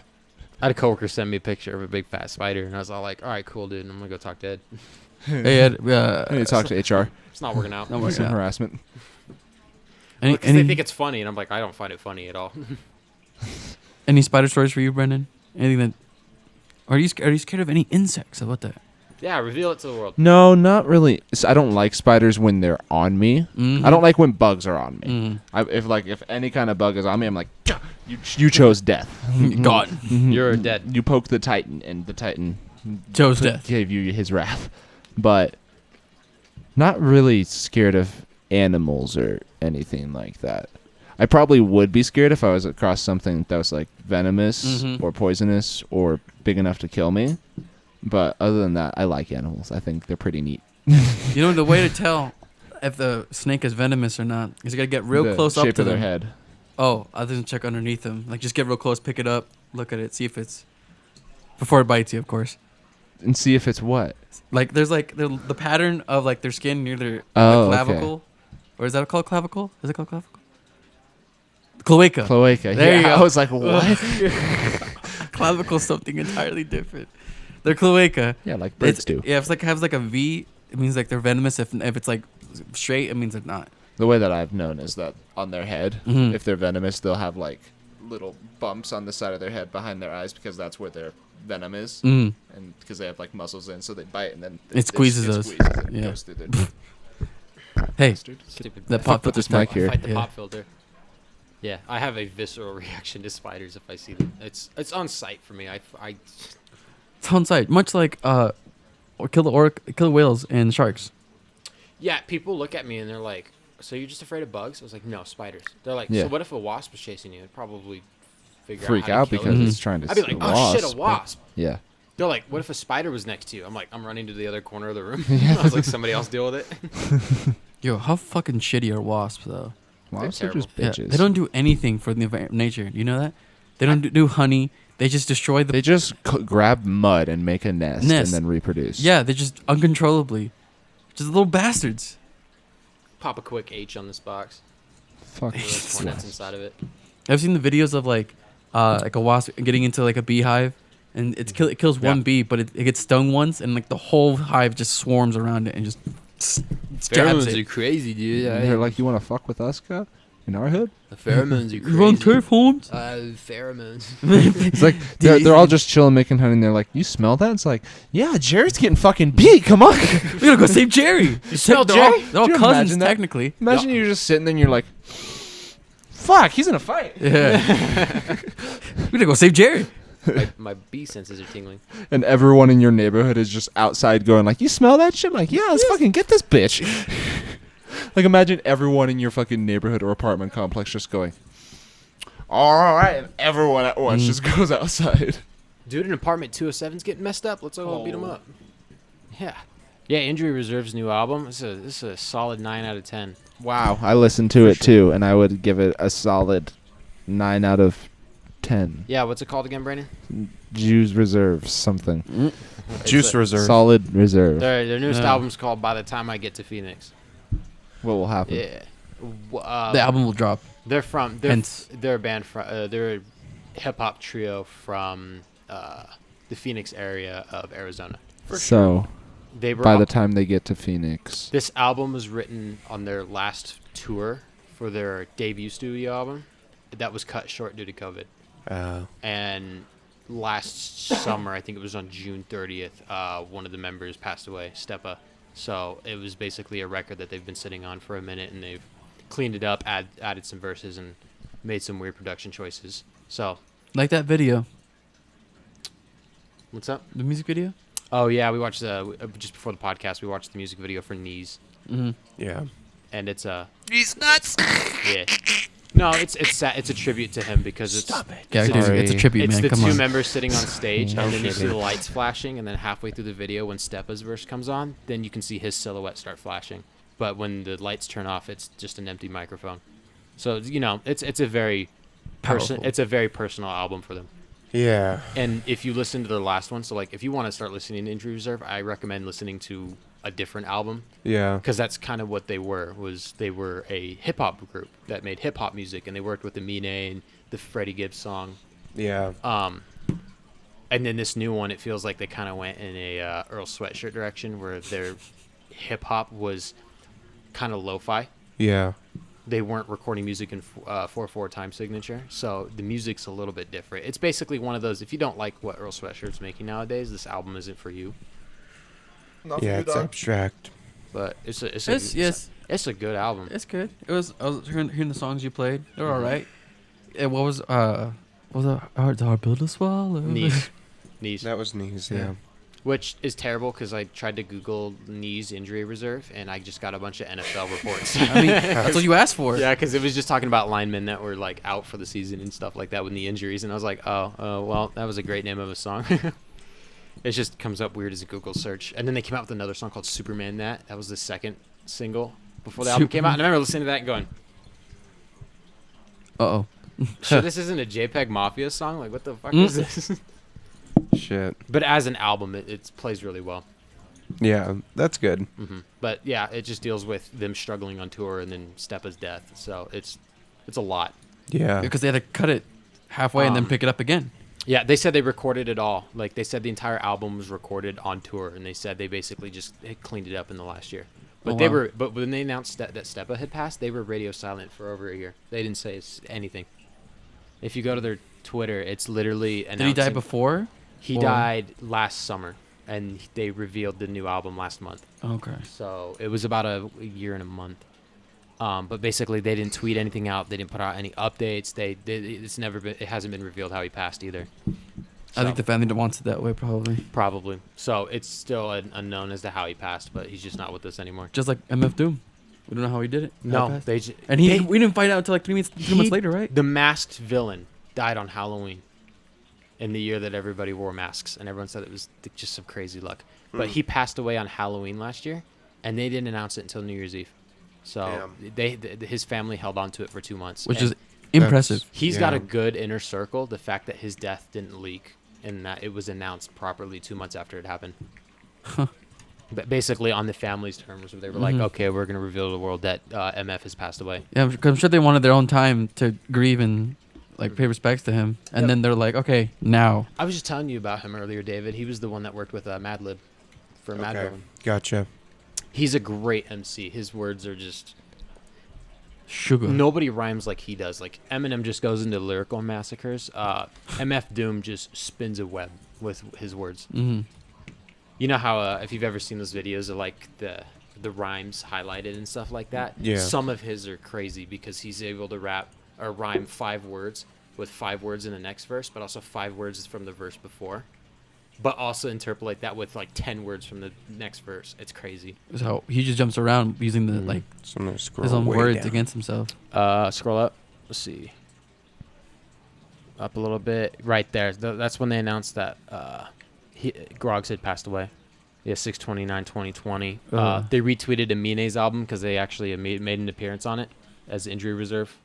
[SPEAKER 2] I had a coworker send me a picture of a big fat spider, and I was all like, all right, cool, dude. I'm going to go talk to Ed.
[SPEAKER 4] Hey, Ed.
[SPEAKER 1] I need to talk to HR.
[SPEAKER 2] It's not working out.
[SPEAKER 4] Not working
[SPEAKER 1] Some
[SPEAKER 4] out.
[SPEAKER 1] harassment.
[SPEAKER 2] Because they think it's funny, and I'm like, I don't find it funny at all.
[SPEAKER 4] Any spider stories for you, Brendan? Anything that? Are you scared of any insects? How about that?
[SPEAKER 2] Yeah, reveal it to the world.
[SPEAKER 1] No, not really. I don't like spiders when they're on me.
[SPEAKER 4] Mm-hmm.
[SPEAKER 1] I don't like when bugs are on me.
[SPEAKER 4] Mm-hmm.
[SPEAKER 1] If any kind of bug is on me, I'm like, you chose death.
[SPEAKER 4] God.
[SPEAKER 2] You're dead.
[SPEAKER 1] You poked the Titan, and the Titan
[SPEAKER 4] Chose death.
[SPEAKER 1] gave you his wrath. But not really scared of animals or anything like that. I probably would be scared if I was across something that was like venomous or poisonous or big enough to kill me. But other than that, I like animals. I think they're pretty neat.
[SPEAKER 4] You know, the way to tell if the snake is venomous or not is you gotta get real
[SPEAKER 1] The
[SPEAKER 4] close up
[SPEAKER 1] shape
[SPEAKER 4] to
[SPEAKER 1] of their
[SPEAKER 4] them.
[SPEAKER 1] head.
[SPEAKER 4] Oh, other than check underneath them. Like, just get real close, pick it up, look at it, see if it's... Before it bites you, of course.
[SPEAKER 1] And see if it's what?
[SPEAKER 4] Like, there's like the pattern of like their skin near their
[SPEAKER 1] Oh,
[SPEAKER 4] clavicle.
[SPEAKER 1] okay.
[SPEAKER 4] Or is that called clavicle? Is it called clavicle? Cloaca.
[SPEAKER 1] Cloaca.
[SPEAKER 4] There
[SPEAKER 1] yeah,
[SPEAKER 4] you go.
[SPEAKER 1] I was like, what?
[SPEAKER 4] Clavicle's something entirely different. Their cloaca.
[SPEAKER 1] Yeah, like birds do.
[SPEAKER 4] Yeah, if it's like has like a V, it means like they're venomous. If it's like straight, it means they're not.
[SPEAKER 1] The way that I've known is that on their head,
[SPEAKER 4] Mhm.
[SPEAKER 1] if they're venomous, they'll have like little bumps on the side of their head behind their eyes because that's where their venom is,
[SPEAKER 4] Mm.
[SPEAKER 1] and because they have like muscles in, so they bite and then
[SPEAKER 4] It squeezes those.
[SPEAKER 1] and
[SPEAKER 4] Yeah.
[SPEAKER 1] goes through their
[SPEAKER 4] Hey,
[SPEAKER 1] bastard.
[SPEAKER 2] Stupid.
[SPEAKER 4] that pop
[SPEAKER 1] Put this mic here.
[SPEAKER 2] Fight the
[SPEAKER 4] Yeah.
[SPEAKER 2] pop filter. Yeah, I have a visceral reaction to spiders if I see them. It's on sight for me. I
[SPEAKER 4] it's on site, much like or kill whales and sharks.
[SPEAKER 2] yeah. People look at me and they're like, "So you're just afraid of bugs?" I was like, "No, spiders." They're like,
[SPEAKER 1] Yeah.
[SPEAKER 2] "So what if a wasp was chasing you?" I'd probably
[SPEAKER 1] Freak
[SPEAKER 2] how
[SPEAKER 1] out
[SPEAKER 2] to kill
[SPEAKER 1] because
[SPEAKER 2] it.
[SPEAKER 1] it's trying to.
[SPEAKER 2] I'd be like,
[SPEAKER 1] a
[SPEAKER 2] "Oh shit, a
[SPEAKER 1] but-
[SPEAKER 2] wasp!"
[SPEAKER 1] Yeah.
[SPEAKER 2] They're like, "What if a spider was next to you?" I'm like, "I'm running to the other corner of the room." I was like, "Somebody else deal with it."
[SPEAKER 4] Yo, how fucking shitty are wasps though?
[SPEAKER 1] Wasps
[SPEAKER 2] They're
[SPEAKER 1] are just
[SPEAKER 4] Yeah,
[SPEAKER 1] bitches.
[SPEAKER 4] they don't do anything for the nature. You know that? They don't do honey. They just destroy the.
[SPEAKER 1] They just grab mud and make a nest and
[SPEAKER 4] Nest.
[SPEAKER 1] then reproduce.
[SPEAKER 4] Yeah, they just uncontrollably, just little bastards.
[SPEAKER 2] Pop a quick H on this box.
[SPEAKER 1] Fuck.
[SPEAKER 2] With those hornets inside of it.
[SPEAKER 4] I've seen the videos of like a wasp getting into like a beehive, and it kills one bee, but it gets stung once, and like the whole hive just swarms around it and just jabs it.
[SPEAKER 2] crazy, dude.
[SPEAKER 1] And they're like, you want to fuck with us, guy? In our hood?
[SPEAKER 2] The pheromones are
[SPEAKER 4] You run turf, Holmes?
[SPEAKER 2] Pheromones.
[SPEAKER 1] It's like they're all just chilling, making honey, and they're like, "You smell that?" It's like, "Yeah, Jerry's getting fucking beat. Come on."
[SPEAKER 4] We gotta go save Jerry.
[SPEAKER 2] You smell
[SPEAKER 4] They're all-
[SPEAKER 2] Jerry?
[SPEAKER 4] They're all
[SPEAKER 1] Could you
[SPEAKER 4] cousins
[SPEAKER 1] imagine that?
[SPEAKER 4] technically.
[SPEAKER 1] Imagine you're just sitting there, and you're like, "Fuck, he's in a fight."
[SPEAKER 4] Yeah. We gotta go save Jerry.
[SPEAKER 2] my bee senses are tingling.
[SPEAKER 1] And everyone in your neighborhood is just outside going like, "You smell that shit?" Like, "Yeah, let's fucking get this bitch." Like, imagine everyone in your fucking neighborhood or apartment complex just going, "All right," and everyone at once just goes outside.
[SPEAKER 2] Dude in apartment 207's getting messed up. Let's all go beat him up. Yeah. Yeah, Injury Reserve's new album. This is a solid 9 out of 10.
[SPEAKER 1] Wow, I listened to it too, and I would give it a solid 9 out of 10.
[SPEAKER 2] Yeah, what's it called again, Brandon?
[SPEAKER 1] Jews Reserve something.
[SPEAKER 3] Juice Reserve.
[SPEAKER 1] Solid Reserve.
[SPEAKER 2] Their newest
[SPEAKER 4] Yeah.
[SPEAKER 2] album's called By the Time I Get to Phoenix.
[SPEAKER 1] What will happen?
[SPEAKER 2] Yeah.
[SPEAKER 4] The album will drop.
[SPEAKER 2] They're from.
[SPEAKER 4] Hence.
[SPEAKER 2] They're a band from. They're a hip hop trio from the Phoenix area of Arizona.
[SPEAKER 1] So,
[SPEAKER 2] They were
[SPEAKER 1] by
[SPEAKER 2] all-
[SPEAKER 1] the time they get to Phoenix.
[SPEAKER 2] This album was written on their last tour for their debut studio album. That was cut short due to COVID. And last summer, I think it was on June 30th, one of the members passed away, Stepa. So it was basically a record that they've been sitting on for a minute, and they've cleaned it up, added some verses, and made some weird production choices. So
[SPEAKER 4] Like that video.
[SPEAKER 2] what's up?
[SPEAKER 4] The music video?
[SPEAKER 2] Oh yeah, we watched just before the podcast. We watched the music video for Knees,
[SPEAKER 4] Mm-hmm.
[SPEAKER 3] Yeah.
[SPEAKER 2] and it's
[SPEAKER 1] He's nuts.
[SPEAKER 2] yeah. No, it's sad. It's a tribute to him because it's
[SPEAKER 4] Yeah, dude, it's a tribute,
[SPEAKER 2] it's
[SPEAKER 4] man.
[SPEAKER 2] the
[SPEAKER 4] Come
[SPEAKER 2] two
[SPEAKER 4] on.
[SPEAKER 2] members sitting on stage, and then you see
[SPEAKER 3] kidding.
[SPEAKER 2] the lights flashing, and then halfway through the video, when Stepa's verse comes on, then you can see his silhouette start flashing. But when the lights turn off, it's just an empty microphone. So it's a very
[SPEAKER 4] Powerful.
[SPEAKER 2] it's a very personal album for them.
[SPEAKER 3] Yeah.
[SPEAKER 2] And if you listen to their last one, so like if you want to start listening to Injury Reserve, I recommend listening to a different album.
[SPEAKER 3] Yeah.
[SPEAKER 2] Because that's kind of what they were. They were a hip hop group that made hip hop music, and they worked with the Mead and the Freddie Gibbs song.
[SPEAKER 3] Yeah.
[SPEAKER 2] And then this new one, it feels like they kind of went in a Earl Sweatshirt direction, where their hip hop was kind of lo-fi.
[SPEAKER 3] Yeah.
[SPEAKER 2] They weren't recording music in 4/4 time signature, so the music's a little bit different. It's basically one of those. If you don't like what Earl Sweatshirt's making nowadays, this album isn't for you.
[SPEAKER 3] Yeah, it's abstract.
[SPEAKER 2] But it's a good album.
[SPEAKER 4] It's good. I was hearing the songs you played. They're all right. And what was our build a swallow?
[SPEAKER 2] Knees.
[SPEAKER 3] That was Knees, yeah.
[SPEAKER 2] Which is terrible because I tried to Google Knees injury reserve, and I just got a bunch of NFL reports.
[SPEAKER 4] I mean, that's what you asked for.
[SPEAKER 2] Yeah, because it was just talking about linemen that were like out for the season and stuff like that with knee injuries, and I was like, oh, well, that was a great name of a song. It just comes up weird as a Google search. And then they came out with another song called Superman That. That was the second single before the album came out, and I remember listening to that and going,
[SPEAKER 4] Uh-oh.
[SPEAKER 2] sure this isn't a JPEG Mafia song? Like, what the fuck is this?
[SPEAKER 3] Shit.
[SPEAKER 2] But as an album, it plays really well.
[SPEAKER 3] Yeah, that's good.
[SPEAKER 2] But yeah, it just deals with them struggling on tour and then Stepa's death. So it's a lot.
[SPEAKER 3] Yeah.
[SPEAKER 4] Because they had to cut it halfway and then pick it up again.
[SPEAKER 2] Yeah, they said they recorded it all. Like, they said the entire album was recorded on tour, and they said they basically just cleaned it up in the last year. But but when they announced that Stepa had passed, they were radio silent for over a year. They didn't say anything. If you go to their Twitter, it's literally announcing.
[SPEAKER 4] Did he die before?
[SPEAKER 2] He died last summer, and they revealed the new album last month.
[SPEAKER 4] Okay.
[SPEAKER 2] So it was about a year and a month. But basically, they didn't tweet anything out. They didn't put out any updates. It hasn't been revealed how he passed either.
[SPEAKER 4] I think the family wants it that way, probably.
[SPEAKER 2] Probably. So it's still unknown as to how he passed, but he's just not with us anymore.
[SPEAKER 4] Just like MF Doom. We don't know how he did it. How
[SPEAKER 2] No,
[SPEAKER 4] he passed. We didn't find out until like 3 months later, right?
[SPEAKER 2] The masked villain died on Halloween in the year that everybody wore masks, and everyone said it was just some crazy luck. But he passed away on Halloween last year, and they didn't announce it until New Year's Eve. So his family held on to it for 2 months.
[SPEAKER 4] Which is impressive.
[SPEAKER 2] He's got a good inner circle. The fact that his death didn't leak and that it was announced properly 2 months after it happened. But basically on the family's terms, where they were like, okay, we're going to reveal to the world that MF has passed away.
[SPEAKER 4] Yeah, because I'm sure they wanted their own time to grieve and like pay respects to him. And then they're like, okay, now.
[SPEAKER 2] I was just telling you about him earlier, David. He was the one that worked with Madlib for Madlib.
[SPEAKER 3] Gotcha.
[SPEAKER 2] He's a great MC. His words are just...
[SPEAKER 4] Sugar.
[SPEAKER 2] Nobody rhymes like he does. Like, Eminem just goes into lyrical massacres. MF Doom just spins a web with his words.
[SPEAKER 4] Mm-hmm.
[SPEAKER 2] You know how, if you've ever seen those videos of, like, the rhymes highlighted and stuff like that?
[SPEAKER 3] Yeah.
[SPEAKER 2] Some of his are crazy because he's able to rap or rhyme 5 words with 5 words in the next verse, but also 5 words from the verse before. But also interpolate that with, like, 10 words from the next verse. It's crazy.
[SPEAKER 4] So he just jumps around using the like
[SPEAKER 3] So I'm gonna scroll
[SPEAKER 4] his own
[SPEAKER 3] way
[SPEAKER 4] words
[SPEAKER 3] down.
[SPEAKER 4] against himself.
[SPEAKER 2] Scroll up. Let's see. Up a little bit. Right there. That's when they announced that Groggs had passed away. Yeah, 6/29/2020. They retweeted Amine's album because they actually made an appearance on it as Injury Reserve.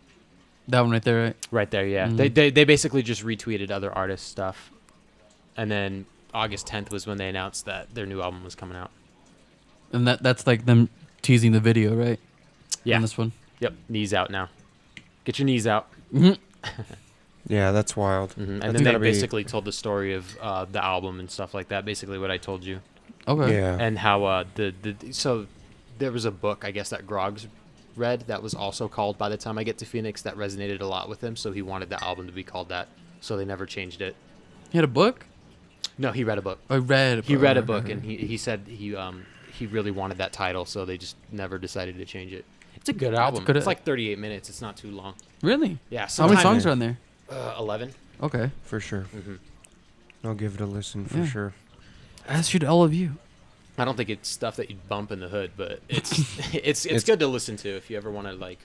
[SPEAKER 4] That one right there, right?
[SPEAKER 2] Right there, yeah.
[SPEAKER 4] Mhm.
[SPEAKER 2] They basically just retweeted other artists' stuff. And then August 10th was when they announced that their new album was coming out.
[SPEAKER 4] And that's like them teasing the video, right?
[SPEAKER 2] Yeah.
[SPEAKER 4] On this one.
[SPEAKER 2] Yep. Knees out now. Get your knees out.
[SPEAKER 4] Mm-hmm.
[SPEAKER 3] Yeah, that's wild.
[SPEAKER 2] And
[SPEAKER 3] That's
[SPEAKER 2] then they
[SPEAKER 3] gotta be-
[SPEAKER 2] basically told the story of the album and stuff like that. Basically what I told you.
[SPEAKER 4] Okay.
[SPEAKER 3] Yeah.
[SPEAKER 2] And how so there was a book, I guess, that Groggs read that was also called By the Time I Get to Phoenix that resonated a lot with him, so he wanted the album to be called that. So they never changed it.
[SPEAKER 4] He had a book.
[SPEAKER 2] No, he read a book.
[SPEAKER 4] I read.
[SPEAKER 2] He read a book, and he said he really wanted that title, so they just never decided to change it. It's a good album.
[SPEAKER 4] good.
[SPEAKER 2] It's like 38 minutes. It's not too long.
[SPEAKER 4] Really?
[SPEAKER 2] Yeah.
[SPEAKER 4] How many songs are on there?
[SPEAKER 2] 11.
[SPEAKER 4] Okay.
[SPEAKER 3] For sure.
[SPEAKER 2] Mm-hmm.
[SPEAKER 3] I'll give it a listen for
[SPEAKER 4] Yeah.
[SPEAKER 3] sure.
[SPEAKER 4] As should all of you.
[SPEAKER 2] I don't think it's stuff that you'd bump in the hood, but it's good to listen to if you ever want to like.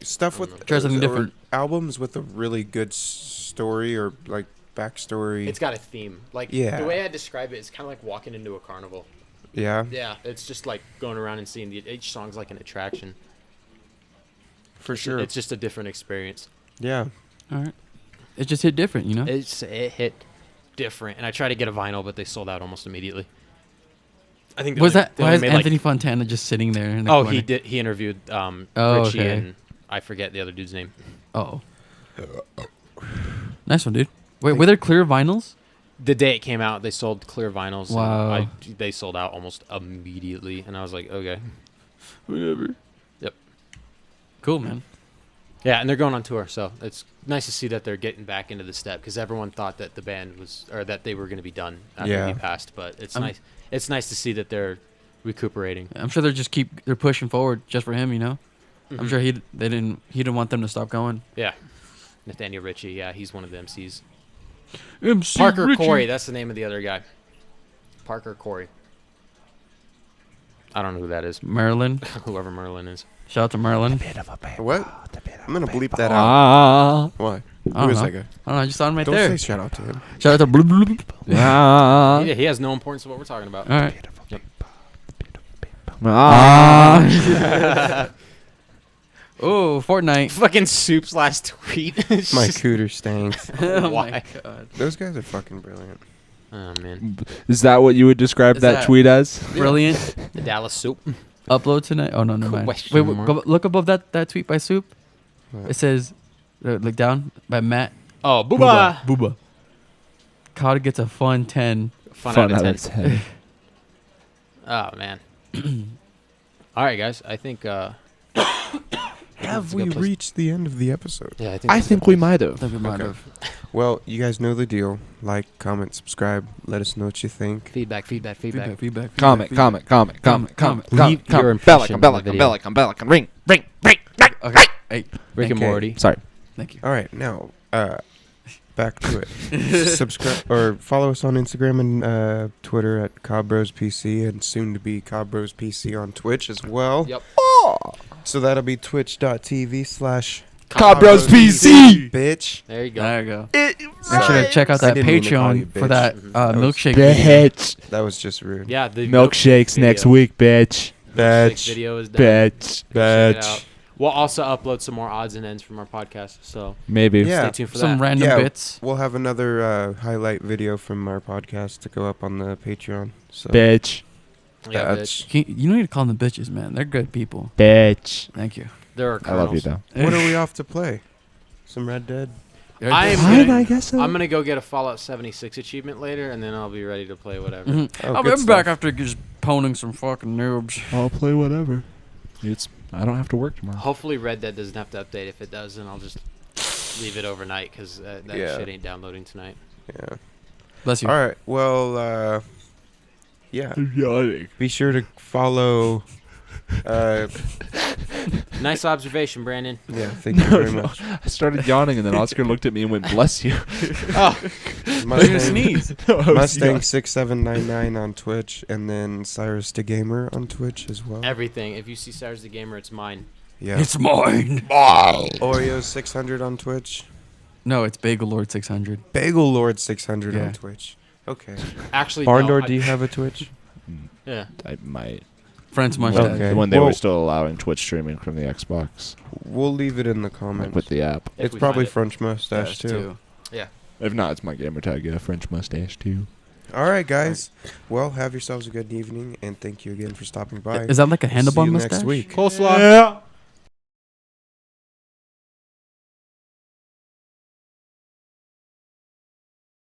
[SPEAKER 3] Stuff with
[SPEAKER 4] Try something
[SPEAKER 3] or
[SPEAKER 4] different.
[SPEAKER 3] albums with a really good story or like backstory.
[SPEAKER 2] It's got a theme. Like
[SPEAKER 3] Yeah.
[SPEAKER 2] the way I describe it is kind of like walking into a carnival.
[SPEAKER 3] Yeah,
[SPEAKER 2] Yeah, it's just like going around and seeing each song's like an attraction.
[SPEAKER 3] for sure.
[SPEAKER 2] It's just a different experience.
[SPEAKER 3] Yeah.
[SPEAKER 4] All right. It just hit different, you know.
[SPEAKER 2] It hit different, and I tried to get a vinyl, but they sold out almost immediately. I think.
[SPEAKER 4] Was that?
[SPEAKER 2] they
[SPEAKER 4] Why
[SPEAKER 2] only
[SPEAKER 4] is
[SPEAKER 2] made,
[SPEAKER 4] Anthony Fontana just sitting there? In the
[SPEAKER 2] Oh,
[SPEAKER 4] corner?
[SPEAKER 2] he did. He interviewed Richie
[SPEAKER 4] okay.
[SPEAKER 2] and I forget the other dude's name.
[SPEAKER 4] Oh. Nice one, dude. Wait, were there clear vinyls?
[SPEAKER 2] The day it came out, they sold clear vinyls. and
[SPEAKER 4] Wow.
[SPEAKER 2] they sold out almost immediately, and I was like, okay.
[SPEAKER 4] Whatever.
[SPEAKER 2] Yep.
[SPEAKER 4] Cool, man.
[SPEAKER 2] Yeah, and they're going on tour, so it's nice to see that they're getting back into the step because everyone thought that the band was, or that they were going to be done after
[SPEAKER 3] Yeah.
[SPEAKER 2] he passed. But it's
[SPEAKER 4] I'm-
[SPEAKER 2] nice. It's nice to see that they're recuperating.
[SPEAKER 4] I'm sure they're pushing forward just for him, you know. I'm
[SPEAKER 2] Mhm.
[SPEAKER 4] sure he didn't want them to stop going.
[SPEAKER 2] Yeah, Nathaniel Ritchie. Yeah, he's one of the MCs.
[SPEAKER 4] MC
[SPEAKER 2] Parker
[SPEAKER 4] Richie.
[SPEAKER 2] Corey. That's the name of the other guy. Parker Corey. I don't know who that is.
[SPEAKER 4] Merlin.
[SPEAKER 2] Whoever Merlin is.
[SPEAKER 4] Shout out to Merlin.
[SPEAKER 3] What? I'm gonna bleep that out.
[SPEAKER 1] Ah.
[SPEAKER 3] Why?
[SPEAKER 4] I
[SPEAKER 3] Who
[SPEAKER 4] don't
[SPEAKER 3] is
[SPEAKER 4] know.
[SPEAKER 3] that guy?
[SPEAKER 4] I don't know. I just saw him right
[SPEAKER 3] Don't
[SPEAKER 4] there.
[SPEAKER 3] say shout out to him.
[SPEAKER 4] Shout out to Bloop Bloop.
[SPEAKER 1] Ah.
[SPEAKER 2] he has no importance to what we're talking about.
[SPEAKER 4] All right.
[SPEAKER 1] Ah.
[SPEAKER 4] Oh, Fortnite.
[SPEAKER 2] Fucking Soup's last tweet. It's
[SPEAKER 3] My
[SPEAKER 2] just-
[SPEAKER 3] cooter stinks.
[SPEAKER 4] Oh
[SPEAKER 2] Why?
[SPEAKER 4] my god.
[SPEAKER 3] Those guys are fucking brilliant.
[SPEAKER 2] Oh man,
[SPEAKER 1] Is that what you would describe
[SPEAKER 4] Is
[SPEAKER 1] that
[SPEAKER 4] that-
[SPEAKER 1] tweet as?
[SPEAKER 4] Brilliant.
[SPEAKER 2] the Dallas Soup.
[SPEAKER 4] Upload tonight. Oh no, never mind.
[SPEAKER 2] Question
[SPEAKER 4] Wait,
[SPEAKER 2] mark.
[SPEAKER 4] go, look above that tweet by Soup.
[SPEAKER 3] What?
[SPEAKER 4] It says, look down by Matt.
[SPEAKER 2] Oh, booba.
[SPEAKER 4] Booba. Cod gets a fun 10.
[SPEAKER 2] Fun out of 10.
[SPEAKER 1] 10.
[SPEAKER 2] Oh man. All right, guys. I think.
[SPEAKER 3] Have
[SPEAKER 2] That's a
[SPEAKER 3] we
[SPEAKER 2] good place-
[SPEAKER 3] reached the end of the episode?
[SPEAKER 2] Yeah, I think.
[SPEAKER 1] I
[SPEAKER 2] that's a
[SPEAKER 1] think
[SPEAKER 2] good
[SPEAKER 1] we
[SPEAKER 2] place.
[SPEAKER 1] might
[SPEAKER 4] I
[SPEAKER 1] have.
[SPEAKER 4] think we might
[SPEAKER 3] Okay.
[SPEAKER 4] have.
[SPEAKER 3] Well, you guys know the deal. Like, comment, subscribe. Let us know what you think.
[SPEAKER 2] Feedback.
[SPEAKER 4] Feedback.
[SPEAKER 1] Comment.
[SPEAKER 4] Leave
[SPEAKER 2] your impression of the video.
[SPEAKER 1] Ring.
[SPEAKER 4] Okay. Hey,
[SPEAKER 2] Rick and
[SPEAKER 3] Okay.
[SPEAKER 2] Morty.
[SPEAKER 1] Sorry.
[SPEAKER 4] thank you.
[SPEAKER 3] All right, now back to it. Subscribe or follow us on Instagram and Twitter at CobbrosPC and soon to be CobbrosPC on Twitch as well.
[SPEAKER 2] Yep.
[SPEAKER 3] So that'll be twitch.tv/
[SPEAKER 1] CobbrosPC.
[SPEAKER 3] bitch.
[SPEAKER 2] There you go.
[SPEAKER 4] There you go.
[SPEAKER 3] Make
[SPEAKER 4] Make sure to check out
[SPEAKER 3] I
[SPEAKER 4] that
[SPEAKER 3] didn't mean to call you
[SPEAKER 4] Patreon for
[SPEAKER 3] bitch.
[SPEAKER 4] that
[SPEAKER 2] Mhm.
[SPEAKER 4] milkshake.
[SPEAKER 1] Bitch.
[SPEAKER 3] That was just rude.
[SPEAKER 2] Yeah, the
[SPEAKER 1] Milkshakes next
[SPEAKER 2] video.
[SPEAKER 1] week, bitch.
[SPEAKER 2] Milkshake
[SPEAKER 3] Bitch.
[SPEAKER 2] video is done.
[SPEAKER 1] Bitch.
[SPEAKER 2] Go check it
[SPEAKER 3] Bitch.
[SPEAKER 2] out. We'll also upload some more odds and ends from our podcast, so
[SPEAKER 1] Maybe.
[SPEAKER 3] Yeah.
[SPEAKER 2] stay tuned for
[SPEAKER 4] Some
[SPEAKER 2] that.
[SPEAKER 4] random
[SPEAKER 3] Yeah.
[SPEAKER 4] bits.
[SPEAKER 3] We'll have another highlight video from our podcast to go up on the Patreon. So
[SPEAKER 1] Bitch.
[SPEAKER 2] Yeah,
[SPEAKER 3] that's-
[SPEAKER 2] bitch.
[SPEAKER 4] You don't need to call them bitches, man. They're good people.
[SPEAKER 1] Bitch.
[SPEAKER 4] Thank you.
[SPEAKER 2] There are
[SPEAKER 1] I love you,
[SPEAKER 2] kernels.
[SPEAKER 1] though.
[SPEAKER 3] What are we off to play? Some Red Dead?
[SPEAKER 2] I'm
[SPEAKER 1] Fine,
[SPEAKER 2] gonna-
[SPEAKER 1] I guess so.
[SPEAKER 2] I'm gonna go get a Fallout 76 achievement later, and then I'll be ready to play whatever.
[SPEAKER 4] Mhm.
[SPEAKER 3] Oh,
[SPEAKER 4] I'll
[SPEAKER 3] good
[SPEAKER 4] be back
[SPEAKER 3] stuff.
[SPEAKER 4] after just poning some fucking noobs.
[SPEAKER 1] I'll play whatever. I don't have to work tomorrow.
[SPEAKER 2] Hopefully, Red Dead doesn't have to update. If it does, then I'll just leave it overnight because that
[SPEAKER 3] Yeah.
[SPEAKER 2] shit ain't downloading tonight.
[SPEAKER 3] Yeah.
[SPEAKER 4] Bless you.
[SPEAKER 3] All right. Well, yeah.
[SPEAKER 1] Yawning.
[SPEAKER 3] Be sure to follow.
[SPEAKER 2] Nice observation, Brandon.
[SPEAKER 3] Yeah. Thank you very much.
[SPEAKER 1] I started yawning, and then Oscar looked at me and went, "Bless you."
[SPEAKER 2] Oh,
[SPEAKER 4] You're gonna
[SPEAKER 3] Mustang,
[SPEAKER 4] sneeze.
[SPEAKER 3] Mustang 6799 on Twitch, and then CyruzDGamer on Twitch as well.
[SPEAKER 2] everything. If you see CyruzDGamer, it's mine.
[SPEAKER 3] Yeah.
[SPEAKER 4] It's mine.
[SPEAKER 3] Oreo 600 on Twitch.
[SPEAKER 4] No, it's Bagel Lord 600.
[SPEAKER 3] Bagel Lord 600
[SPEAKER 4] Yeah.
[SPEAKER 3] on Twitch. Okay.
[SPEAKER 2] Actually,
[SPEAKER 3] Barn
[SPEAKER 2] no,
[SPEAKER 3] Door,
[SPEAKER 2] I-
[SPEAKER 3] do you have a Twitch?
[SPEAKER 2] Yeah.
[SPEAKER 1] I might.
[SPEAKER 4] French mustache.
[SPEAKER 3] Okay.
[SPEAKER 1] When they were
[SPEAKER 3] Well-
[SPEAKER 1] still allowing Twitch streaming from the Xbox,
[SPEAKER 3] We'll leave it in the
[SPEAKER 1] like
[SPEAKER 3] comments.
[SPEAKER 1] with the app.
[SPEAKER 2] If
[SPEAKER 3] It's
[SPEAKER 2] we
[SPEAKER 3] probably
[SPEAKER 2] find it.
[SPEAKER 3] French mustache
[SPEAKER 4] Yes,
[SPEAKER 3] too.
[SPEAKER 1] If not, it's my gamer tag. Yeah, French mustache too.
[SPEAKER 3] All right, guys. Well, have yourselves a good evening, and thank you again for stopping by.
[SPEAKER 4] Is that like a
[SPEAKER 3] See you
[SPEAKER 4] handlebar
[SPEAKER 3] next
[SPEAKER 4] mustache?
[SPEAKER 3] week.
[SPEAKER 2] Coleslaw.